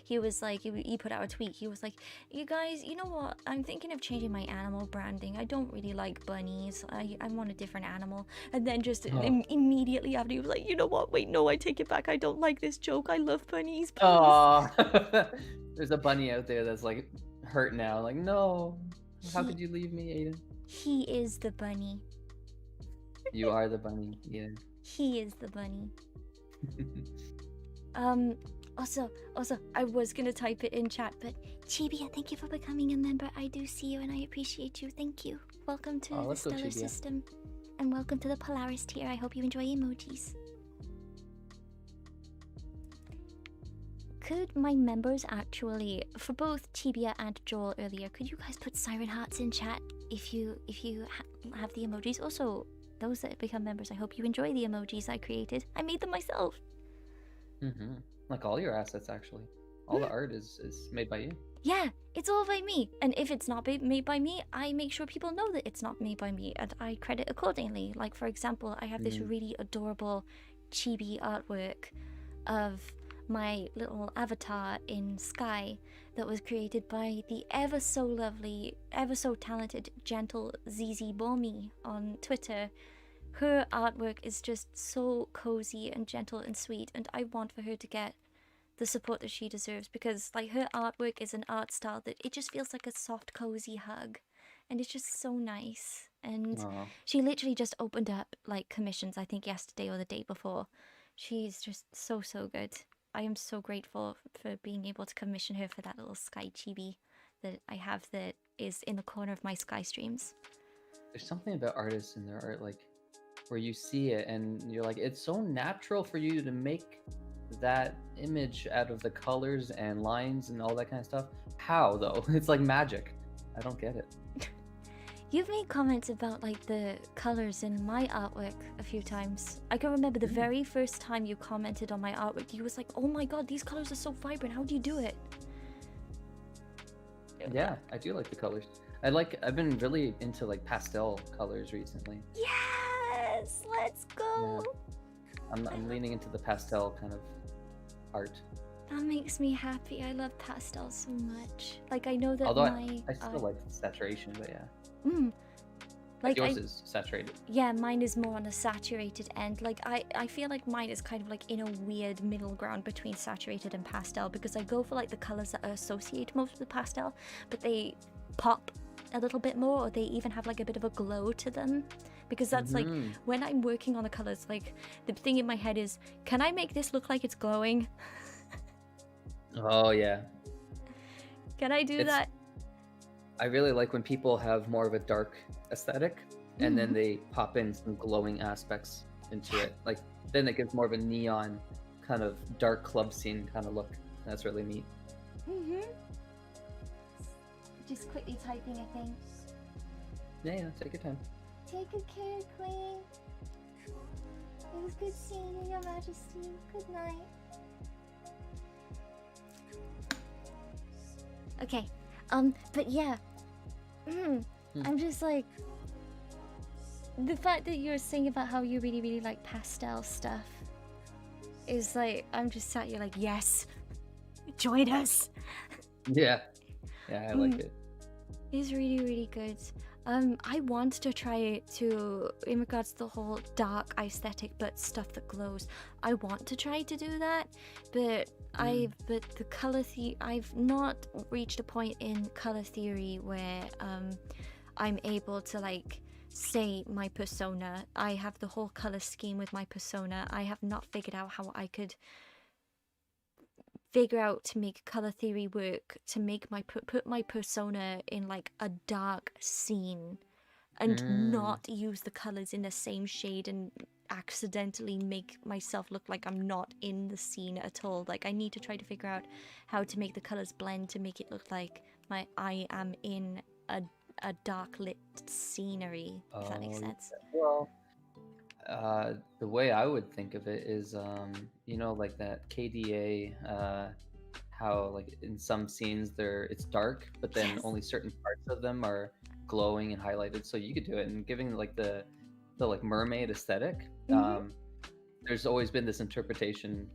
he was like, he put out a tweet. He was like, you guys, you know what? I'm thinking of changing my animal branding. I don't really like bunnies. I want a different animal. And then just immediately after, he was like, you know what? Wait, no, I take it back. I don't like this joke. I love bunnies. Please. Aww. There's a bunny out there that's like hurt now. Like, no. How could you leave me, Aiden? He is the bunny. You are the bunny. Yeah. He is the bunny. Also, I was gonna type it in chat, but Chibia, thank you for becoming a member. I do see you and I appreciate you. Thank you. Welcome to the Stellar System. And welcome to the Polaris tier. I hope you enjoy emojis. Could my members actually, for both Tibia and Joel earlier, could you guys put siren hearts in chat if you have the emojis? Also, those that become members, I hope you enjoy the emojis I created. I made them myself. Like all your assets, actually. All the art is made by you. Yeah, it's all by me. And if it's not made by me, I make sure people know that it's not made by me, and I credit accordingly. Like, for example, I have this really adorable chibi artwork of my little avatar in Sky that was created by the ever so lovely, ever so talented, gentle ZZ Bomi on Twitter. Her artwork is just so cozy and gentle and sweet, and I want for her to get the support that she deserves, because like her artwork is an art style that it just feels like a soft cozy hug, and it's just so nice. And she literally just opened up like commissions, I think yesterday or the day before. She's just so good. I am so grateful for being able to commission her for that little Sky chibi that I have that is in the corner of my Sky streams. There's something about artists and their art, like where you see it and you're like, it's so natural for you to make that image out of the colors and lines and all that kind of stuff. How though? It's like magic. I don't get it. You've made comments about like the colors in my artwork a few times. I can remember the very first time you commented on my artwork, you was like, oh my god, these colors are so vibrant, how do you do it? Yeah, I do like the colors. I've been really into like pastel colors recently. Yes, let's go. Yeah. I'm leaning into the pastel kind of art. That makes me happy. I love pastel so much. Like, I know that Although I still like saturation, but yeah. Like yours is saturated. Yeah, mine is more on the saturated end. Like, I feel like mine is kind of like in a weird middle ground between saturated and pastel, because I go for like the colors that are associated most with pastel, but they pop a little bit more, or they even have like a bit of a glow to them. Because that's like, when I'm working on the colors, like the thing in my head is, can I make this look like it's glowing? Oh yeah. Can I do that? I really like when people have more of a dark aesthetic and then they pop in some glowing aspects into it. Like, then it gives more of a neon kind of dark club scene kind of look. That's really neat. Just quickly typing a thing. Yeah, take your time. Take good care, Queen. It was good seeing you, Your Majesty. Good night. Okay, but yeah, I'm just like, the fact that you're saying about how you really like pastel stuff is like, I'm just sat here like, yes, join us. Yeah, I like it. It's really good. I want to try it too, in regards to the whole dark aesthetic but stuff that glows. I want to try to do that, but but the color I've not reached a point in color theory where I'm able to like say my persona. I have the whole color scheme with my persona. I have not figured out how I could figure out to make color theory work to make my put my persona in like a dark scene and not use the colors in the same shade and accidentally make myself look like I'm not in the scene at all. Like, I need to try to figure out how to make the colors blend to make it look like I am in a dark lit scenery, if that makes sense. Well, the way I would think of it is, you know, like that KDA, how like in some scenes it's dark, but then only certain parts of them are glowing and highlighted. So you could do it, and giving like the like mermaid aesthetic. There's always been this interpretation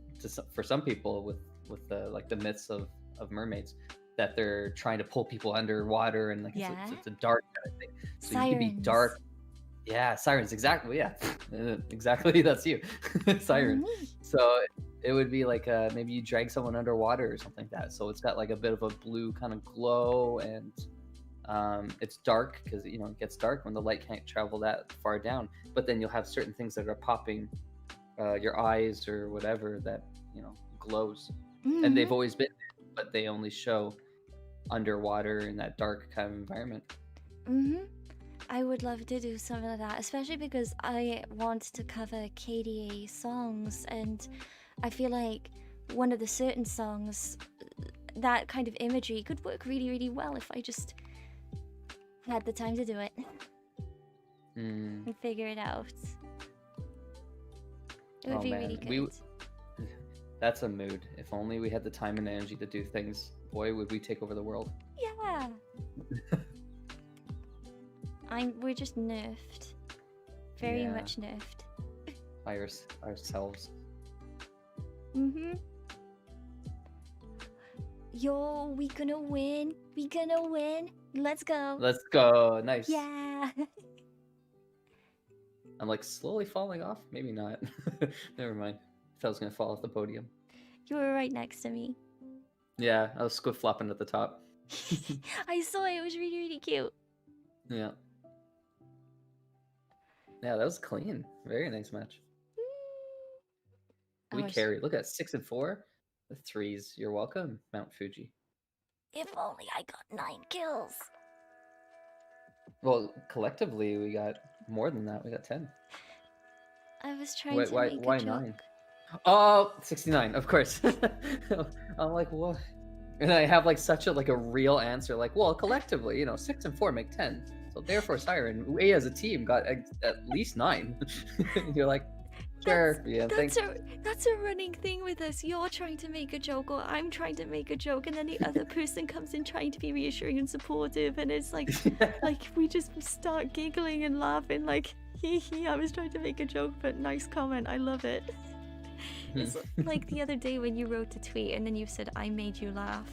for some people with the like the myths of mermaids, that they're trying to pull people underwater, and like it's a dark kind of thing. So Sirens. You can be dark. Yeah, sirens, exactly. Yeah, exactly. That's you, siren. So it would be like maybe you drag someone underwater or something like that. So it's got like a bit of a blue kind of glow, and it's dark because, you know, it gets dark when the light can't travel that far down. But then you'll have certain things that are popping your eyes or whatever that, you know, glows, and they've always been there, but they only show underwater in that dark kind of environment. I would love to do something like that, especially because I want to cover KDA songs, and I feel like one of the certain songs, that kind of imagery could work really, really well if I just had the time to do it and figure it out. It would Oh be man, really good. that's a mood. If only we had the time and energy to do things, boy, would we take over the world. Yeah. We're just nerfed. Very Yeah. much nerfed. By ourselves. Mm-hmm. Yo, we gonna win. We gonna win. Let's go. Let's go. Nice. Yeah. I'm like slowly falling off. Maybe not. Never mind. I thought I was gonna fall off the podium. You were right next to me. Yeah, I was squid flopping at the top. I saw it. It was really, really cute. Yeah. Yeah, that was clean. Very nice match. We carry. Look at 6 and 4. The 3s. You're welcome, Mount Fuji. If only I got 9 kills. Well, collectively, we got more than that. We got 10. I was trying to make why a joke. 9? Oh, 69, of course. I'm like, what? And I have like such a real answer, like, well, collectively, 6 and 4 make 10. So therefore, Siren, we as a team got at least 9. You're like, sure, yeah, thanks. That's a running thing with us. You're trying to make a joke, or I'm trying to make a joke, and then the other person comes in trying to be reassuring and supportive, and it's like, like we just start giggling and laughing, like, hee hee. I was trying to make a joke, but nice comment. I love it. It's like the other day when you wrote a tweet and then you said I made you laugh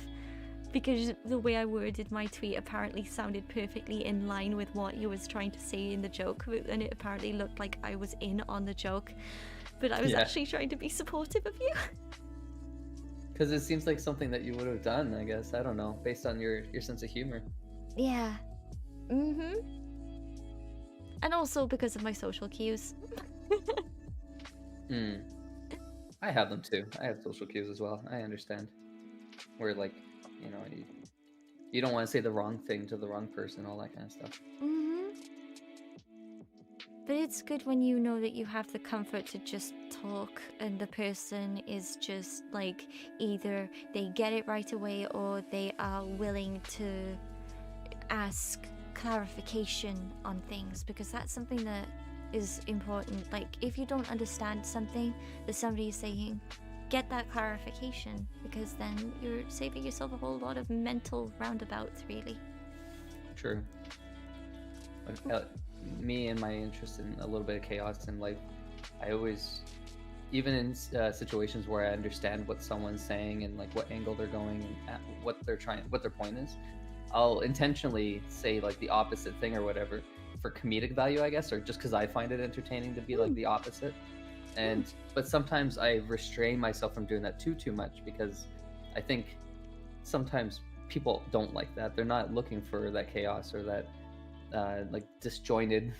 because the way I worded my tweet apparently sounded perfectly in line with what you was trying to say in the joke, and it apparently looked like I was in on the joke, but I was actually trying to be supportive of you. Because it seems like something that you would have done, I guess. I don't know, based on your sense of humor. Yeah. And also because of my social cues. I have them too. I have social cues as well. I understand. Where like, you don't want to say the wrong thing to the wrong person, all that kind of stuff. But it's good when you know that you have the comfort to just talk and the person is just like, either they get it right away or they are willing to ask clarification on things, because that's something that is important. Like, if you don't understand something that somebody is saying, get that clarification, because then you're saving yourself a whole lot of mental roundabouts, really. True. Me and my interest in a little bit of chaos in life, I always, even in situations where I understand what someone's saying and like what angle they're going and what their point is, I'll intentionally say like the opposite thing or whatever for comedic value, I guess, or just because I find it entertaining to be like the opposite. But sometimes I restrain myself from doing that too much, because I think sometimes people don't like that. They're not looking for that chaos or that like disjointed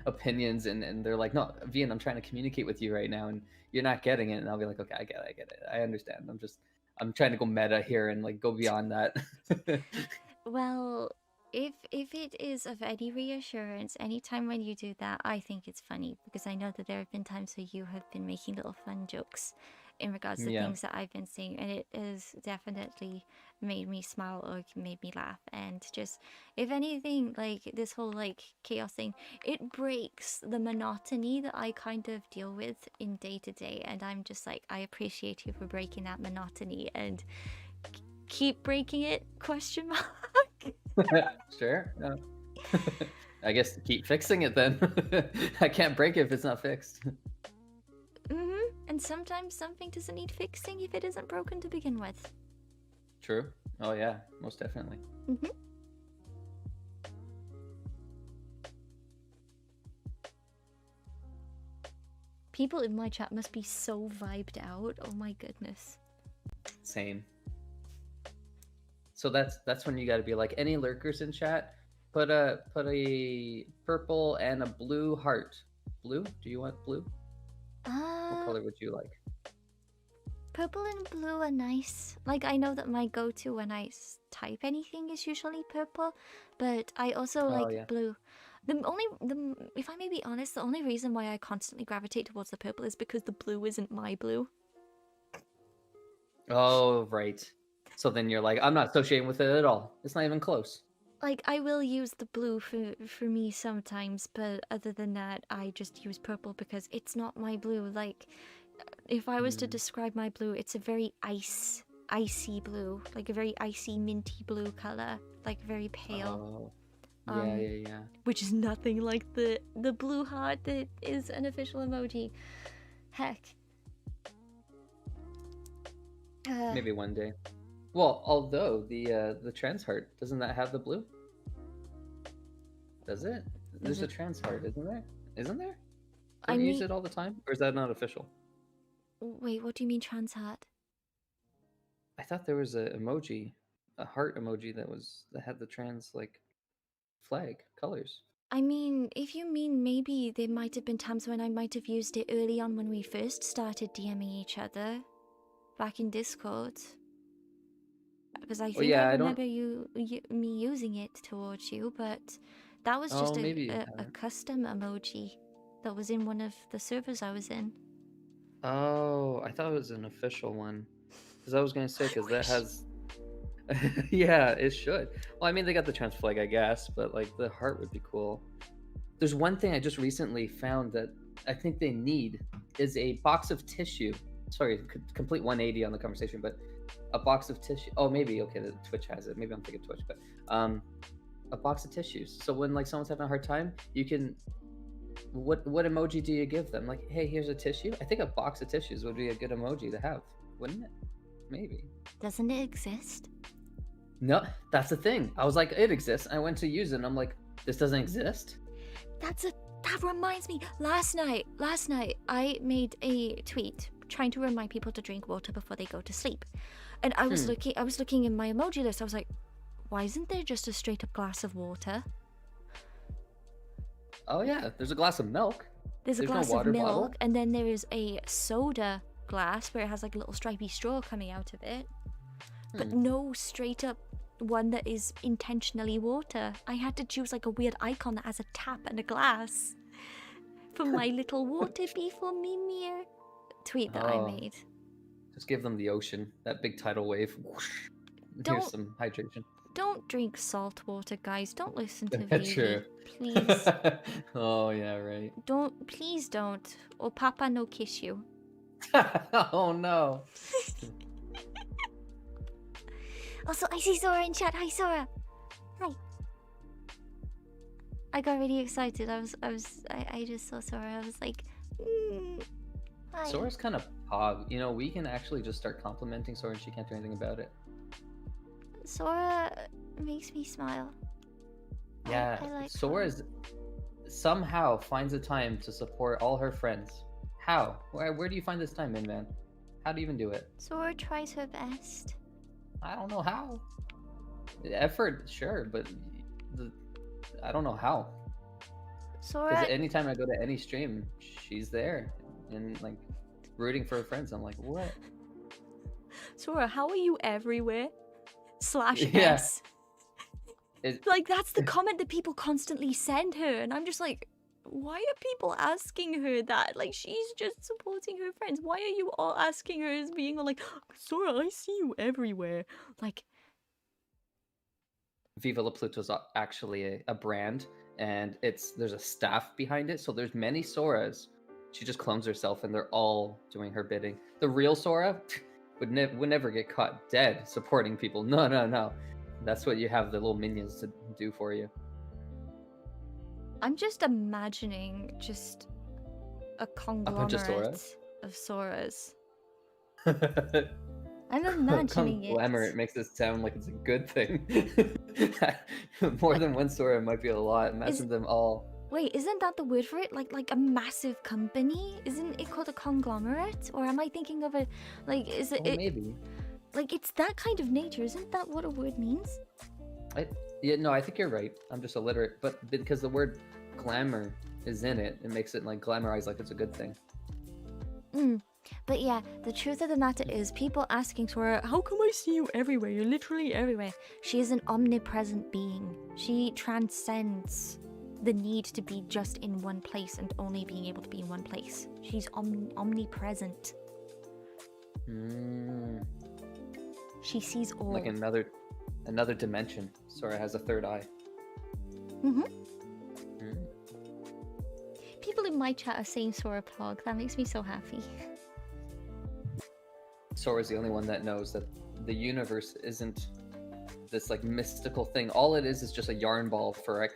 opinions, and they're like, no, Vian, I'm trying to communicate with you right now and you're not getting it. And I'll be like, okay, I get it, I understand. I'm trying to go meta here and like go beyond that. Well, if it is of any reassurance, anytime when you do that, I think it's funny, because I know that there have been times where you have been making little fun jokes in regards to things that I've been saying, and it has definitely made me smile or made me laugh. And just, if anything, like this whole like chaos thing, it breaks the monotony that I kind of deal with in day to day, and I'm just like, I appreciate you for breaking that monotony and keep breaking it, question mark. Sure. No. I guess keep fixing it then. I can't break it if it's not fixed. And sometimes something doesn't need fixing if it isn't broken to begin with. True. Oh yeah, most definitely. People in my chat must be so vibed out. Oh my goodness. Same. So that's when you got to be like, any lurkers in chat, put a purple and a blue heart. Blue? Do you want blue? What color would you like? Purple and blue are nice. Like, I know that my go-to when I type anything is usually purple, but I also like blue. If I may be honest, the only reason why I constantly gravitate towards the purple is because the blue isn't my blue. Oh, right. So then you're like, I'm not associating with it at all. It's not even close. Like, I will use the blue for me sometimes, but other than that, I just use purple because it's not my blue. Like, if I was to Hmm. describe my blue, it's a very icy blue, like a very icy minty blue color, like very pale. Oh, yeah, Um, yeah, yeah. which is nothing like the blue heart that is an official emoji. Heck. Maybe one day. Well, although the trans heart, doesn't that have the blue? Does it? Does There's a it? trans heart, isn't there? Isn't there? I Don't you use mean, it all the time? Or is that not official? wait, what do you mean trans heart? I thought there was a emoji, a heart emoji that had the trans like flag colors. I mean, if you mean maybe there might have been times when I might have used it early on when we first started DMing each other, back in Discord. Because I Well, think I yeah, I don't. remember me using it towards you, but that was Oh, just maybe you a haven't. custom emoji that was in one of the servers I was in. Oh, I thought it was an official one. Because I was gonna say, I because that wish. has. Yeah, it should. Well, I mean, they got the trans flag, I guess, but like the heart would be cool. There's one thing I just recently found that I think they need is a box of tissue. Sorry, complete 180 on the conversation, but a box of tissue. Oh, maybe okay, the Twitch has it. Maybe I'm thinking Twitch, but a box of tissues. So when like someone's having a hard time, you can. What emoji do you give them? Like, hey, here's a tissue. I think a box of tissues would be a good emoji to have, wouldn't it? Maybe. Doesn't it exist? No, that's the thing. I was like, it exists. I went to use it, and I'm like, this doesn't exist. That reminds me. Last night, I made a tweet trying to remind people to drink water before they go to sleep, and I was looking in my emoji list. I was like, why isn't there just a straight up glass of water? Oh yeah, there's a glass of milk. There's a There's no glass of water milk, bottle. and then there is a soda glass where it has like a little stripy straw coming out of it, but no straight up one that is intentionally water. I had to choose like a weird icon that has a tap and a glass for my little water before Mimir tweet that I Oh, made. just give them the ocean, that big tidal wave. Whoosh. Here's Don't some hydration. don't drink salt water, guys. Don't listen to True. Vivi. Please. Oh yeah, right. Please don't. Or Papa no kiss you. Oh no. Also, I see Sora in chat. Hi, Sora. Hi. I got really excited. I just saw Sora. I was like, hi. Sora's kind of pog. You know, we can actually just start complimenting Sora and she can't do anything about it. Sora makes me smile. Yeah, I like Sora's somehow finds the time to support all her friends. How? Where do you find this time, Min Man? How do you even do it? Sora tries her best. I don't know how. Effort, sure, but I don't know how. Sora. Because anytime I go to any stream, she's there and like rooting for her friends. I'm like, what? Sora, how are you everywhere? /S. Yeah. Like that's the comment that people constantly send her, and I'm just like, why are people asking her that? Like she's just supporting her friends. Why are you all asking her as being like, Sora, I see you everywhere? Like, Viva La Pluto's actually a brand, and there's a staff behind it. So there's many Soras. She just clones herself, and they're all doing her bidding. The real Sora would never get caught dead supporting people. No. That's what you have the little minions to do for you. I'm just imagining just a conglomerate of Soras. I'm imagining it. Conglomerate makes it sound like it's a good thing. More than one Sora might be a lot. Imagine them all. Wait, isn't that the word for it? Like a massive company? Isn't it called a conglomerate? Or am I thinking of a is it? Maybe. Like it's that kind of nature. Isn't that what a word means? Yeah, no, I think you're right. I'm just illiterate, but because the word glamour is in it, it makes it like glamorize like it's a good thing. But yeah, the truth of the matter is, people asking Sora, how come I see you everywhere? You're literally everywhere. She is an omnipresent being. She transcends the need to be just in one place and only being able to be in one place. She's omnipresent. She sees all. Like another dimension. Sora has a third eye. Mm-hmm. Mm. People in my chat are saying Sora Plog. That makes me so happy. Sora's the only one that knows that the universe isn't this like mystical thing. All it is just a yarn ball for a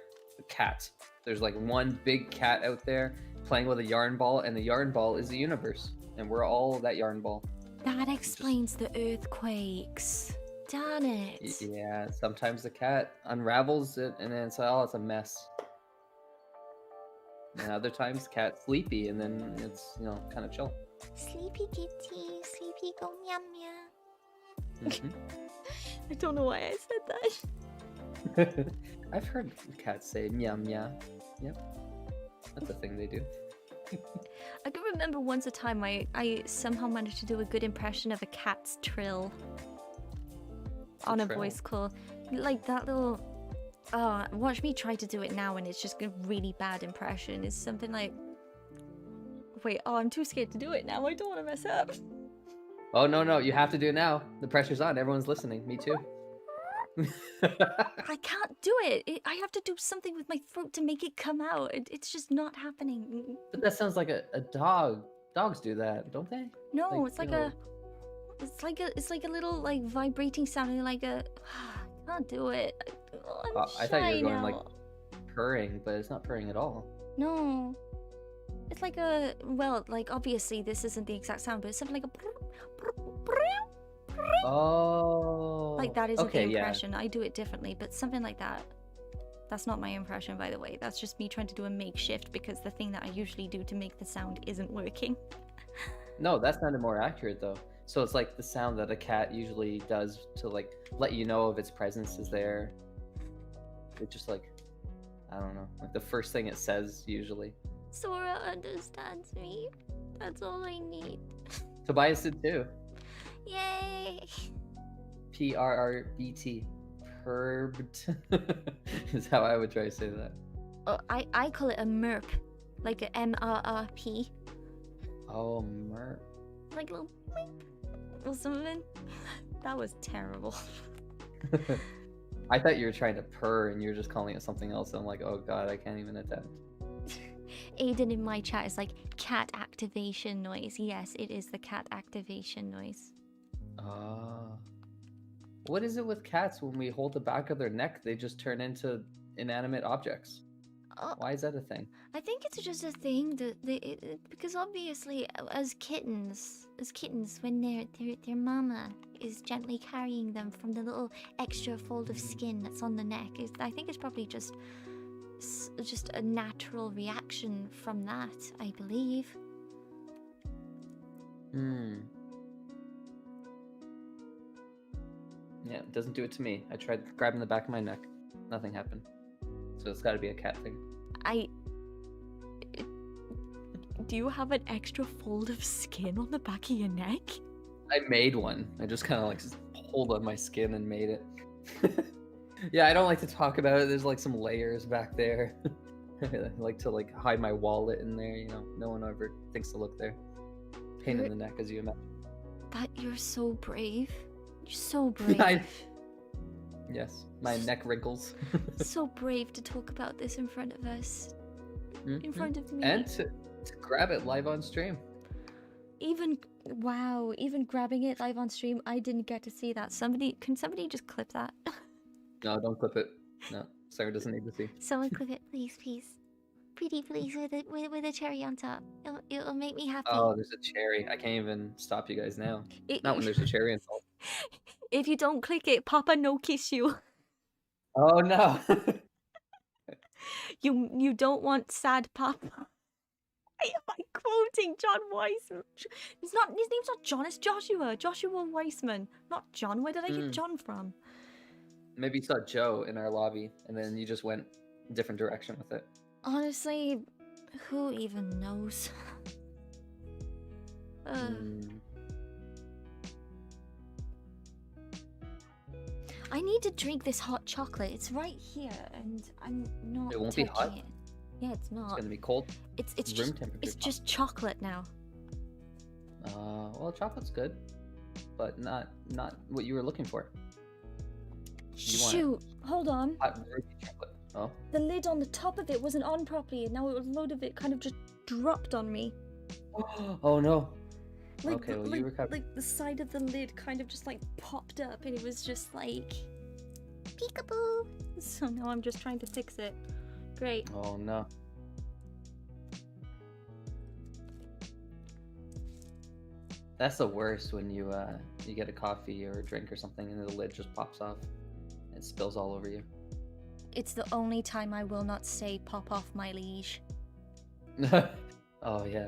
cat. There's like one big cat out there playing with a yarn ball, and the yarn ball is the universe, and we're all that yarn ball. That explains the earthquakes. Darn it. Yeah, sometimes the cat unravels it, and then it's a mess. And other times, the cat's sleepy, and then it's kind of chill. Sleepy kitty, sleepy go meow meow. Mm-hmm. I don't know why I said that. I've heard cats say meow meow. Yep, that's a thing they do. I can remember once a time I somehow managed to do a good impression of a cat's trill on a voice call. Like that little... watch me try to do it now and it's just a really bad impression. It's something like... Wait, I'm too scared to do it now. I don't want to mess up. Oh, no, you have to do it now. The pressure's on. Everyone's listening. Me too. I can't do it. I have to do something with my throat to make it come out. It's just not happening. But that sounds like a dog. Dogs do that, don't they? No, it's like a little like vibrating sounding like a... I can't do it. I thought you were going like purring, but it's not purring at all. No. It's like a... Well, like obviously this isn't the exact sound, but it's something like a... Oh. Like that isn't the impression. Yeah. I do it differently, but something like that. That's not my impression, by the way. That's just me trying to do a makeshift because the thing that I usually do to make the sound isn't working. No, that sounded more accurate though. So it's like the sound that a cat usually does to like let you know if its presence is there. It just like, I don't know, like the first thing it says usually. Sora understands me. That's all I need. Tobias did too. Yay! PRRBT. Perbt is how I would try to say that. Oh, I call it a merp. Like a MRRP. Oh, merp. Like a little or something. That was terrible. I thought you were trying to purr and you were just calling it something else. I'm like, oh god, I can't even attempt. Aiden in my chat is like, cat activation noise. Yes, it is the cat activation noise. What is it with cats when we hold the back of their neck, they just turn into inanimate objects? Why is that a thing? I think it's just a thing that because obviously as kittens, when their mama is gently carrying them from the little extra fold of skin that's on the neck, I think it's probably just a natural reaction from that, I believe. Yeah, it doesn't do it to me. I tried grabbing the back of my neck. Nothing happened. So it's gotta be a cat thing. Do you have an extra fold of skin on the back of your neck? I made one. I just kind of like pulled on my skin and made it. Yeah, I don't like to talk about it. There's like some layers back there. I like to like hide my wallet in there, you know. No one ever thinks to look there. Pain in the neck, as you imagine. But you're so brave. You're so brave. Yes, my neck wrinkles. So brave to talk about this in front of us. In front of me. And to grab it live on stream. Even grabbing it live on stream, I didn't get to see that. Can somebody just clip that? No, don't clip it. No, Sarah doesn't need to see. Someone clip it, please. Pretty please, with a cherry on top. It'll make me happy. Oh, there's a cherry. I can't even stop you guys now. Not when there's a cherry on top. If you don't click it, Papa no kiss you. Oh no. You don't want sad Papa. Am I quoting John Weissman? His name's not John, it's Joshua. Joshua Weissman. Not John. Where did I get John from? Maybe you saw Joe in our lobby and then you just went a different direction with it. Honestly, who even knows? I need to drink this hot chocolate. It's right here, and I'm not. It won't be hot. It. Yeah, it's not. It's gonna be cold. It's room temperature. It's just chocolate now. Well, chocolate's good. but not what you were looking for. You want Shoot, hold on. hot ruby chocolate. Oh, The lid on the top of it wasn't on properly, and now a load of it kind of just dropped on me. oh no. Like, Okay, well, you recovered. like the side of the lid kind of just like popped up, and it was just like peekaboo. So now I'm just trying to fix it. Great. Oh no. That's the worst when you get a coffee or a drink or something and the lid just pops off and spills all over you. It's the only time I will not say "pop off my liege." Oh yeah.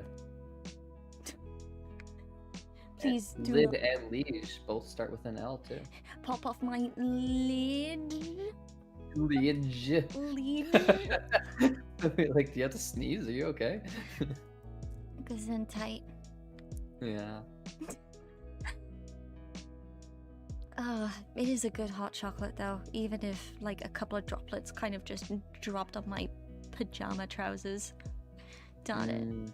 Please do Lid not and liege both start with an L too. pop off my lid. Liege. Liege. Like, do you have to sneeze? Are you okay? Gesundheit. Yeah. It is a good hot chocolate though, even if like a couple of droplets kind of just dropped on my pajama trousers. Darn it.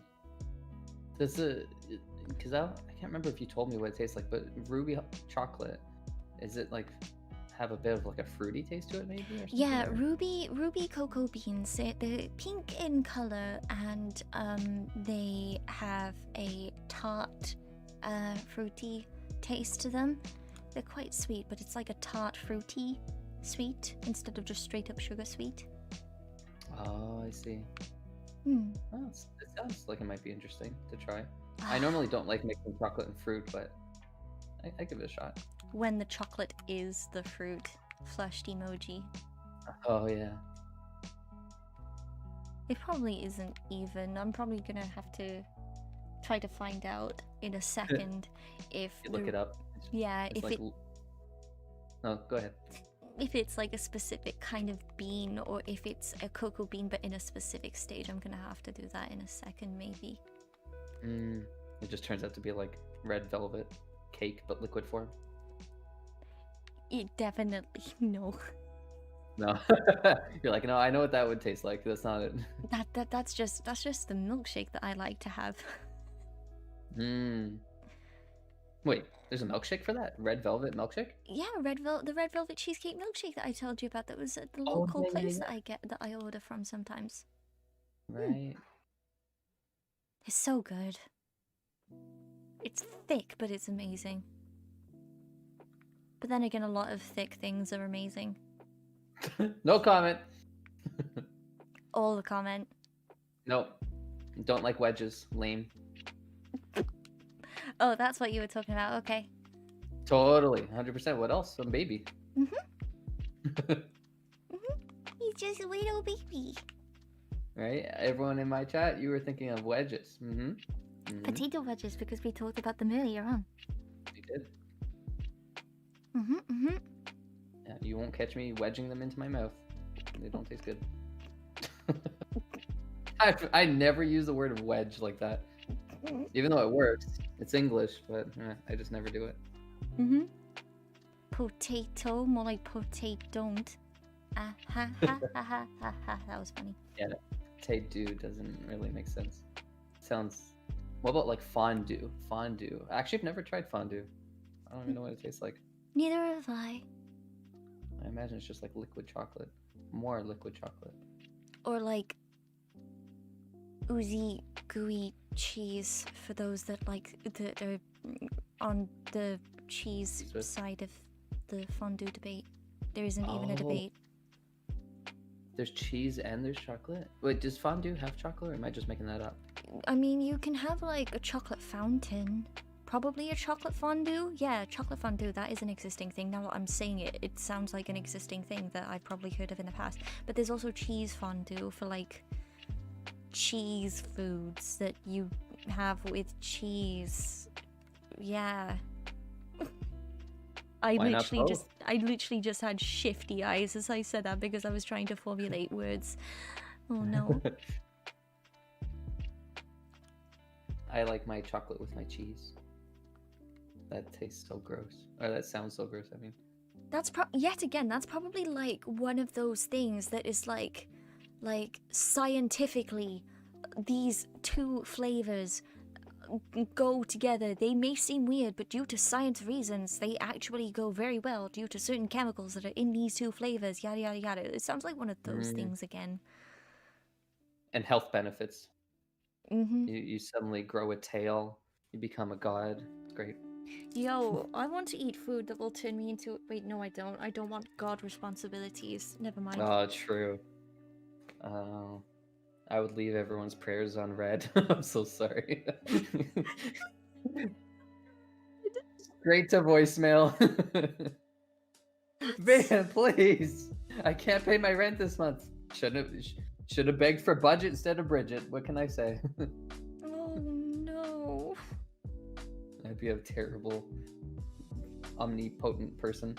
Does it? Because I can't remember if you told me what it tastes like, but ruby chocolate, is it like have a bit of like a fruity taste to it maybe? Or something, Yeah, or- ruby cocoa beans. They're pink in color, and they have a tart, fruity taste to them. They're quite sweet, but it's like a tart fruity sweet instead of just straight up sugar sweet. Oh, I see. Hmm. Oh, it sounds like it might be interesting to try. I normally don't like mixing chocolate and fruit, but I give it a shot. When the chocolate is the fruit, flushed emoji. Oh yeah. It probably isn't even. I'm probably gonna have to try to find out in a second if You look the- it up. Yeah, It's if like. it No, go ahead. if it's like a specific kind of bean or if it's a cocoa bean but in a specific stage. I'm gonna have to do that in a second maybe. It just turns out to be like red velvet cake, but liquid form. It definitely no. No, you're like, no, I know what that would taste like. That's not it. That's just the milkshake that I like to have. Wait, there's a milkshake for that? Red velvet milkshake? Yeah, the red velvet cheesecake milkshake that I told you about that was at the Oh, local yeah, yeah, place yeah. that I order from sometimes. Right. It's so good. It's thick, but it's amazing. But then again, a lot of thick things are amazing. No comment. All the comment. Nope. Don't like wedges. Lame. Oh, that's what you were talking about. Okay. Totally. 100%. What else? Some baby. He's just a little baby. Right? Everyone in my chat, you were thinking of wedges. Potato wedges, because we talked about them earlier on. You did. Mm-hmm. Yeah, you won't catch me wedging them into my mouth. They don't taste good. I never use the word wedge like that. Even though it works. It's English, but I just never do it. Mm-hmm. Potato, more like potato don't. Ah ha ha ha ha ha ha. That was funny. Yeah, potato doesn't really make sense. Sounds. What about like fondue? Fondue. Actually, I've never tried fondue. I don't even know what it tastes like. Neither have I. I imagine it's just like liquid chocolate. More liquid chocolate. Or like oozy, gooey cheese for those that like that are on the cheese Cheese whiz? side of the fondue debate. There isn't even a Oh. debate. There's cheese and there's chocolate. Wait, does fondue have chocolate or am I just making that up? I mean, you can have like a chocolate fountain. Probably a chocolate fondue? Yeah, chocolate fondue, that is an existing thing. Now that I'm saying it, it sounds like an existing thing that I've probably heard of in the past. But there's also cheese fondue for like cheese foods that you have with cheese. Yeah. I Why not both? literally just had shifty eyes as I said that because I was trying to formulate words. Oh no. I like my chocolate with my cheese. That tastes so gross. Or that sounds so gross, I mean. That's yet again, that's probably like one of those things that is like scientifically these two flavors go together. They may seem weird, but due to science reasons, they actually go very well due to certain chemicals that are in these two flavors. Yada yada yada. It sounds like one of those things again. And health benefits. Mm-hmm. You suddenly grow a tail. You become a god. It's great. Yo, I want to eat food that will turn me into. Wait, no, I don't. I don't want god responsibilities. Never mind. Oh, true. I would leave everyone's prayers unread. I'm so sorry. Great to voicemail. Man, please. I can't pay my rent this month. Should have begged for budget instead of Bridget. What can I say? Oh no. I'd be a terrible, omnipotent person.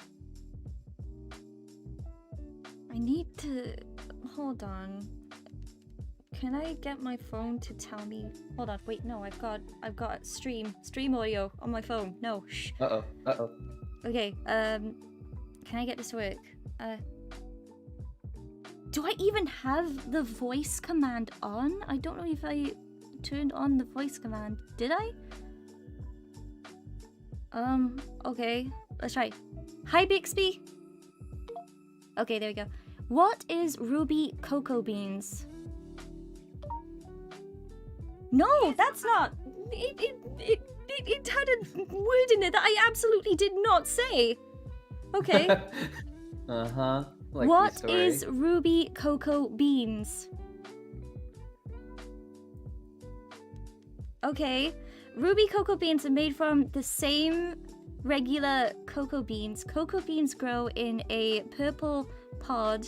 I need to. Hold on. Can I get my phone to tell me? Hold on. Wait, no. I've got stream audio on my phone. No. Shh. Uh oh. Okay. Can I get this to work? Do I even have the voice command on? I don't know if I turned on the voice command. Did I? Okay. Let's try. Hi, Bixby. Okay, there we go. What is ruby cocoa beans? No, that's not. It had a word in it that I absolutely did not say. Okay. Uh-huh. Like what is ruby cocoa beans? Okay. Ruby cocoa beans are made from the same regular cocoa beans. Cocoa beans grow in a purple pod,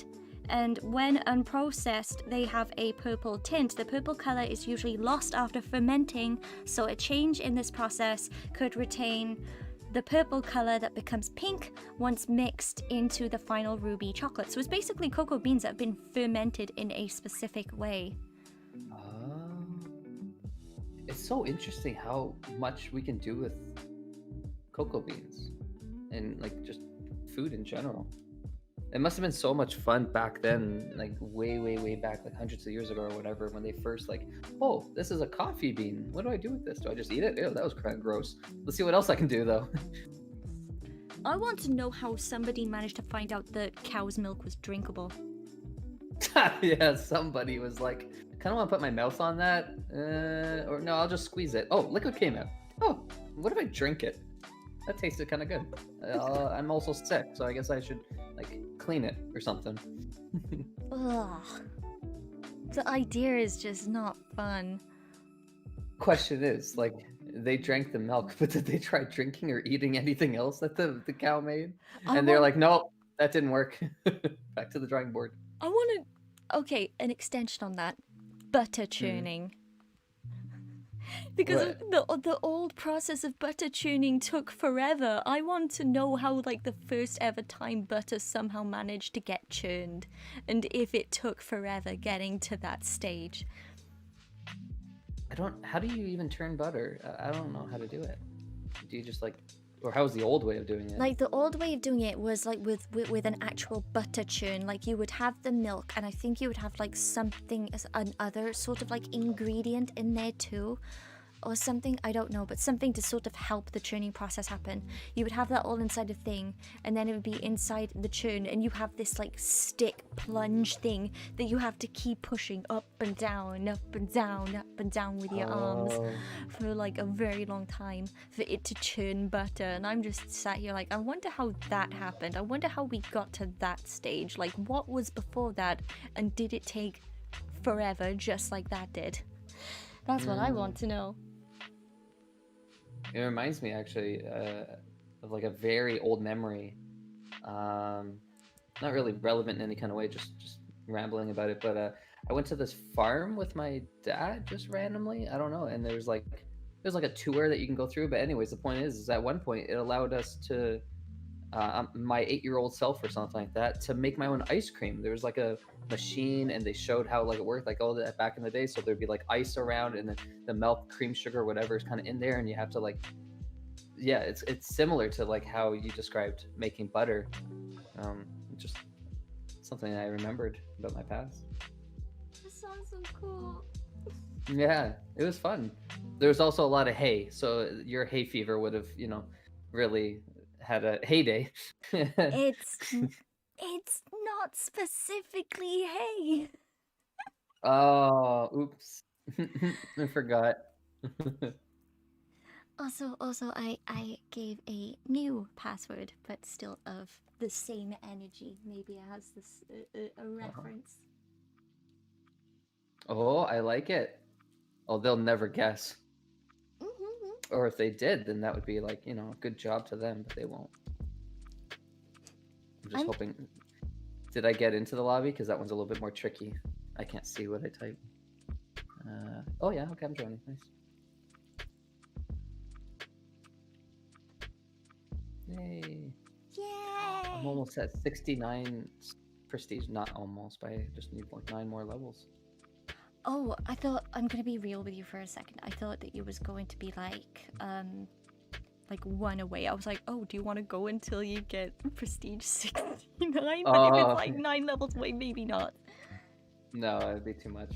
and when unprocessed, they have a purple tint. The purple color is usually lost after fermenting, so a change in this process could retain the purple color that becomes pink once mixed into the final ruby chocolate. So it's basically cocoa beans that have been fermented in a specific way. It's so interesting how much we can do with cocoa beans and like just food in general. It must have been so much fun back then, like way back, like hundreds of years ago or whatever, when they first like, oh, this is a coffee bean. What do I do with this? Do I just eat it? Ew, that was kind of gross. Let's see what else I can do though. I want to know how somebody managed to find out that cow's milk was drinkable. Yeah, somebody was like, kind of want to put my mouth on that, or no, I'll just squeeze it. Oh, liquid came out. Oh, what if I drink it? That tasted kind of good. I'm also sick, so I guess I should like clean it or something. Ugh. The idea is just not fun. Question is, like, they drank the milk, but did they try drinking or eating anything else that the cow made? And they're like, nope, that didn't work. Back to the drawing board. I want to... Okay, an extension on that. Butter churning. Because the old process of butter churning took forever. I want to know how, like, the first ever time butter somehow managed to get churned. And if it took forever getting to that stage. How do you even churn butter? I don't know how to do it. Do you just like, or how was the old way of doing it? Like the old way of doing it was like with an actual butter churn. Like you would have the milk, and I think you would have like something as another sort of like ingredient in there too, or something, I don't know, but something to sort of help the churning process happen. You would have that all inside a thing, and then it would be inside the churn, and you have this like stick plunge thing that you have to keep pushing up and down, up and down, up and down with your arms for like a very long time for it to churn butter. And I'm just sat here like, I wonder how that happened. I wonder how we got to that stage. Like, what was before that, and did it take forever just like that did? That's what I want to know. It reminds me actually of like a very old memory. Not really relevant in any kind of way, just rambling about it. But I went to this farm with my dad just randomly. I don't know, and there's like a tour that you can go through. But anyways, the point is at one point it allowed us to my 8-year-old self or something like that to make my own ice cream. There was like a machine, and they showed how like it worked, like all that back in the day. So there'd be like ice around, and then the milk, cream, sugar, whatever is kind of in there, and you have to like, yeah, it's similar to like how you described making butter. Just something I remembered about my past. That sounds so cool. Yeah, it was fun. There was also a lot of hay, so your hay fever would have, really had a heyday. It's not specifically hay. Oh, oops. I forgot. Also, I gave a new password, but still of the same energy. Maybe it has this a Uh-huh. reference. Oh, I like it. Oh, they'll never guess. Mm-hmm. Or if they did, then that would be like, good job to them, but they won't. I'm just I'm hoping. Did I get into the lobby? Because that one's a little bit more tricky. I can't see what I type. Oh yeah, okay, I'm joining. Nice. Yay. I'm Yay! almost at 69 prestige. Not almost, but I just need like 9 more levels. Oh, I thought I'm gonna be real with you for a second. I thought that it was going to be like one away. I was like, oh, do you want to go until you get prestige 69? But if it's Oh, like 9 levels away, maybe not. no, it'd be too much.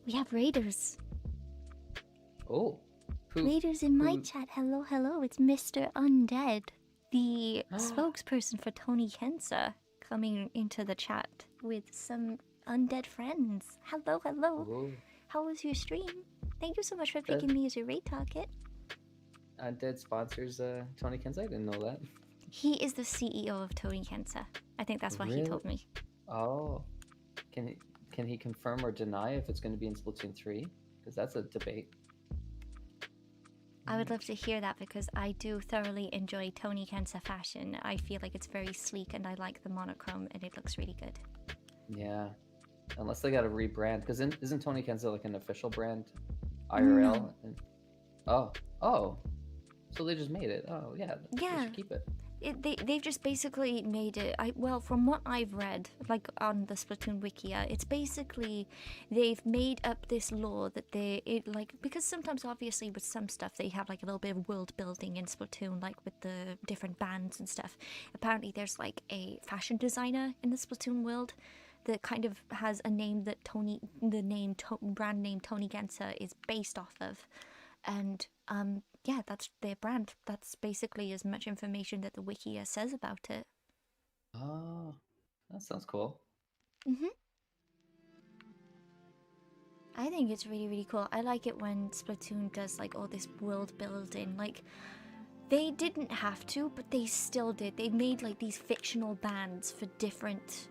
We have raiders. Oh, Raiders in my who? chat. Hello, hello. It's Mr. Undead, the spokesperson for Tony Kensa, coming into the chat with some undead friends. Hello, hello. Oh, How was your stream? Thank you so much for good. picking me as your raid target. Undead sponsors Tony Ken's. I didn't know that. He is the CEO of Tony Kensa. I think that's what he Really? told me. Oh, can he confirm or deny if it's going to be in Splatoon 3? Because that's a debate. I would love to hear that because I do thoroughly enjoy Tony Kensa fashion. I feel like it's very sleek and I like the monochrome and it looks really good. Yeah, unless they got to rebrand. Because isn't Tony Kenza like an official brand, IRL? No. Oh, so they just made it. Oh yeah, they should keep it. They've just basically made it. Well, from what I've read, like on the Splatoon Wikia, it's basically they've made up this law that because sometimes obviously with some stuff they have like a little bit of world building in Splatoon, like with the different bands and stuff. Apparently, there's like a fashion designer in the Splatoon world that kind of has a name that brand name Tony Gensa is based off of, and yeah, that's their brand. That's basically as much information that the Wikia says about it. Oh, that sounds cool. I think it's really, really cool. I like it when Splatoon does like all this world building. Like, they didn't have to, but they still did. They made like these fictional bands for different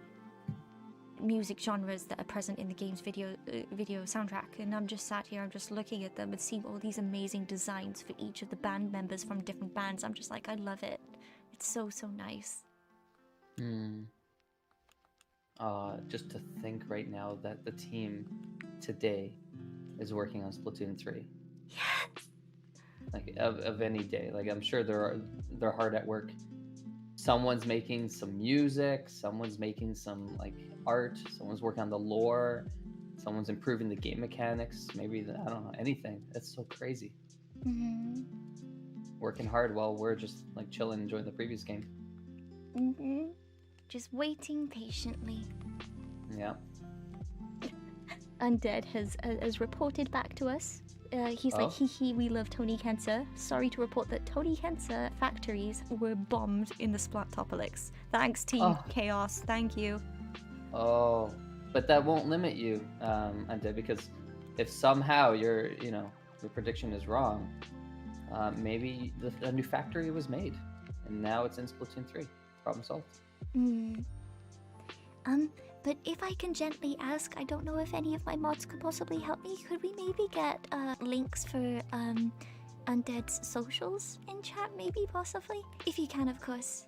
music genres that are present in the game's video soundtrack, and I'm just sat here, I'm just looking at them and seeing all these amazing designs for each of the band members from different bands. I'm just like, I love it. It's so nice. Just to think right now that the team today is working on Splatoon 3. Yes. Like of any day. Like I'm sure they're hard at work. Someone's making some music, someone's making some like art, someone's working on the lore, someone's improving the game mechanics, maybe I don't know, anything. It's so crazy. Working hard while we're just like chilling, enjoying the previous game. Just waiting patiently. Yeah. Undead has reported back to us. He's like, hee, we love Tony Kensa. Sorry to report that Tony Kensa factories were bombed in the Splattopolis. Thanks, Team Chaos. Thank you. Oh, but that won't limit you, Undead, because if somehow your prediction is wrong, maybe a new factory was made, and now it's in Splatoon 3. Problem solved. But if I can gently ask, I don't know if any of my mods could possibly help me. Could we maybe get links for Undead's socials in chat, maybe, possibly? If you can, of course.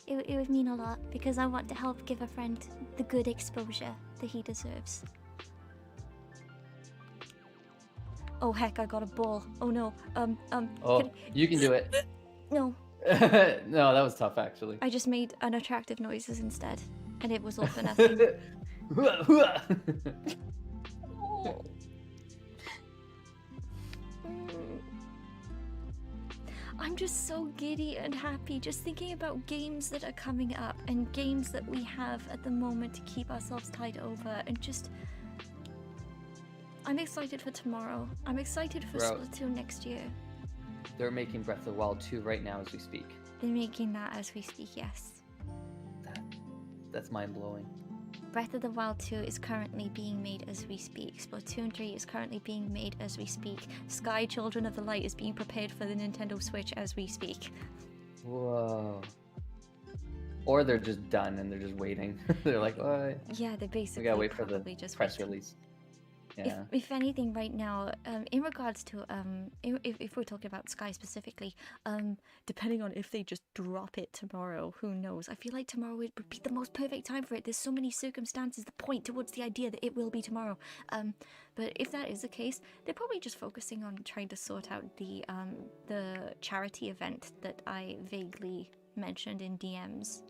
It would mean a lot, because I want to help give a friend the good exposure that he deserves. Oh heck, I got a ball. Oh no. You can do it. No. No, that was tough, actually. I just made unattractive noises instead. And it was all for nothing. I'm just so giddy and happy just thinking about games that are coming up and games that we have at the moment to keep ourselves tied over and just... I'm excited for tomorrow. I'm excited for Bro. Splatoon next year. They're making Breath of the Wild 2 right now as we speak. They're making that as we speak, yes. That's mind-blowing. Breath of the Wild 2 is currently being made as we speak. Splatoon 3 is currently being made as we speak. Sky Children of the Light is being prepared for the Nintendo Switch as we speak. Whoa. Or they're just done and they're just waiting. They're like, what? Yeah, they basically We gotta wait for the probably just press wait. release. Yeah. If anything, right now, in regards to if we're talking about Sky specifically, depending on if they just drop it tomorrow, who knows? I feel like tomorrow would be the most perfect time for it. There's so many circumstances that point towards the idea that it will be tomorrow. But if that is the case, they're probably just focusing on trying to sort out the charity event that I vaguely mentioned in DMs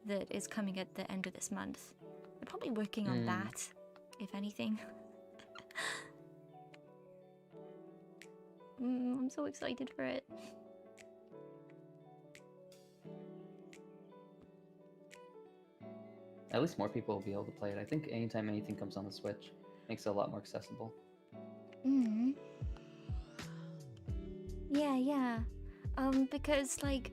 that is coming at the end of this month. They're probably working on that, if anything. I'm so excited for it. At least more people will be able to play it. I think anytime anything comes on the Switch, makes it a lot more accessible. Yeah. Because like,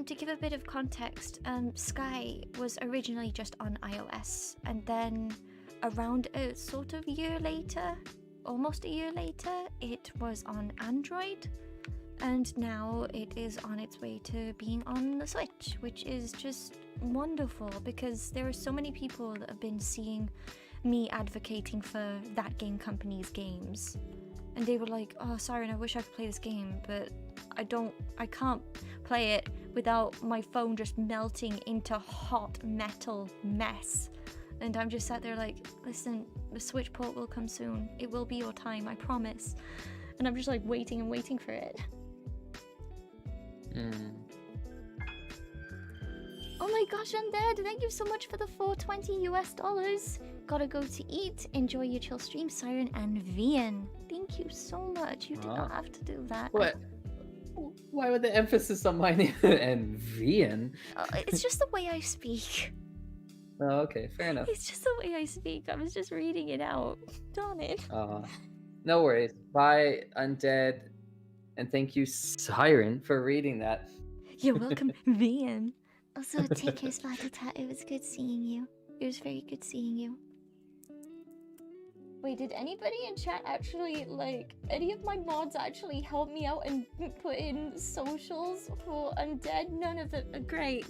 to give a bit of context, Sky was originally just on iOS, and then around a sort of year later, almost a year later, it was on Android, and now it is on its way to being on the Switch, which is just wonderful because there are so many people that have been seeing me advocating for that game company's games, and they were like, oh, Siren, I wish I could play this game, but I can't play it without my phone just melting into hot metal mess. And I'm just sat there like, listen, the Switch port will come soon. It will be your time, I promise. And I'm just like waiting and waiting for it. Oh my gosh, Undead, thank you so much for the $420 US. Gotta go to eat. Enjoy your chill stream, Siren and Vian. Thank you so much. You did not have to do that. What? Why would the emphasis on my name and Vian? It's just the way I speak. Oh, okay, fair enough. It's just the way I speak. I was just reading it out. Darn it. No worries. Bye, Undead. And thank you, Siren, for reading that. You're welcome, Vian. Also, take care, Splattertat. It was good seeing you. It was very good seeing you. Wait, did anybody in chat actually, like, any of my mods actually help me out and put in socials for Undead? None of them. Great.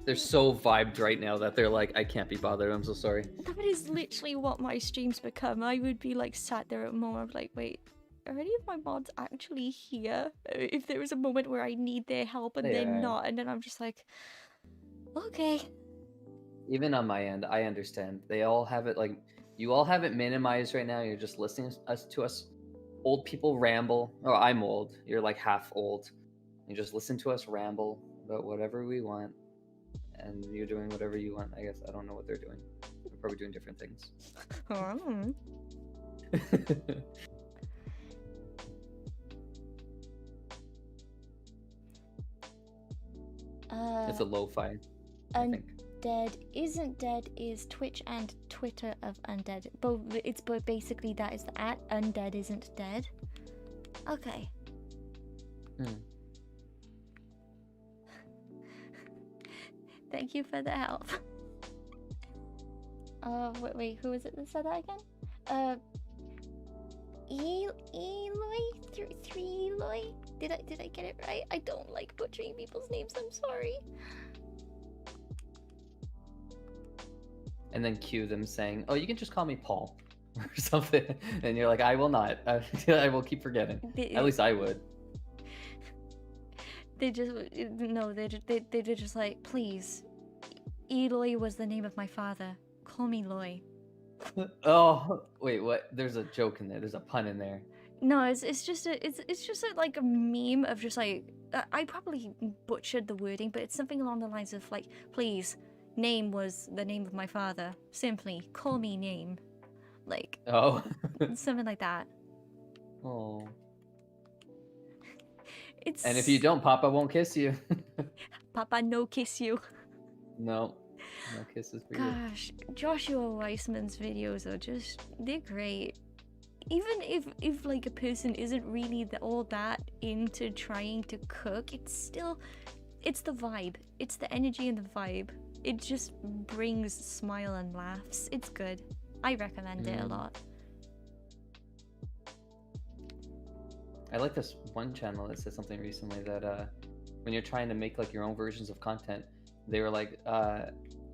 They're so vibed right now that they're like, I can't be bothered. I'm so sorry. That is literally what my streams become. I would be like sat there at a moment, I'm like, wait, are any of my mods actually here? If there was a moment where I need their help and they're not, and then I'm just like, okay. Even on my end, I understand. They all have it like, you all have it minimized right now. You're just listening to us old people ramble. Oh, I'm old. You're like half old. You just listen to us ramble about whatever we want. And you're doing whatever you want, I guess. I don't know what they're doing. They're probably doing different things. It's a lo-fi, I think. Undead Isn't Dead is Twitch and Twitter of Undead. But basically that is the @ Undead Isn't Dead. Okay. Thank you for the help. Wait, who is it that said that again? Eloy? Did I get it right? I don't like butchering people's names, I'm sorry. And then cue them saying, oh, you can just call me Paul or something. And you're like, I will not. I will keep forgetting. At least I would. They're just like, please. Eloy was the name of my father. Call me Loy. Oh, wait, what? There's a joke in there. There's a pun in there. No, it's just like a meme of just like, I probably butchered the wording, but it's something along the lines of like, please, name was the name of my father. Simply call me name. Like, oh, something like that. Oh. It's... And if you don't, Papa won't kiss you. Papa no kiss you. No. No kisses for you. Gosh, Joshua Weissman's videos are they're great. Even if like a person isn't really all that into trying to cook, it's the vibe. It's the energy and the vibe. It just brings smile and laughs. It's good. I recommend it a lot. I like this one channel that said something recently that when you're trying to make like your own versions of content, they were like,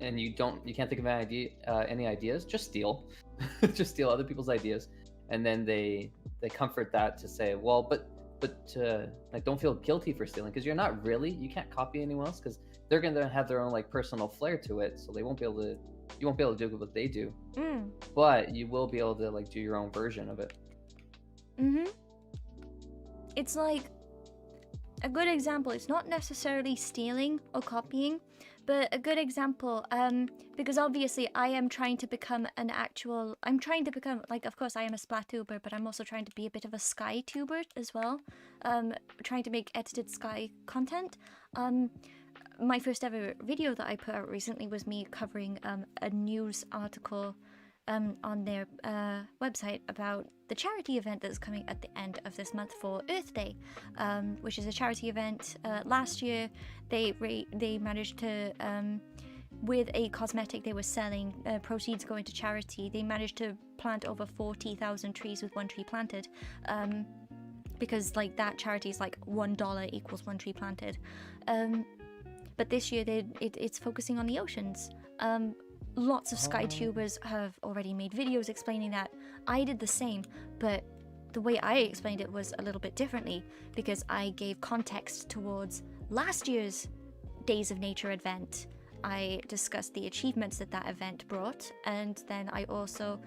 and you can't think of any ideas, just steal, just steal other people's ideas, and then they comfort that to say, well, but like don't feel guilty for stealing because you can't copy anyone else because they're gonna have their own like personal flair to it, so you won't be able to do what they do, but you will be able to like do your own version of it. It's like a good example. It's not necessarily stealing or copying, but a good example, because obviously I am trying to become like, of course I am a Splattuber, but I'm also trying to be a bit of a Sky tuber as well, trying to make edited Sky content. My first ever video that I put out recently was me covering a news article on their website about the charity event that's coming at the end of this month for Earth Day, which is a charity event. Last year, they managed to, with a cosmetic they were selling, proceeds going to charity, they managed to plant over 40,000 trees with one tree planted, because like that charity is like $1 equals one tree planted. But this year it's focusing on the oceans. Lots of SkyTubers have already made videos explaining that. I did the same, but the way I explained it was a little bit differently because I gave context towards last year's Days of Nature event. I discussed the achievements that event brought, and then I also,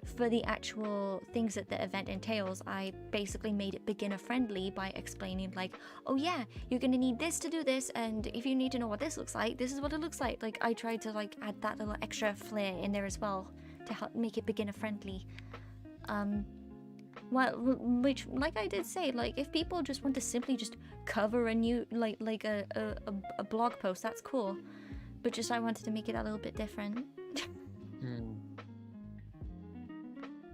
for the actual things that the event entails, I basically made it beginner friendly by explaining like, oh yeah, you're gonna need this to do this, and if you need to know what this looks like, this is what it looks like. Like I tried to like add that little extra flair in there as well to help make it beginner friendly. Which, like I did say, like if people just want to simply just cover a new like a blog post, that's cool. But just I wanted to make it a little bit different.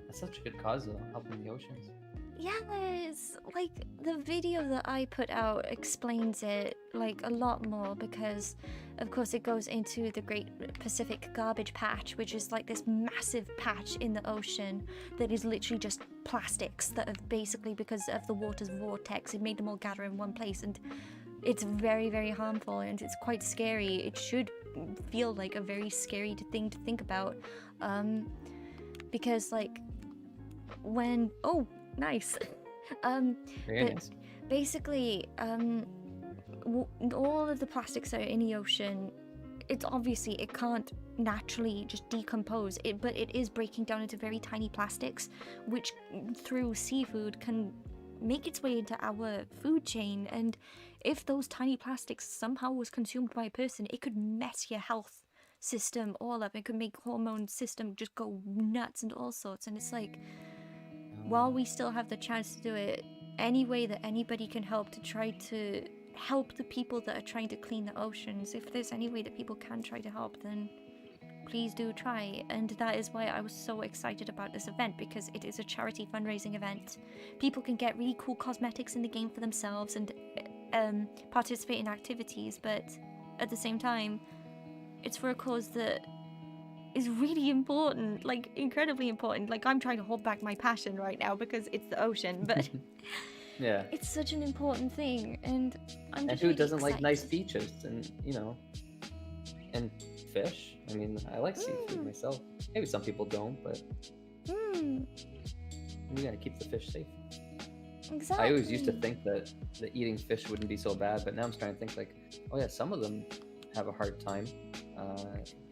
That's such a good cause though, helping the oceans. Yes, like the video that I put out explains it like a lot more because of course it goes into the Great Pacific Garbage Patch, which is like this massive patch in the ocean that is literally just plastics that have basically, because of the water's vortex, it made them all gather in one place, and it's very, very harmful and it's quite scary. It should feel like a very scary thing to think about, because like when nice Very nice. basically all of the plastics that are in the ocean, it's obviously it can't naturally just decompose it, but it is breaking down into very tiny plastics, which through seafood can make its way into our food chain. And if those tiny plastics somehow was consumed by a person, it could mess your health system all up. It could make hormone system just go nuts and all sorts. And it's like, while we still have the chance to do it, any way that anybody can help to try to help the people that are trying to clean the oceans, if there's any way that people can try to help, then please do try. And that is why I was so excited about this event, because it is a charity fundraising event. People can get really cool cosmetics in the game for themselves and participate in activities, but at the same time, it's for a cause that is really important, like incredibly important. Like I'm trying to hold back my passion right now because it's the ocean, but yeah, it's such an important thing, and I'm just who really doesn't excited. like nice beaches and and fish? I mean, I like seafood myself. Maybe some people don't, but we gotta keep the fish safe. Exactly. I always used to think that eating fish wouldn't be so bad, but now I'm starting to think like, oh yeah, some of them have a hard time.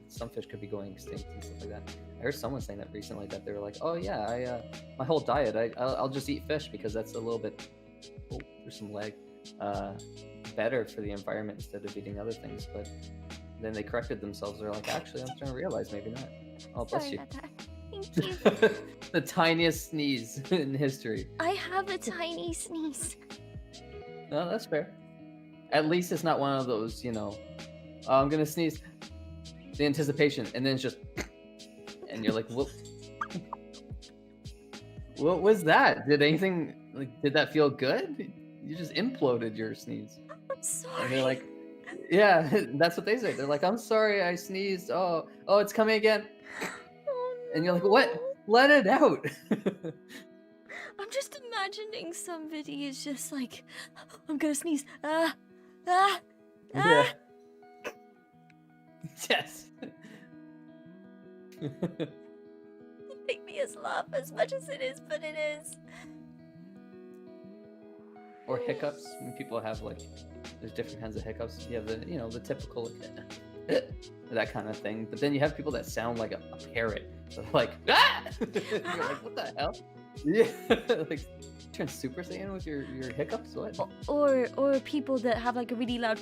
Some fish could be going extinct and stuff like that. I heard someone saying that recently, that they were like, oh yeah, my whole diet, I'll just eat fish because that's a little bit, oh, there's some lag, better for the environment instead of eating other things. But then they corrected themselves. They're like, actually, I'm starting to realize maybe not. Oh, bless Sorry you. about that. Thank you. The tiniest sneeze in history. I have a tiny sneeze. No, that's fair. At least it's not one of those, oh, I'm gonna sneeze. the anticipation, and then it's just, and you're like, what was that? Did anything like? Did that feel good? You just imploded your sneeze. I'm And they're sorry. like, yeah, that's what they say. They're like, I'm sorry, I sneezed. Oh, it's coming again. And you're like, what? Oh Let it out. no. I'm just imagining somebody is just like, I'm gonna sneeze. Ah, ah, Yeah. ah. Yes. Make me laugh as much as it is, but it is. Or hiccups, when people have like, there's different kinds of hiccups. You have the, the typical like, that kind of thing. But then you have people that sound like a parrot. So like, ah! You're like, what the hell? Yeah, like turn Super Saiyan with your hiccups. What? Or people that have like a really loud.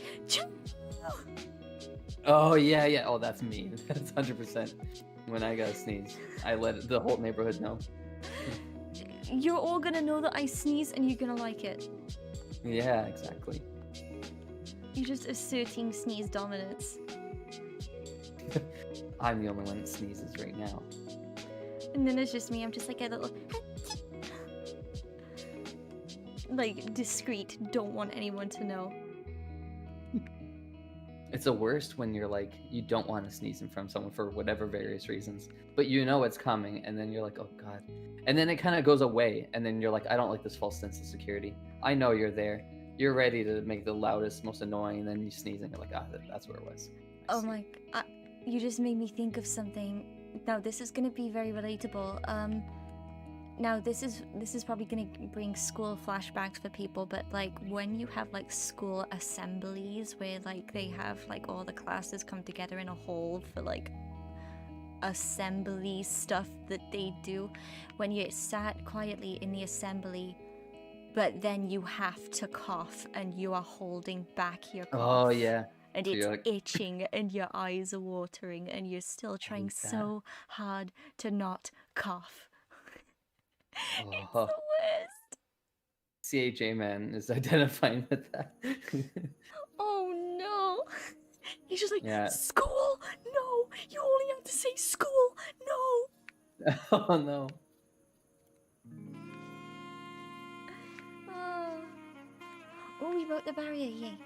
Oh yeah. Oh, that's me. That's 100%. When I gotta sneeze, I let the whole neighborhood know. You're all gonna know that I sneeze, and you're gonna like it. Yeah, exactly. You're just asserting sneeze dominance. I'm the only one that sneezes right now. And then it's just me. I'm just like a little. Like, discreet. Don't want anyone to know. It's the worst when you're like, you don't want to sneeze in front of someone for whatever various reasons, but you know it's coming, and then you're like, oh god. And then it kind of goes away, and then you're like, I don't like this false sense of security. I know you're there. You're ready to make the loudest, most annoying, and then you sneeze, and you're like, that's where it was. Oh my. You just made me think of something. Now, this is gonna be very relatable. Now this is probably gonna bring school flashbacks for people, but like when you have like school assemblies where like they have like all the classes come together in a hall for like assembly stuff that they do, when you're sat quietly in the assembly, but then you have to cough and you are holding back your cough. Oh yeah. And So it's you're like, itching and your eyes are watering and you're still trying hate that. so hard to not cough. It's the oh, worst. CHA man is identifying with that. Oh no. He's just like, Yeah. school? No. You only have to say school. No. Oh no. Oh, we broke the barrier, yay.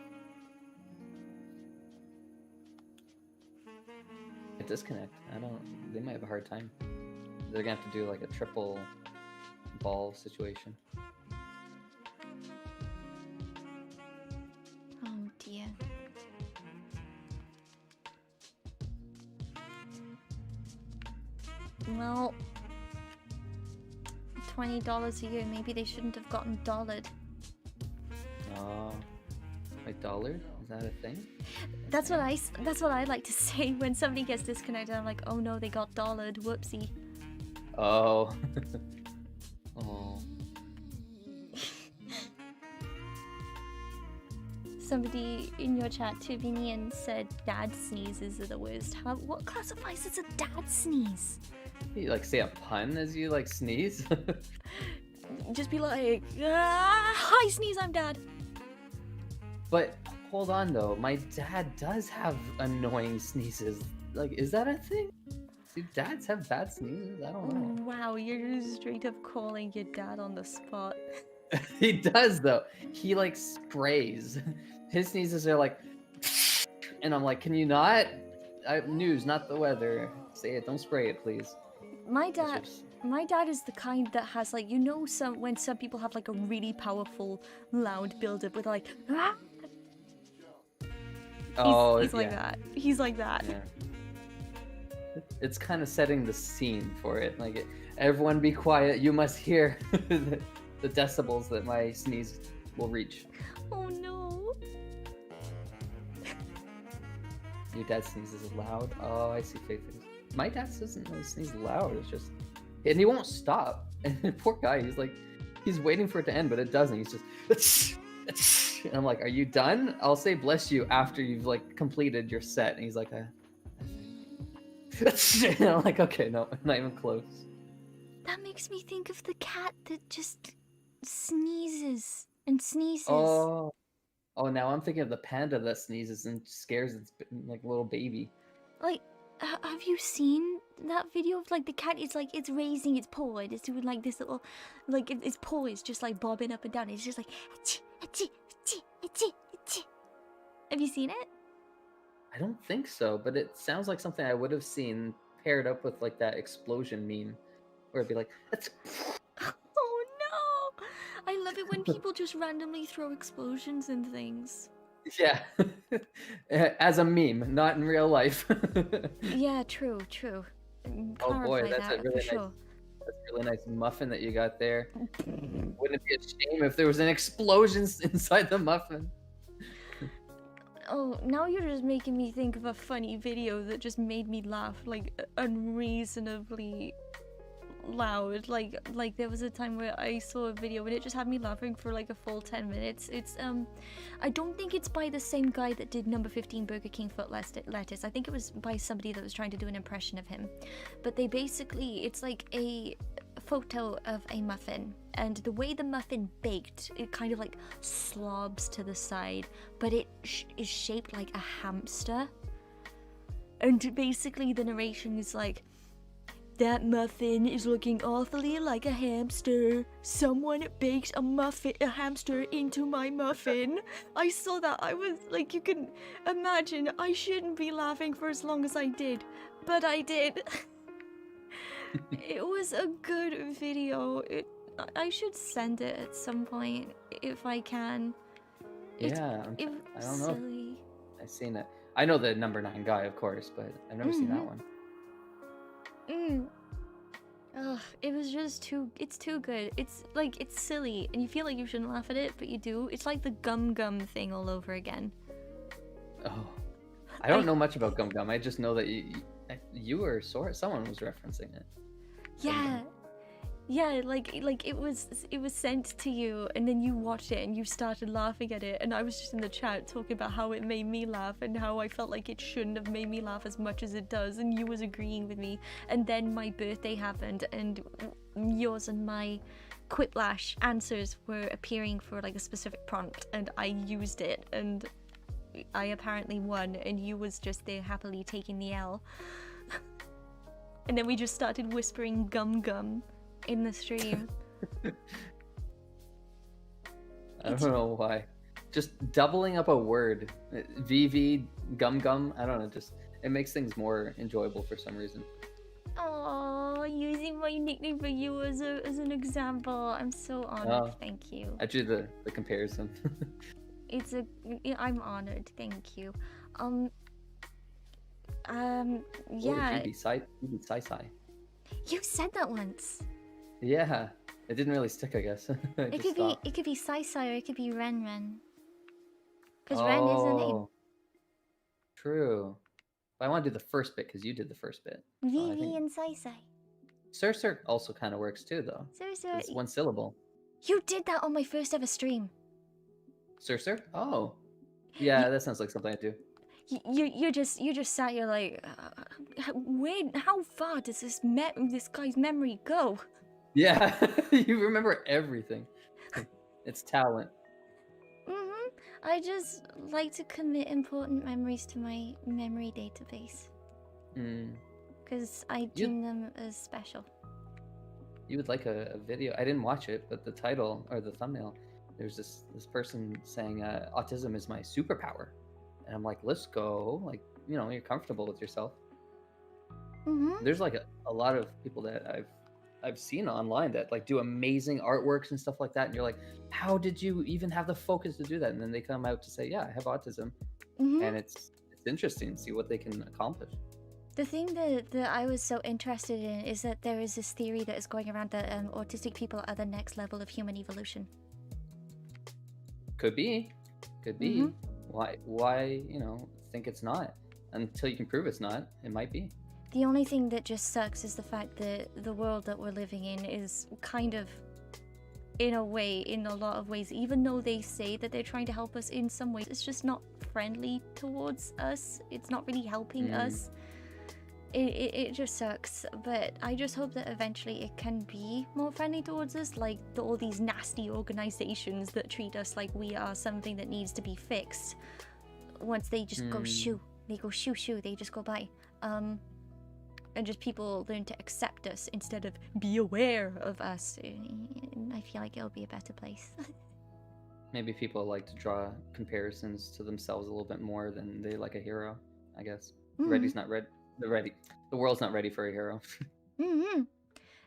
A disconnect. They might have a hard time. They're gonna have to do like a triple ball situation. Oh dear. Well, $20 a year. Maybe they shouldn't have gotten dollared. Oh, like dollars? Is that a thing? That's what I like to say when somebody gets disconnected. I'm like, oh no, they got dollared. Whoopsie. Oh. Oh. Somebody in your chat to Vian said dad sneezes are the worst. What classifies as a dad sneeze? You like say a pun as you like sneeze? Just be like, hi sneeze, I'm dad. But hold on though, my dad does have annoying sneezes. Like, is that a thing? Do dads have bad sneezes? I don't know. Wow, you're just straight up calling your dad on the spot. He does though. He like sprays. His sneezes are like, and I'm like, can you not? News, not the weather. Say it. Don't spray it, please. My dad is the kind that has like, you know, when some people have like a really powerful, loud build-up with like, ah! He's like that. He's like that. Yeah. It's kind of setting the scene for it. Like, everyone be quiet. You must hear the decibels that my sneeze will reach. Oh no. Your dad sneezes loud. Oh, I see faces. My dad doesn't really sneeze loud. It's just, and he won't stop. And poor guy, he's waiting for it to end, but it doesn't. He's just, and I'm like, are you done? I'll say bless you after you've like completed your set. And he's like, and I'm like, okay, no, not even close. That makes me think of the cat that just sneezes and sneezes. Oh, now I'm thinking of the panda that sneezes and scares its like little baby. Like, have you seen that video of like the cat? It's like it's raising its paw and it's doing like this little, like its paw is just like bobbing up and down. It's just like, "Achoo, achoo, achoo, achoo, achoo." Have you seen it? I don't think so, but it sounds like something I would have seen paired up with like that explosion meme, where it'd be like, "That's." Oh no! I love it when people just randomly throw explosions and things. Yeah, as a meme, not in real life. Yeah, true, true. Oh boy, Clarify that for sure. that's a really nice muffin that you got there. Wouldn't it be a shame if there was an explosion inside the muffin? Oh, now you're just making me think of a funny video that just made me laugh, like unreasonably loud. Like there was a time where I saw a video and it just had me laughing for like a full 10 minutes. It's I don't think it's by the same guy that did number 15 Burger King foot lettuce. I think it was by somebody that was trying to do an impression of him. But they basically, it's like a photo of a muffin, and the way the muffin baked, it kind of like slobs to the side, but it is shaped like a hamster. And basically the narration is like, that muffin is looking awfully like a hamster. Someone baked a hamster into my muffin. I saw that. I was like, you can imagine, I shouldn't be laughing for as long as I did, but I did. It was a good video. I should send it at some point if I can. Yeah, It I was don't know. silly. I've seen it. I know the number 9 guy, of course, but I've never seen that one. Ugh, it was just it's too good. It's like, it's silly, and you feel like you shouldn't laugh at it, but you do. It's like the gum gum thing all over again. Oh, I don't know much about Gum Gum. I just know that you or someone was referencing it. Yeah. Yeah, like it was sent to you, and then you watched it and you started laughing at it, and I was just in the chat talking about how it made me laugh and how I felt like it shouldn't have made me laugh as much as it does, and you was agreeing with me. And then my birthday happened, and yours and my Quiplash answers were appearing for like a specific prompt, and I used it, and I apparently won, and you was just there happily taking the L. And then we just started whispering gum gum in the stream. I don't know why. Just doubling up a word. VV, gum gum, I don't know, just it makes things more enjoyable for some reason. Oh, using my nickname for you as an example. I'm so honored. Thank you. I drew the comparison. I'm honored. Thank you. Yeah. You'd be Sai. You said that once. Yeah, it didn't really stick, I guess. It could be Sai Sai, or it could be Ren Ren. Because Ren is a name. True. But I want to do the first bit because you did the first bit. Vivi and Sai Sai. Sir also kind of works too, though. Sir. It's one syllable. You did that on my first ever stream. Sir? Oh. Yeah, that sounds like something I do. You just sat here like, how far does this guy's memory go? Yeah, you remember everything. It's talent. I just like to commit important memories to my memory database. Because I deem them as special. You would like a video. I didn't watch it, but the title or the thumbnail, there's this person saying autism is my superpower. And I'm like, let's go. Like, you're comfortable with yourself. There's like a lot of people that I've seen online that like do amazing artworks and stuff like that, and you're like, how did you even have the focus to do that? And then they come out to say, yeah, I have autism. And it's interesting to see what they can accomplish. The thing that I was so interested in is that there is this theory that is going around that autistic people are the next level of human evolution. Could be. Why think it's not? Until you can prove it's not, it might be. The only thing that just sucks is the fact that the world that we're living in is kind of, in a lot of ways, even though they say that they're trying to help us in some ways, it's just not friendly towards us. It's not really helping us. It just sucks, but I just hope that eventually it can be more friendly towards us, like all these nasty organizations that treat us like we are something that needs to be fixed. Once they just go shoo, they just go by. and just people learn to accept us instead of be aware of us, I feel like it'll be a better place. Maybe people like to draw comparisons to themselves a little bit more than they like a hero, I guess. Mhm. The world's not ready for a hero. Mhm.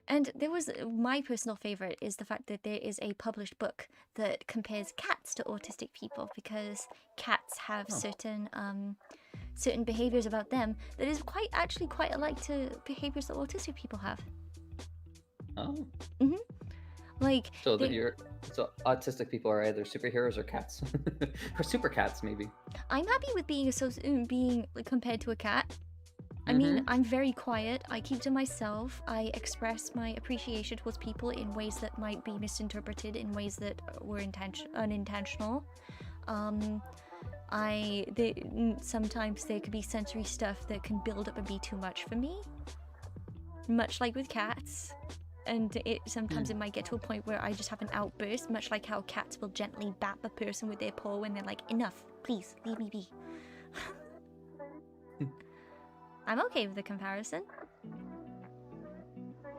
And there was my personal favorite is the fact that there is a published book that compares cats to autistic people, because cats have Oh. certain behaviors about them that is actually quite alike to behaviors that autistic people have. Oh. Like So autistic people are either superheroes or cats. Or super cats, maybe. I'm happy with being compared to a cat. I mean, I'm very quiet. I keep to myself. I express my appreciation towards people in ways that might be misinterpreted, in ways that were unintentional. Sometimes there could be sensory stuff that can build up and be too much for me, much like with cats. And sometimes it might get to a point where I just have an outburst, much like how cats will gently bat the person with their paw when they're like, enough, please, leave me be. I'm okay with the comparison.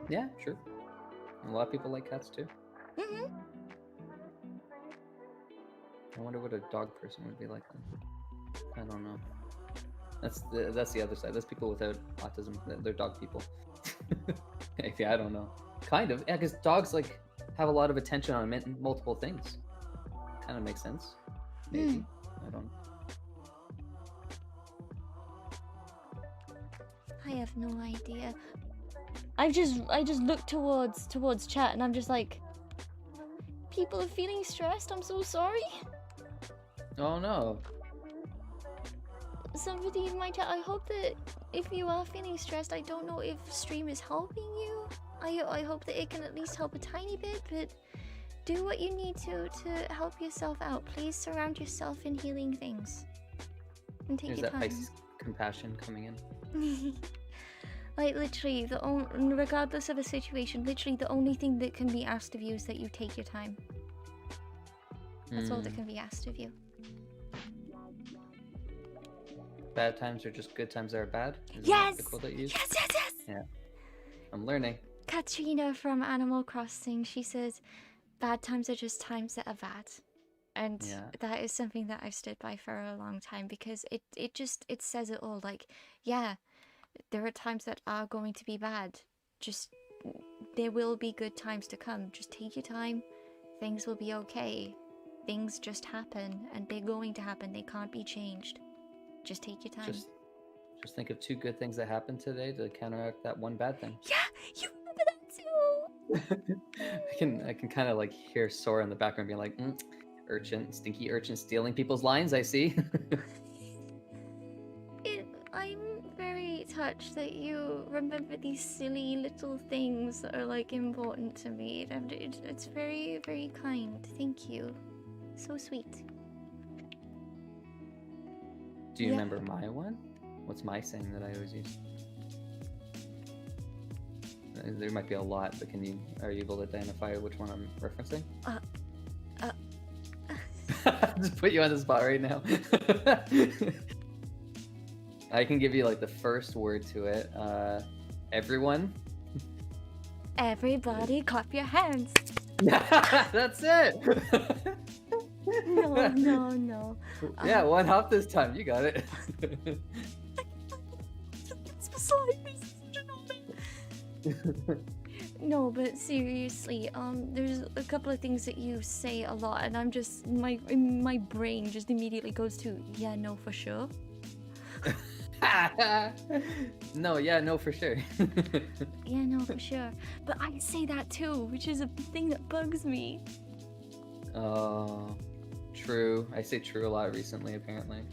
Yeah, sure. A lot of people like cats too. I wonder what a dog person would be like then. I don't know. That's the other side. That's people without autism. They're dog people. Yeah, I don't know. Kind of. Yeah, because dogs like have a lot of attention on multiple things. Kind of makes sense. Maybe. I don't know. I have no idea. I just look towards chat and I'm just like, people are feeling stressed. I'm so sorry. Oh no. Somebody in my chat, I hope that if you are feeling stressed, I don't know if stream is helping you. I hope that it can at least help a tiny bit, but do what you need to help yourself out. Please surround yourself in healing things. And take There's your that time. Pisces compassion coming in. Like literally, regardless of a situation, literally the only thing that can be asked of you is that you take your time. That's all that can be asked of you. Bad times are just good times that are bad? Yes! The quote that you use? Yes! Yeah. I'm learning. Katrina from Animal Crossing, she says, bad times are just times that are bad. And that is something that I've stood by for a long time, because it says it all. Like, yeah, there are times that are going to be bad. Just, there will be good times to come. Just take your time. Things will be okay. Things just happen, and they're going to happen. They can't be changed. Just take your time. Just think of 2 good things that happened today to counteract that one bad thing. Yeah, you remember that too. I can kind of like hear Sora in the background being like, stinky urchin stealing people's lines, I see. I'm very touched that you remember these silly little things that are like important to me. It's very, very kind. Thank you. So sweet. Do you remember my one? What's my saying that I always use? There might be a lot, but are you able to identify which one I'm referencing? Just put you on the spot right now. I can give you like the first word to it. Everyone. Everybody clap your hands. That's it. No. Yeah, one hop this time. You got it. No, but seriously, there's a couple of things that you say a lot, and I'm just my brain just immediately goes to no for sure. No, for sure. Yeah, no, for sure. But I say that too, which is a thing that bugs me. Oh, true. I say true a lot recently, apparently.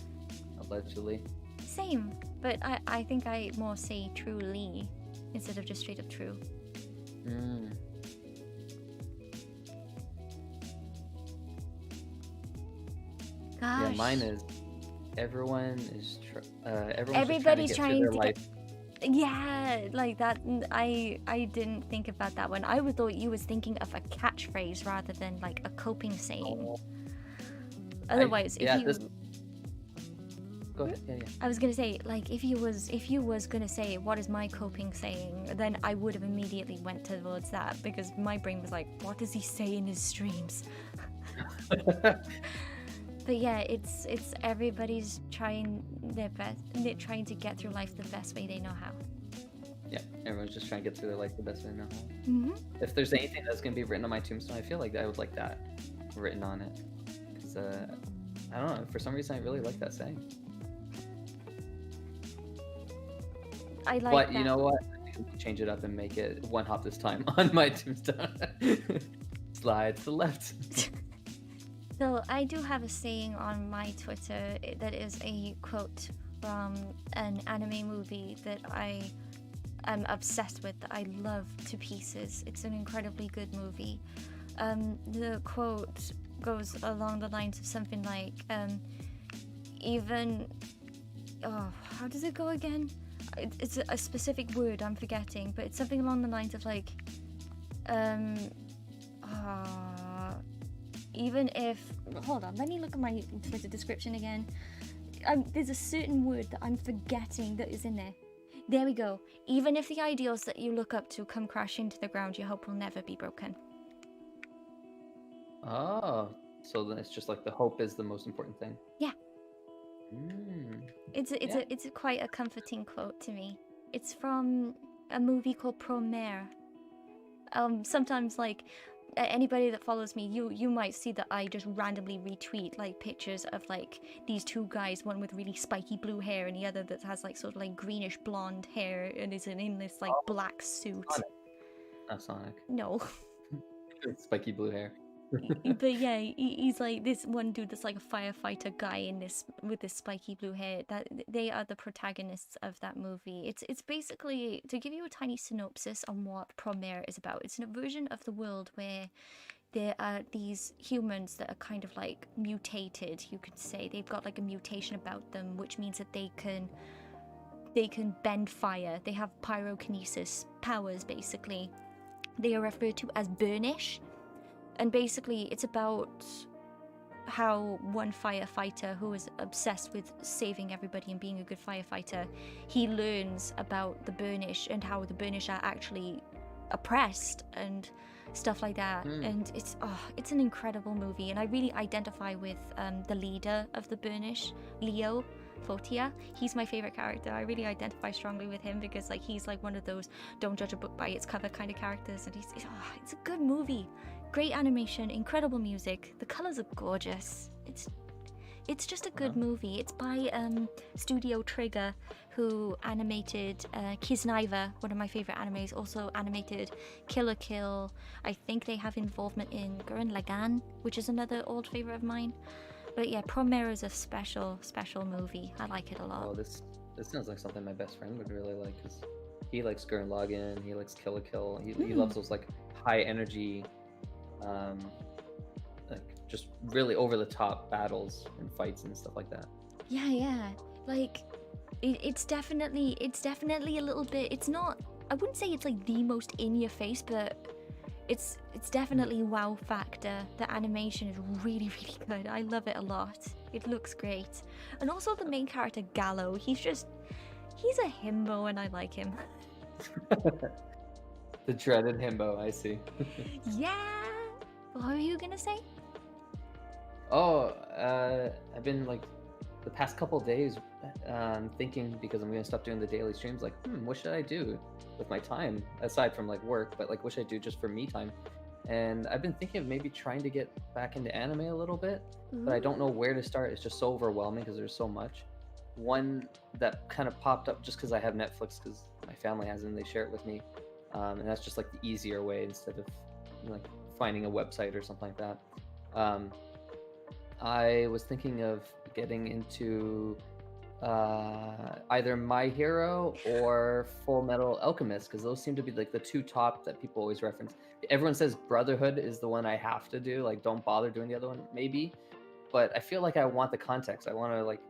Allegedly. Same, but I think I more say truly instead of just straight up true. Gosh. Yeah, mine is everybody's trying to life. Yeah, like that. I didn't think about that one. I thought you was thinking of a catchphrase rather than like a coping saying. Otherwise, Go go ahead. Yeah, yeah. I was gonna say, like, if you was gonna say what is my coping saying, then I would have immediately went towards that because my brain was like, what does he say in his streams? But yeah, it's everybody's trying their best, they're trying to get through life the best way they know how. Yeah, everyone's just trying to get through their life the best way they know how. Mm-hmm. If there's anything that's gonna be written on my tombstone, I feel like I would like that written on it. Because I don't know, for some reason I really like that saying. I like But that. you know what? I think we can change it up and make it one hop this time on my tombstone. Slide to the left. So I do have a saying on my Twitter that is a quote from an anime movie that I am obsessed with, that I love to pieces. It's an incredibly good movie. The quote goes along the lines of something like, even... Oh, how does it go again? It's a specific word I'm forgetting, but it's something along the lines of like, even if, hold on, let me look at my Twitter description again. There's a certain word that I'm forgetting that is in there. There we go. Even if the ideals that you look up to come crashing to the ground, your hope will never be broken. Oh, so then it's just like the hope is the most important thing. Yeah. Yeah. It's quite a comforting quote to me. It's from a movie called Promare. Sometimes, like, anybody that follows me, you might see that I just randomly retweet like pictures of like these two guys, one with really spiky blue hair and the other that has like sort of like greenish blonde hair and is in this like black suit. Sonic. Not Sonic. No. Spiky blue hair. But yeah, he's like this one dude that's like a firefighter guy in this with this spiky blue hair. That they are the protagonists of that movie. It's basically, to give you a tiny synopsis on what Promare is about. It's a version of the world where there are these humans that are kind of like mutated, you could say. They've got like a mutation about them, which means that they can bend fire. They have pyrokinesis powers, basically. They are referred to as burnish. And basically, it's about how one firefighter who is obsessed with saving everybody and being a good firefighter, he learns about the burnish and how the burnish are actually oppressed and stuff like that. And it's an incredible movie, and I really identify with the leader of the burnish, Leo Fotia. He's my favorite character. I really identify strongly with him because like he's like one of those don't judge a book by its cover kind of characters, and it's a good movie. Great animation, incredible music. The colors are gorgeous. It's just a good movie. It's by Studio Trigger, who animated Kiznaiva, one of my favorite animes. Also animated Kill la Kill. I think they have involvement in Gurren Lagann, which is another old favorite of mine. But yeah, Promare is a special movie. I like it a lot. Oh, this sounds like something my best friend would really like, because he likes Gurren Lagann, he likes Kill la Kill. He loves those like high energy, like just really over the top battles and fights and stuff like that. Yeah. Like it's definitely a little bit, it's not, I wouldn't say it's like the most in your face, but it's definitely wow factor. The animation is really, really good. I love it a lot. It looks great. And also the main character, Gallo, he's a himbo and I like him. The dreaded himbo, I see. Yeah. What were you gonna say? Oh, I've been like the past couple days thinking, because I'm gonna stop doing the daily streams, like, what should I do with my time aside from like work, but like what should I do just for me time? And I've been thinking of maybe trying to get back into anime a little bit, but I don't know where to start. It's just so overwhelming because there's so much. One that kind of popped up just because I have Netflix, because my family has it and they share it with me, and that's just like the easier way instead of like finding a website or something like that. I was thinking of getting into either My Hero or Full Metal Alchemist, because those seem to be like the two top that people always reference. Everyone says Brotherhood is the one I have to do, like don't bother doing the other one maybe, but I feel like I want the context. I want to like,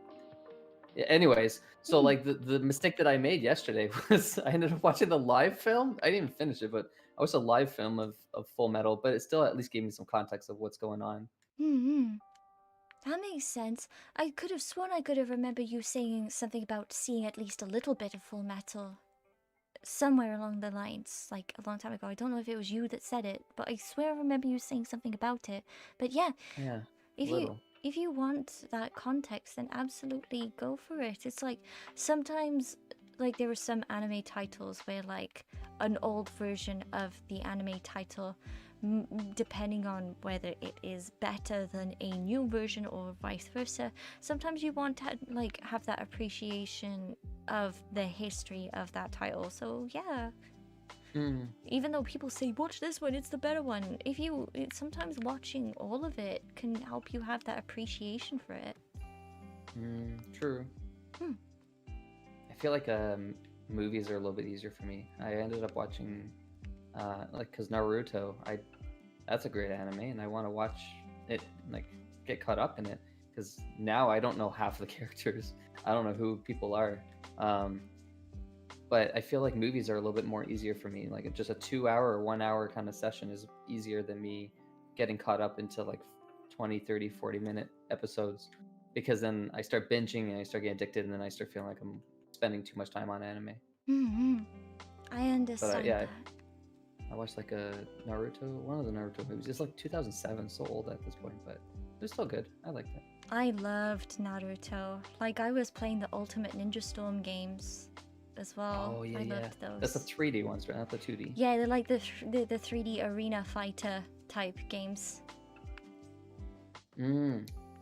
anyways, so like the mistake that I made yesterday was I ended up watching the live film. I didn't even finish it, but I watched a live film of Full Metal, but it still at least gave me some context of what's going on. That makes sense. I could have sworn I could have remembered you saying something about seeing at least a little bit of Full Metal somewhere along the lines, like a long time ago. I don't know if it was you that said it, but I swear I remember you saying something about it. But yeah, Yeah, if you little. if you want that context, then absolutely go for it. It's like sometimes like there were some anime titles where like an old version of the anime title, depending on whether it is better than a new version or vice versa, sometimes you want to like have that appreciation of the history of that title. So yeah, Mm, even though people say watch this one, it's the better one, sometimes watching all of it can help you have that appreciation for it. true. Hmm. I feel like movies are a little bit easier for me. I ended up watching like because Naruto, I that's a great anime, and I want to watch it, like get caught up in it, because now I don't know half the characters. I don't know who people are. Um, but I feel like movies are a little bit more easier for me. Like just a 2 hour or 1 hour kind of session is easier than me getting caught up into like 20, 30, 40 minute episodes, because then I start binging and I start getting addicted, and then I start feeling like I'm spending too much time on anime. Mm-hmm. I But understand yeah, that. I watched like a Naruto, one of the Naruto movies. It's like 2007, so old at this point, but it's still good. I liked it. I loved Naruto. Like I was playing the Ultimate Ninja Storm games as well. Oh yeah, I yeah. loved That's the those. 3D ones, right? Not the 2D. Yeah, they're like the 3D arena fighter type games.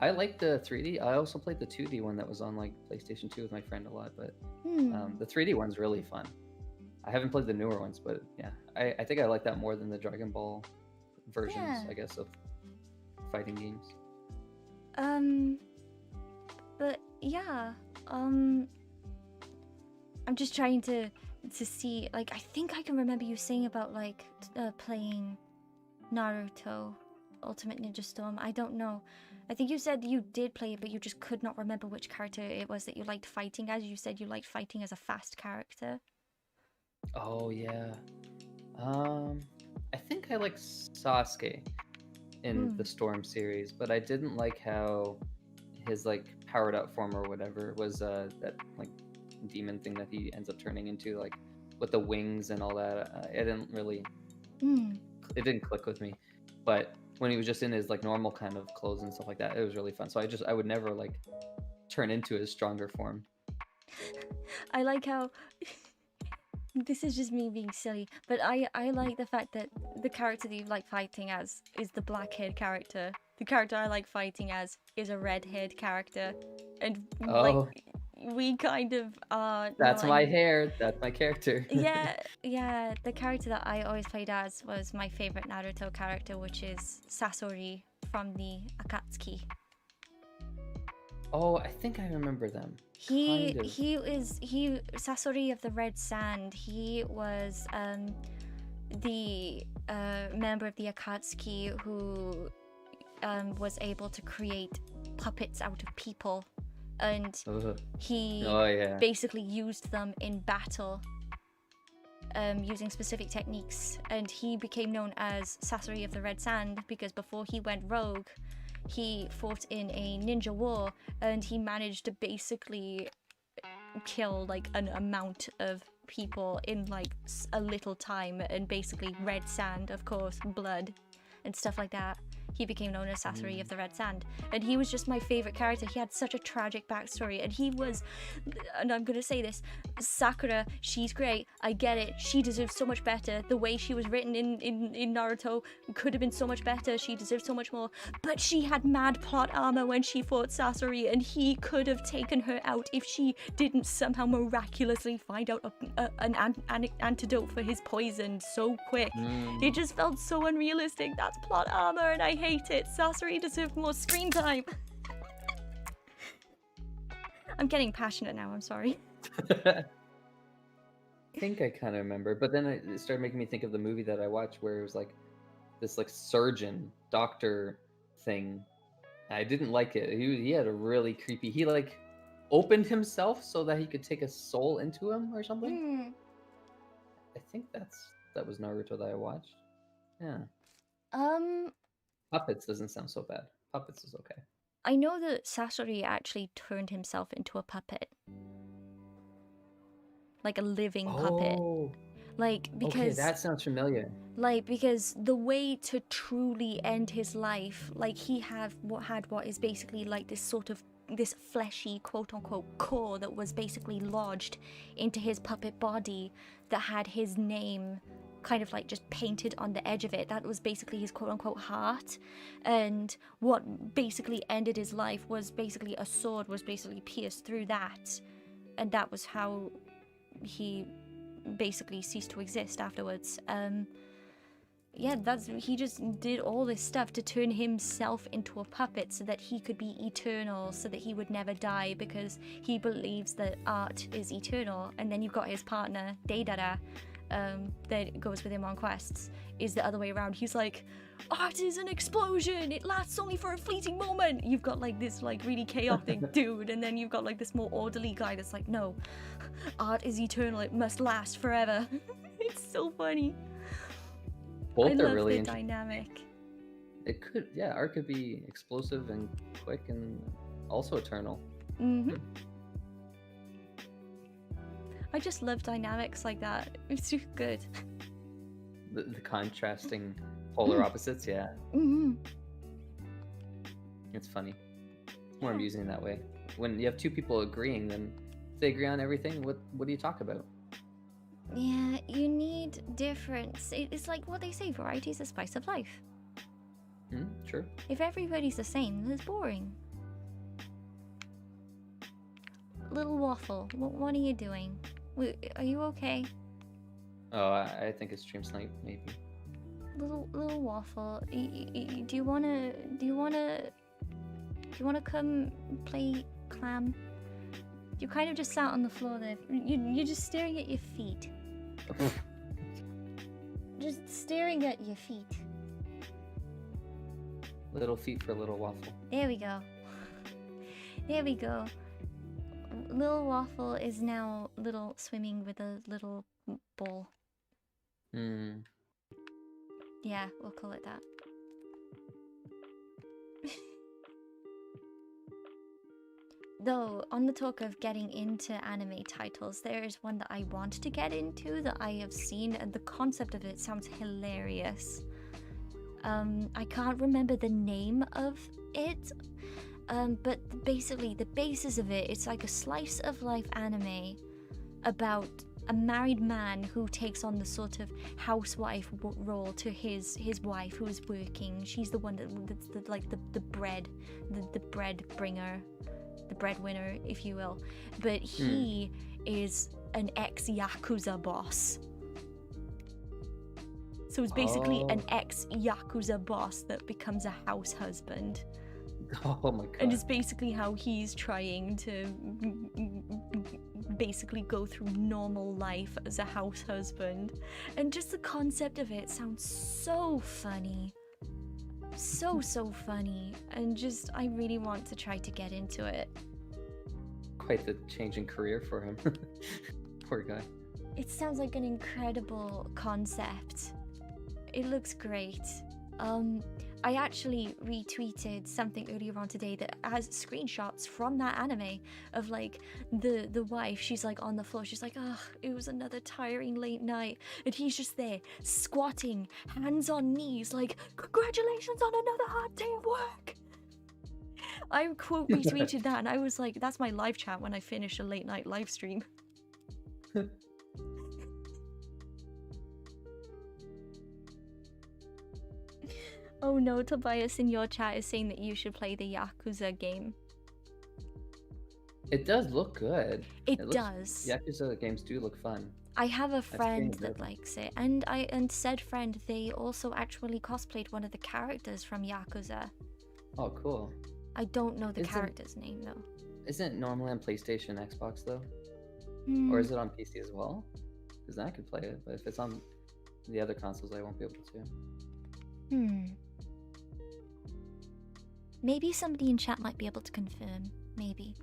I like the 3D. I also played the 2D one that was on like PlayStation 2 with my friend a lot, but the 3D one's really fun. I haven't played the newer ones, but yeah, I think I like that more than the Dragon Ball versions, Yeah. I guess, of fighting games. But yeah, I'm just trying to see. Like, I think I can remember you saying about like playing Naruto, Ultimate Ninja Storm. I don't know. I think you said you did play it, but you just could not remember which character it was that you liked fighting as. You said you liked fighting as a fast character. Oh yeah. I think I like Sasuke in the Storm series, but I didn't like how his like powered up form or whatever was that like demon thing that he ends up turning into, like with the wings and all that. It didn't really, it didn't click with me. But when he was just in his like normal kind of clothes and stuff like that, it was really fun. So I would never like turn into his stronger form. I like how this is just me being silly, but I like the fact that the character that you like fighting as is the black-haired character. The character I like fighting as is a red-haired character, and like Oh, we kind of are. that's not my in... hair. That's my character. Yeah. The character that I always played as was my favorite Naruto character, which is Sasori from the Akatsuki. Oh, I think I remember them. He Kind of. he Sasori of the Red Sand. He was the member of the Akatsuki who was able to create puppets out of people, and he basically used them in battle, using specific techniques, and he became known as Sasori of the Red Sand because before he went rogue, he fought in a ninja war, and he managed to basically kill like an amount of people in like a little time, and basically red sand, of course, blood and stuff like that. He became known as Sasori of the Red Sand, and he was just my favorite character. He had such a tragic backstory, and he was, and I'm gonna say this, Sakura, she's great, I get it, she deserves so much better. The way she was written in Naruto could have been so much better, she deserves so much more, but she had mad plot armor when she fought Sasori, and he could have taken her out if she didn't somehow miraculously find out an antidote for his poison so quick. It just felt so unrealistic. That's plot armor, and I hate it. Sasori deserved more screen time. I'm getting passionate now, I'm sorry. I think I kind of remember, but then it started making me think of the movie that I watched where it was like this like surgeon doctor thing. I didn't like it. He had a really creepy. He like opened himself so that he could take a soul into him or something. I think that was Naruto that I watched. Yeah. Puppets doesn't sound so bad. Puppets is okay. I know that Sasori actually turned himself into a puppet. Like a living puppet. Oh, Like, okay, because that sounds familiar. because the way to truly end his life, like he had what is basically like this sort of this fleshy quote unquote core that was basically lodged into his puppet body that had his name kind of like just painted on the edge of it. That was basically his quote unquote heart. And what basically ended his life was basically a sword was basically pierced through that. And that was how he basically ceased to exist afterwards. Yeah, he just did all this stuff to turn himself into a puppet so that he could be eternal, so that he would never die, because he believes that art is eternal. And then you've got his partner, Deidara, that goes with him on quests, is the other way around. He's like, art is an explosion, it lasts only for a fleeting moment. You've got like this like really chaotic dude, and then you've got like this more orderly guy that's like, no, art is eternal, it must last forever. It's so funny. Both I are love really the interesting. dynamic. It could, yeah, art could be explosive and quick and also eternal. Mm-hmm. I just love dynamics like that. It's too good. The contrasting polar opposites, yeah. Mm-hmm. It's funny. It's more Yeah. amusing that way. When you have two people agreeing, then if they agree on everything, what do you talk about? Yeah, you need difference. It's like what they say, variety is the spice of life. Sure. If everybody's the same, then it's boring. Little Waffle, what are you doing? Are you okay? Oh, I think it's stream snipe, maybe. Little Waffle, do you wanna come play clam? You kind of just sat on the floor there. You're just staring at your feet. Just staring at your feet. Little feet for little waffle. There we go. There we go. Little Waffle is now little swimming with a little ball. Yeah, we'll call it that. Though, on the talk of getting into anime titles, there is one that I want to get into that I have seen, and the concept of it sounds hilarious. I can't remember the name of it, but basically the basis of it, it's like a slice of life anime about a married man who takes on the sort of housewife role to his wife who is working. She's the one that's the bread bringer, the breadwinner, if you will. But he is an ex-Yakuza boss. So it's basically an ex-Yakuza boss that becomes a house husband. Oh my god. And it's basically how he's trying to basically go through normal life as a house husband. And just the concept of it sounds so funny. So funny. And just, I really want to try to get into it. Quite the change in career for him. Poor guy. It sounds like an incredible concept. It looks great. I actually retweeted something earlier on today that has screenshots from that anime of like the wife. She's like on the floor. She's like, "Ugh, it was another tiring late night," and he's just there squatting, hands on knees, like, "Congratulations on another hard day of work." I quote retweeted that, and I was like, "That's my live chat when I finish a late night live stream." Oh no, Tobias in your chat is saying that you should play the Yakuza game. It does look good. It does. Yakuza games do look fun. I have a friend that likes it, and said friend, they also actually cosplayed one of the characters from Yakuza. Oh, cool. I don't know the character's name though. Isn't it normally on PlayStation, Xbox though? Or is it on PC as well? Because then I could play it, but if it's on the other consoles, I won't be able to. Maybe somebody in chat might be able to confirm. Maybe.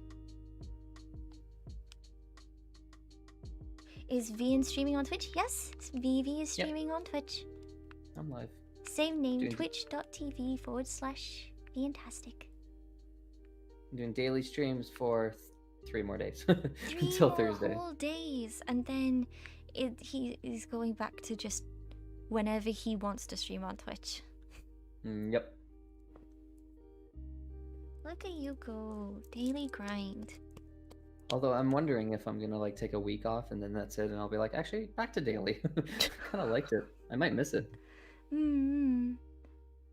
Is Vian streaming on Twitch? Yes, VV is streaming on Twitch. I'm live. Same name, twitch.tv/Viantastic. I'm doing daily streams for 3 more days Three until more Thursday. whole days, and then he is going back to just whenever he wants to stream on Twitch. Yep. Look at you go, daily grind. Although I'm wondering if I'm gonna like take a week off and then that's it, and I'll be like, actually, back to daily. Kind of liked it. I might miss it.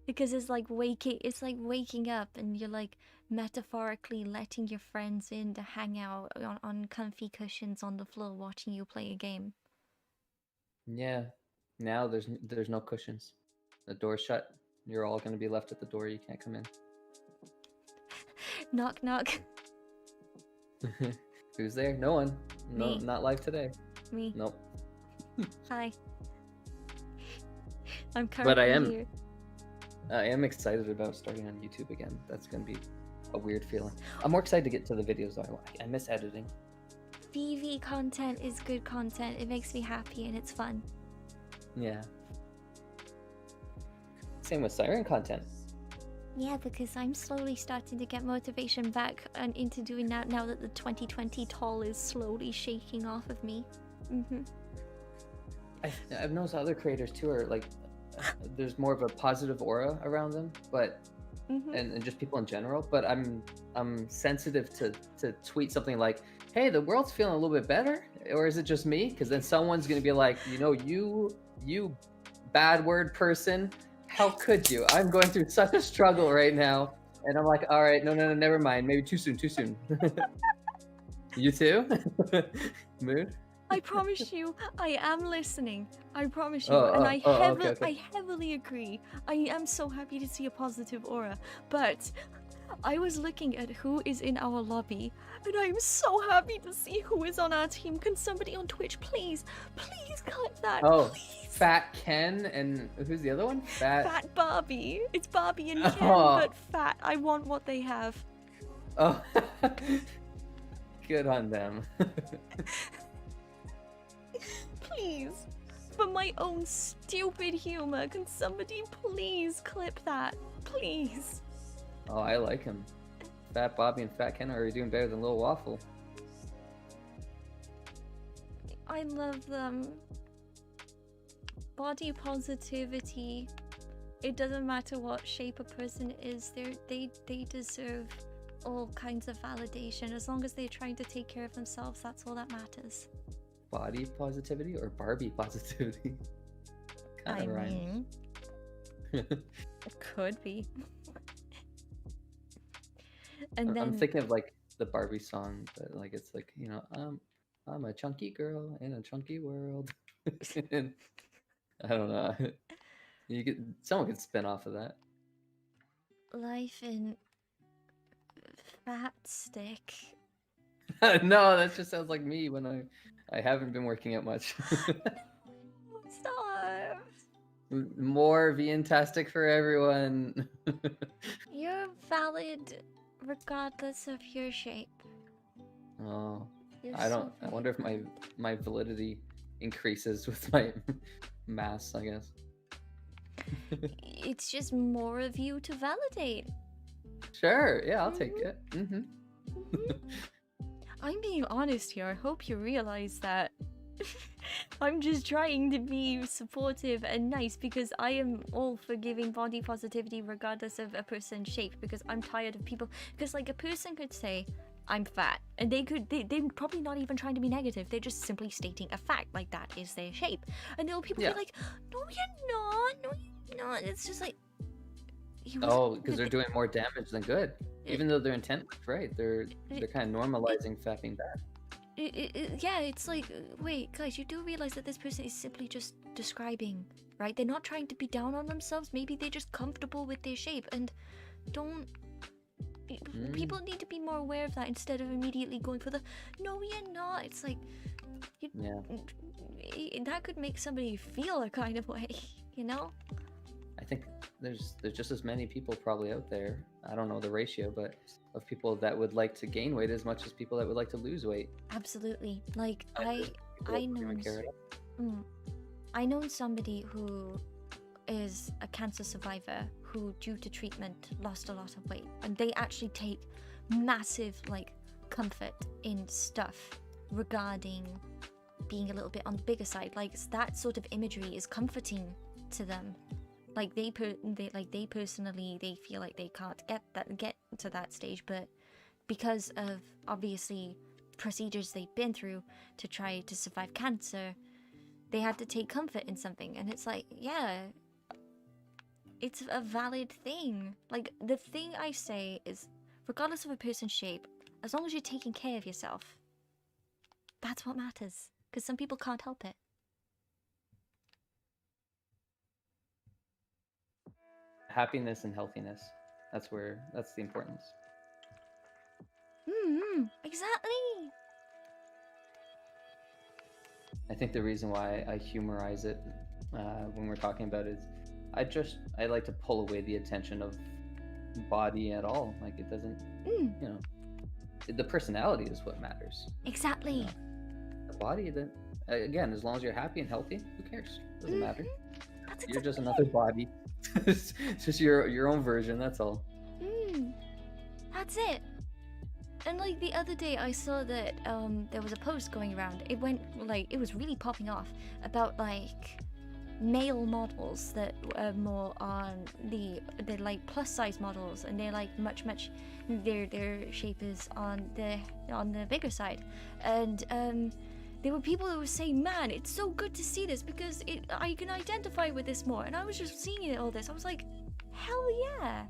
Because it's like waking up, and you're like metaphorically letting your friends in to hang out on comfy cushions on the floor watching you play a game. Yeah. Now there's no cushions. The door's shut. You're all gonna be left at the door. You can't come in. Knock knock. Who's there? No one. No, Me. not live today. Me. Nope. Hi. I'm currently But I am. here. I am excited about starting on YouTube again. That's gonna be a weird feeling. I'm more excited to get to the videos though. I miss editing. VV content is good content. It makes me happy and it's fun. Yeah. Same with Siren content. Yeah, because I'm slowly starting to get motivation back and into doing that now that the 2020 toll is slowly shaking off of me. I've noticed other creators too are like, there's more of a positive aura around them, but and just people in general. But I'm sensitive to tweet something like, "Hey, the world's feeling a little bit better," or is it just me? Because then someone's gonna be like, you bad word person. How could you? I'm going through such a struggle right now. And I'm like, all right, no, never mind. Maybe too soon. You too? Mood? I promise you, I am listening. I promise you. Okay. I heavily agree. I am so happy to see a positive aura. But I was looking at who is in our lobby, and I'm so happy to see who is on our team. Can somebody on Twitch please click that, please? Fat Ken and who's the other one? Fat Barbie. It's Barbie and Ken, but fat. I want what they have. Oh, good on them. Please, for my own stupid humor, can somebody please clip that? Please. Oh, I like him. Fat Bobby and Fat Ken are doing better than Lil Waffle. I love them. Body positivity. It doesn't matter what shape a person is. They deserve all kinds of validation. As long as they're trying to take care of themselves, that's all that matters. Body positivity or Barbie positivity? Kind of rhymes. It could be. And then I'm thinking of like the Barbie song, but like it's like, I'm a chunky girl in a chunky world. And I don't know. Someone could spin off of that. life in fat stick. No, that just sounds like me when I haven't been working out much. Stop. More Viantastic for everyone. You're valid regardless of your shape. Oh, You're I so wonder if my validity increases with my mass, I guess. It's just more of you to validate. Sure, yeah, I'll take it. I'm being honest here. I hope you realize that. I'm just trying to be supportive and nice because I am all for giving body positivity regardless of a person's shape, because I'm tired of people. Because like a person could say, I'm fat, and they're probably not even trying to be negative. They're just simply stating a fact, like that is their shape. And there'll people be like, no you're not, no you're not. It's just like, because they're doing more damage than good. Even though their intent was right, they're kind of normalizing fat being bad. Yeah, it's like, wait, guys, you do realize that this person is simply just describing, right? They're not trying to be down on themselves. Maybe they're just comfortable with their shape, and people need to be more aware of that instead of immediately going for the, no, you're not. It's like, that could make somebody feel a kind of way, you know? I think there's just as many people probably out there, I don't know the ratio, but of people that would like to gain weight as much as people that would like to lose weight. Absolutely. Like I know somebody who is a cancer survivor who, due to treatment, lost a lot of weight, and they actually take massive like comfort in stuff regarding being a little bit on the bigger side. Like that sort of imagery is comforting to them. Like they personally, they feel like they can't get to that stage, but because of obviously procedures they've been through to try to survive cancer, they had to take comfort in something. And it's like, yeah, it's a valid thing. Like the thing I say is, regardless of a person's shape, as long as you're taking care of yourself, that's what matters. Because some people can't help it. Happiness and healthiness. That's the importance. Exactly. I think the reason why I humorize it when we're talking about it is I like to pull away the attention of body at all. Like it doesn't, the personality is what matters. Exactly. The body, then again, as long as you're happy and healthy, who cares? Doesn't matter. That's You're just exactly another body. It's just your own version. That's all. That's it. And like the other day, I saw that there was a post going around. It was really popping off about like male models that are more on they're like plus size models, and they're like much their shape is on the bigger side. And there were people who were saying, man, it's so good to see this because I can identify with this more. And I was just seeing all this. I was like, hell yeah,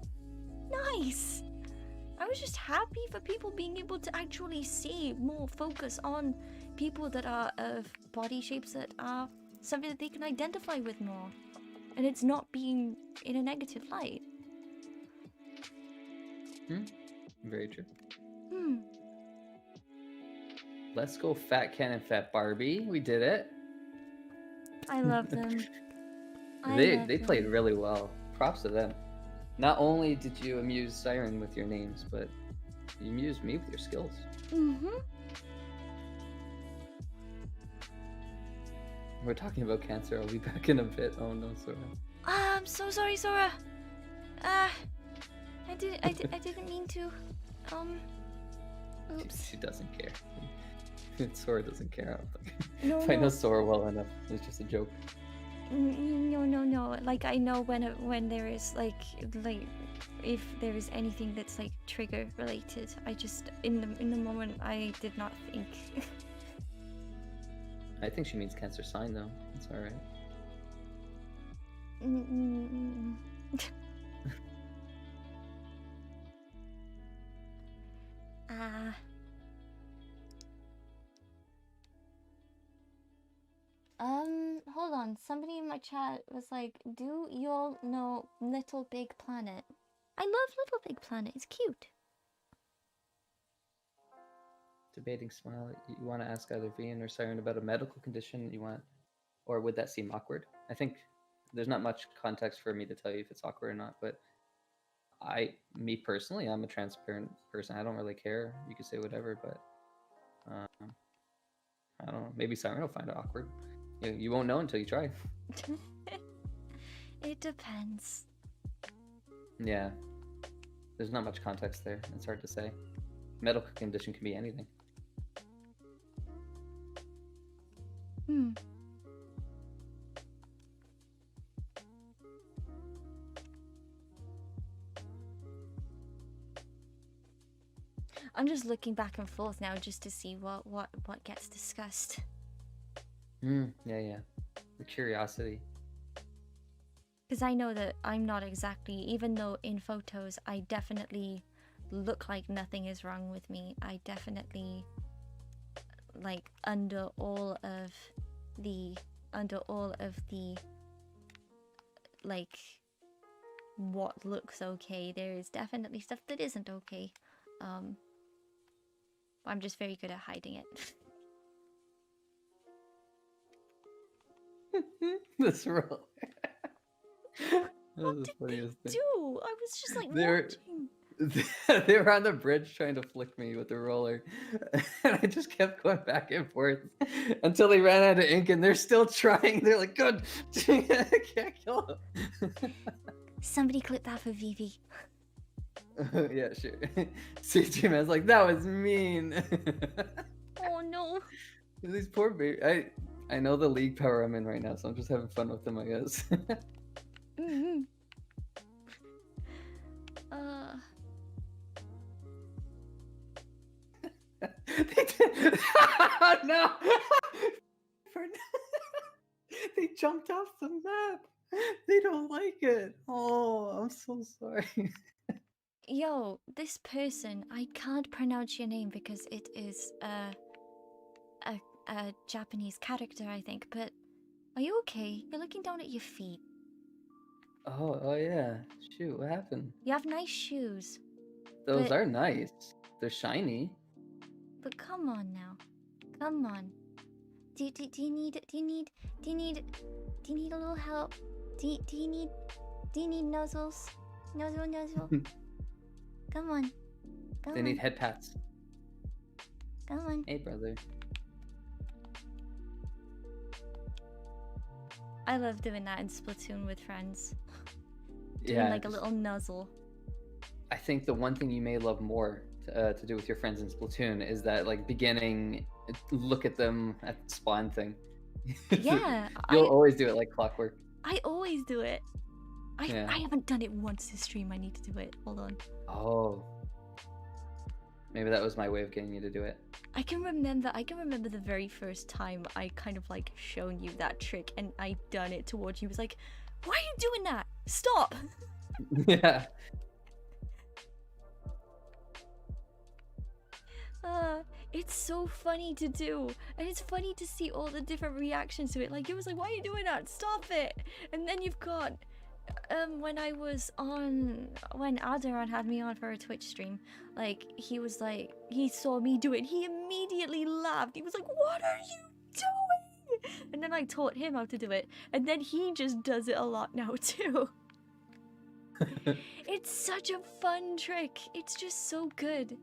nice. I was just happy for people being able to actually see more focus on people that are of body shapes that are something that they can identify with more. And it's not being in a negative light. Very true. Hmm. Let's go Fat Ken and Fat Barbie. We did it. I love them. They played really well. Props to them. Not only did you amuse Siren with your names, but you amused me with your skills. Mm-hmm. We're talking about cancer. I'll be back in a bit. Oh no, Sora. I'm so sorry, Sora. I didn't mean to. Oops. She doesn't care. Sora doesn't care. I don't think. No, If I know Sora well enough, it's just a joke. No. Like I know when there is like if there is anything that's like trigger related. I just in the moment I did not think. I think she means cancer sign though. It's all right. Hold on. Somebody in my chat was like, "Do you all know Little Big Planet?" I love Little Big Planet. It's cute. Debating smile. You want to ask either Vian or Siren about a medical condition you want, or would that seem awkward? I think there's not much context for me to tell you if it's awkward or not, but me personally, I'm a transparent person. I don't really care. You can say whatever, but I don't know. Maybe Siren will find it awkward. You won't know until you try. It depends. Yeah. There's not much context there. It's hard to say. Medical condition can be anything. I'm just looking back and forth now just to see what gets discussed. Yeah. The curiosity. Because I know that I'm not exactly, even though in photos I definitely look like nothing is wrong with me. I definitely, like, under all of the like what looks okay, there is definitely stuff that isn't okay. I'm just very good at hiding it. This roller. What did they do? I was just like watching. They were on the bridge trying to flick me with the roller, and I just kept going back and forth until they ran out of ink, and they're still trying. They're like, good, I can't kill him. Somebody clip that for Vivi. Yeah, sure. CG Man's like, that was mean. Oh no. These poor baby. I know the league power I'm in right now, so I'm just having fun with them, I guess. Mm-hmm. Uh, They did. No. They jumped off the map. They don't like it. Oh, I'm so sorry. yo, this person, I can't pronounce your name because it is a Japanese character, I think. But are you okay? You're looking down at your feet. Oh yeah. Shoot, what happened? You have nice shoes, Those but are nice. They're shiny. come on now, come on. Do you need a little help? Do you need nuzzles? Nuzzle. Come on. They need head pats. Come on. Hey, brother. I love doing that in Splatoon with friends. Doing Yeah. like a little nuzzle. I think the one thing you may love more to do with your friends in Splatoon is that like beginning look at them at spawn thing. Yeah, You'll always do it like clockwork. I always do it. Yeah. I haven't done it once this stream. I need to do it. Hold on. Oh. Maybe that was my way of getting you to do it. I can remember the very first time I kind of like shown you that trick and I done it towards you. It was like, why are you doing that? Stop! Yeah. It's so funny to do, and it's funny to see all the different reactions to it. Like, it was like, why are you doing that? Stop it! And then you've got, when Alderon had me on for a Twitch stream, like, he was like, he saw me do it, he immediately laughed. He was like, what are you doing? And then I taught him how to do it, and then he just does it a lot now too. It's such a fun trick. It's just so good.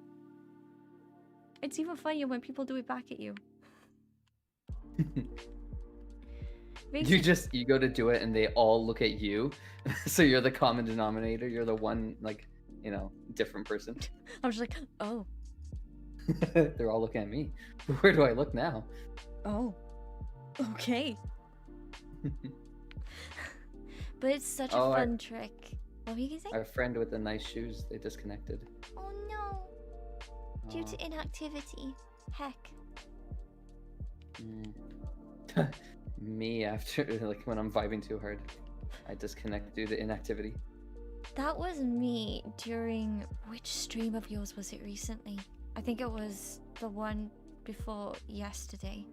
It's even funnier when people do it back at you. You go to do it and they all look at you. So you're the common denominator. You're the one, like, different person. I was just like, oh. They're all looking at me. Where do I look now? Oh. Okay. But it's such a fun trick. What were you gonna say? Our friend with the nice shoes, they disconnected. Oh no. Due to inactivity. Heck. Me after, like, when I'm vibing too hard, I disconnect due to inactivity. That was me during... Which stream of yours was it recently? I think it was the one before yesterday.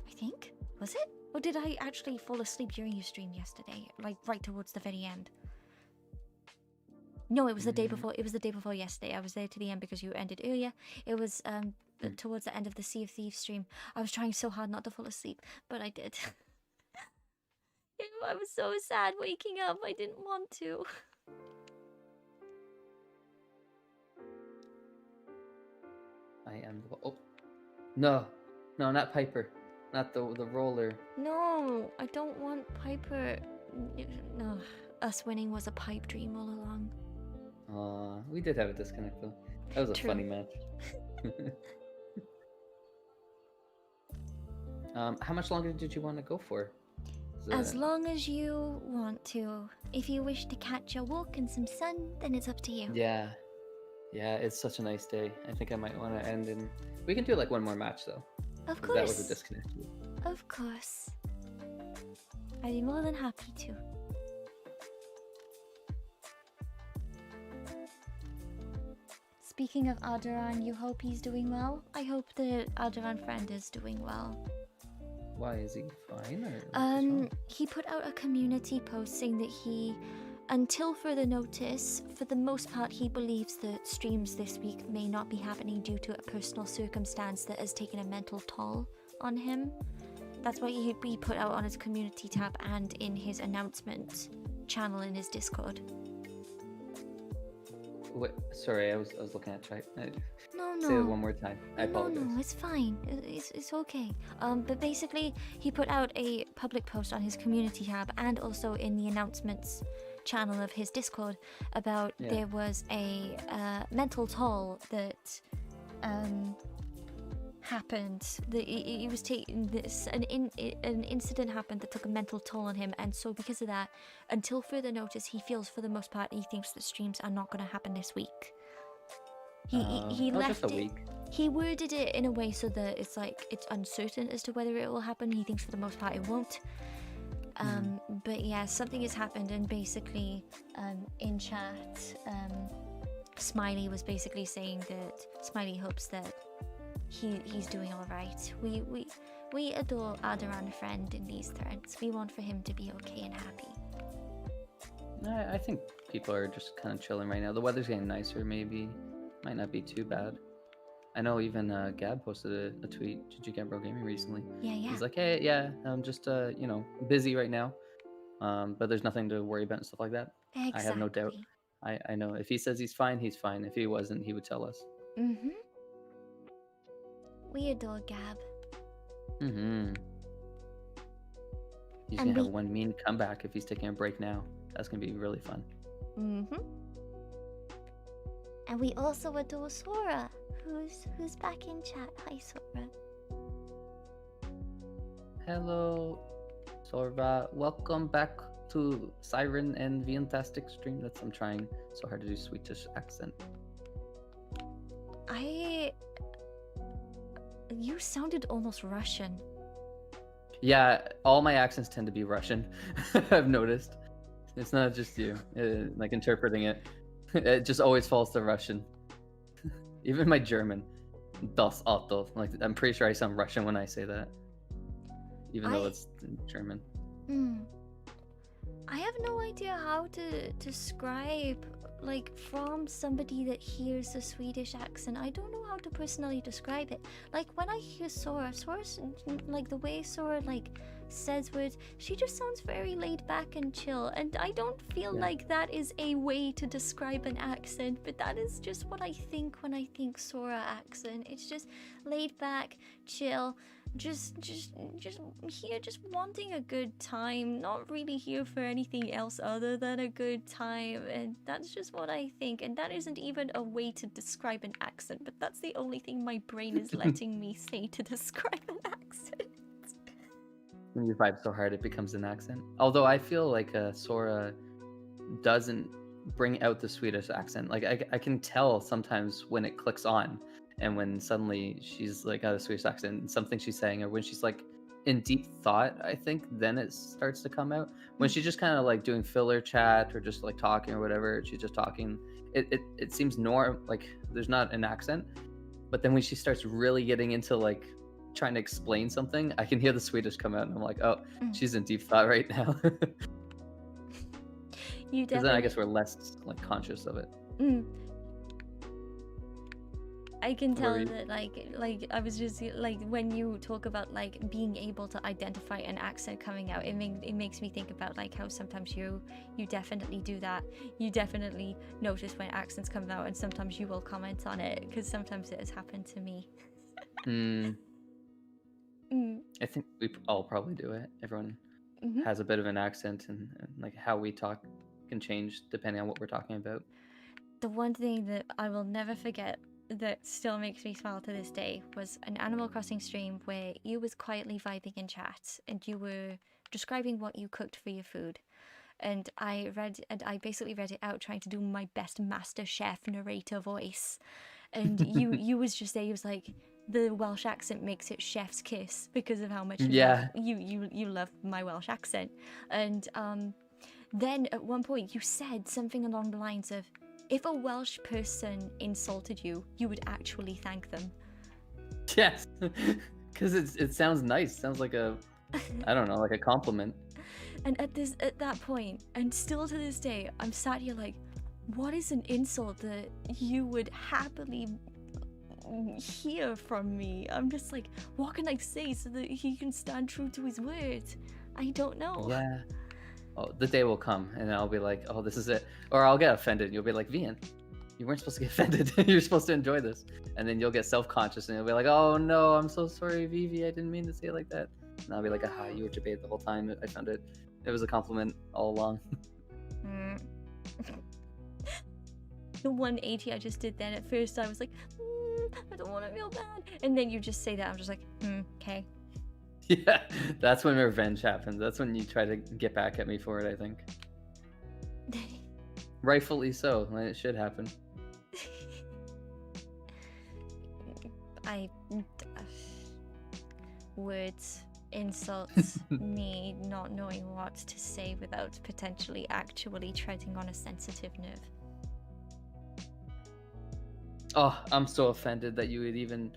I think? Was it? Or did I actually fall asleep during your stream yesterday? Like, right towards the very end? No, it was the day before. It was the day before yesterday. I was there to the end because you ended earlier. It was towards the end of the Sea of Thieves stream. I was trying so hard not to fall asleep, but I did. I was so sad waking up. I didn't want to. I am the... Oh. No, not Piper. Not the roller. No, I don't want Piper. No, us winning was a pipe dream all along. We did have a disconnect though. That was a funny match. How much longer did you want to go for? As long as you want to. If you wish to catch a walk and some sun, then it's up to you. Yeah, it's such a nice day. I think I might want to end in... We can do like one more match though. Of course. That was a disconnect. Of course. I'd be more than happy to. Speaking of Alderon, you hope he's doing well? I hope the Alderon friend is doing well. Why, is he fine? Or he put out a community post saying that he, until further notice, for the most part he believes that streams this week may not be happening due to a personal circumstance that has taken a mental toll on him. That's what he put out on his community tab and in his announcement channel in his Discord. Wait, sorry, I was looking at try. No. Say it one more time. I apologize. No, it's fine. It's okay. But basically, he put out a public post on his community tab and also in the announcements channel of his Discord about Yeah. there was a mental toll that happened. He was taking this an incident happened that took a mental toll on him, and so because of that, until further notice, he feels for the most part he thinks that streams are not going to happen this week. He left just a it. week. He worded it in a way so that it's like it's uncertain as to whether it will happen. He thinks for the most part it won't. But yeah, something has happened, and basically, in chat, Smiley was basically saying that Smiley hopes that he's doing all right. We adore our Duran friend in these threads. We want for him to be okay and happy. I think people are just kind of chilling right now. The weather's getting nicer, maybe. Might not be too bad. I know even Gab posted a tweet, GG Bro Gaming, recently. Yeah. He's like, hey, yeah, I'm just, busy right now. But there's nothing to worry about and stuff like that. Exactly. I have no doubt. I know. If he says he's fine, he's fine. If he wasn't, he would tell us. Mm-hmm. We adore Gab. Mm-hmm. He's And gonna have one mean comeback if he's taking a break now. That's gonna be really fun. Mm-hmm. And we also adore Sora, who's back in chat. Hi, Sora. Hello, Sorva. Welcome back to Siren and Viantastic stream. I'm trying so hard to do Swedish accent. You sounded almost Russian. Yeah, all my accents tend to be Russian. I've noticed. It's not just you. Like interpreting it, it just always falls to Russian. Even my German, das Auto. Like I'm pretty sure I sound Russian when I say that, even though it's German. I have no idea how to describe, like, from somebody that hears a Swedish accent. I don't know how to personally describe it. Like, when I hear Sora's, like, the way Sora, like, says words, she just sounds very laid back and chill. And I don't feel like that is a way to describe an accent, but that is just what I think when I think Sora accent. It's just laid back, chill. Just here, just wanting a good time, not really here for anything else other than a good time, and that's just what I think. And that isn't even a way to describe an accent, but that's the only thing my brain is letting me say to describe an accent. When you vibe so hard, it becomes an accent. Although I feel like Sora doesn't bring out the Swedish accent. Like I can tell sometimes when it clicks on. And when suddenly she's like got a Swedish accent and something she's saying, or when she's like in deep thought, I think then it starts to come out. When she's just kind of like doing filler chat or just like talking or whatever, she's just talking. It seems like there's not an accent. But then when she starts really getting into like trying to explain something, I can hear the Swedish come out, and I'm like, oh, she's in deep thought right now. Because then I guess we're less like conscious of it. I can tell that like I was just like, when you talk about like being able to identify an accent coming out, it makes me think about like how sometimes you definitely do that. You definitely notice when accents come out, and sometimes you will comment on it, because sometimes it has happened to me. I think we all probably do it. Everyone has a bit of an accent, and like how we talk can change depending on what we're talking about. The one thing that I will never forget that still makes me smile to this day was an Animal Crossing stream where you was quietly vibing in chat and you were describing what you cooked for your food. And I basically read it out trying to do my best Master Chef narrator voice. And you was just there, you was like, the Welsh accent makes it chef's kiss because of how much you love my Welsh accent. And then at one point you said something along the lines of, if a Welsh person insulted you, you would actually thank them. Yes, because it sounds nice. Sounds like I don't know, like a compliment. And at that point, and still to this day, I'm sat here like, what is an insult that you would happily hear from me? I'm just like, what can I say so that he can stand true to his words? I don't know. Yeah. Oh, the day will come, and I'll be like, oh, this is it. Or I'll get offended. You'll be like, Vian, you weren't supposed to get offended. You're supposed to enjoy this. And then you'll get self-conscious, and you'll be like, oh, no, I'm so sorry, Vivi. I didn't mean to say it like that. And I'll be like, aha, you were debated the whole time. I found it was a compliment all along. Mm. The 180 I just did then, at first I was like, I don't want to feel bad. And then you just say that, I'm just like, okay. Yeah, that's when revenge happens. That's when you try to get back at me for it, I think. Rightfully so. It should happen. Words, insults, me not knowing what to say without potentially actually treading on a sensitive nerve. Oh, I'm so offended that you would even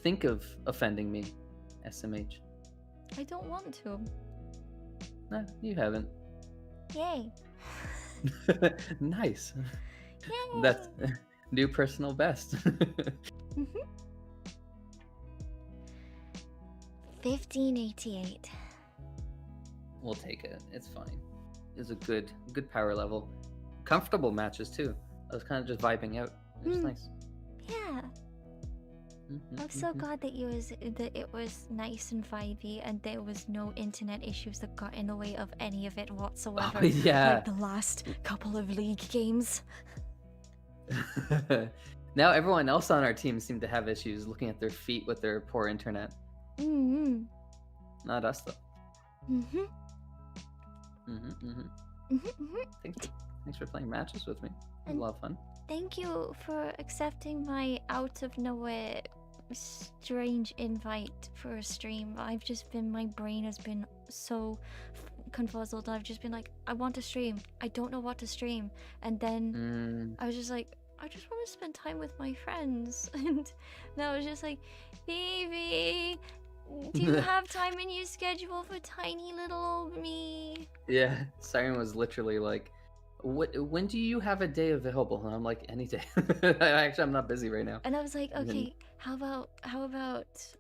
think of offending me, SMH. I don't want to. No, you haven't. Yay. Nice. Yay. That's new personal best. 1588. We'll take it. It's fine. It's a good power level. Comfortable matches too. I was kind of just vibing out. It was nice. Yeah. I'm so glad that it was nice and vibey, and there was no internet issues that got in the way of any of it whatsoever. Oh, yeah. Like the last couple of league games. Now everyone else on our team seemed to have issues looking at their feet with their poor internet. Not us though. Thanks for playing matches with me. It was a lot of fun. Thank you for accepting my out of nowhere strange invite for a stream. My brain has been so confuzzled. I've just been like, I want to stream. I don't know what to stream. And then I was just like, I just want to spend time with my friends. And now I was just like, Baby, do you have time in your schedule for tiny little old me? Yeah, Siren was literally like, when do you have a day available? And I'm like, any day. Actually, I'm not busy right now. And I was like, okay, how about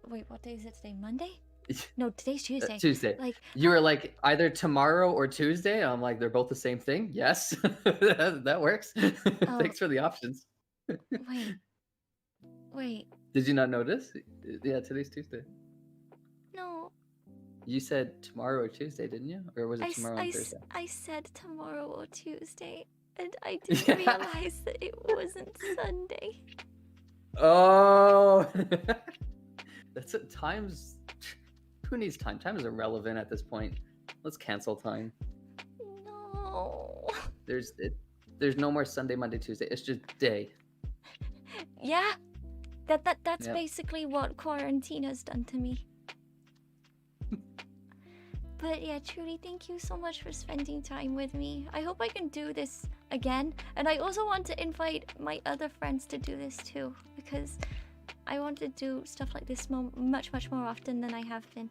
wait, what day is it today? Monday? No, today's Tuesday. Tuesday. Like, you were like either tomorrow or Tuesday. I'm like, they're both the same thing. Yes, that works. Thanks for the options. Wait. Did you not notice? Yeah, today's Tuesday. No. You said tomorrow or Tuesday, didn't you? Or was it tomorrow and Thursday? I said tomorrow or Tuesday, and I didn't realize that it wasn't Sunday. Oh, that's it. Time's. Who needs time? Time is irrelevant at this point. Let's cancel time. No. There's no more Sunday, Monday, Tuesday. It's just day. Yeah. That's basically what quarantine has done to me. But yeah, truly, thank you so much for spending time with me. I hope I can do this again. And I also want to invite my other friends to do this too, because I want to do stuff like this much more often than I have been.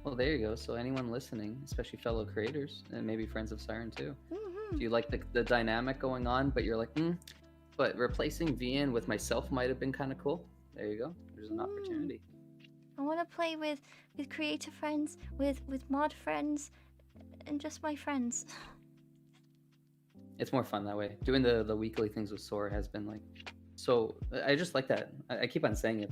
Well, there you go. So anyone listening, especially fellow creators, and maybe friends of Siren too, do you like the dynamic going on, but you're like, but replacing Vian with myself might have been kind of cool. There you go. There's an opportunity. I want to play with creator friends, with mod friends, and just my friends. It's more fun that way. Doing the weekly things with Sora has been like, so I just like that. I keep on saying it, but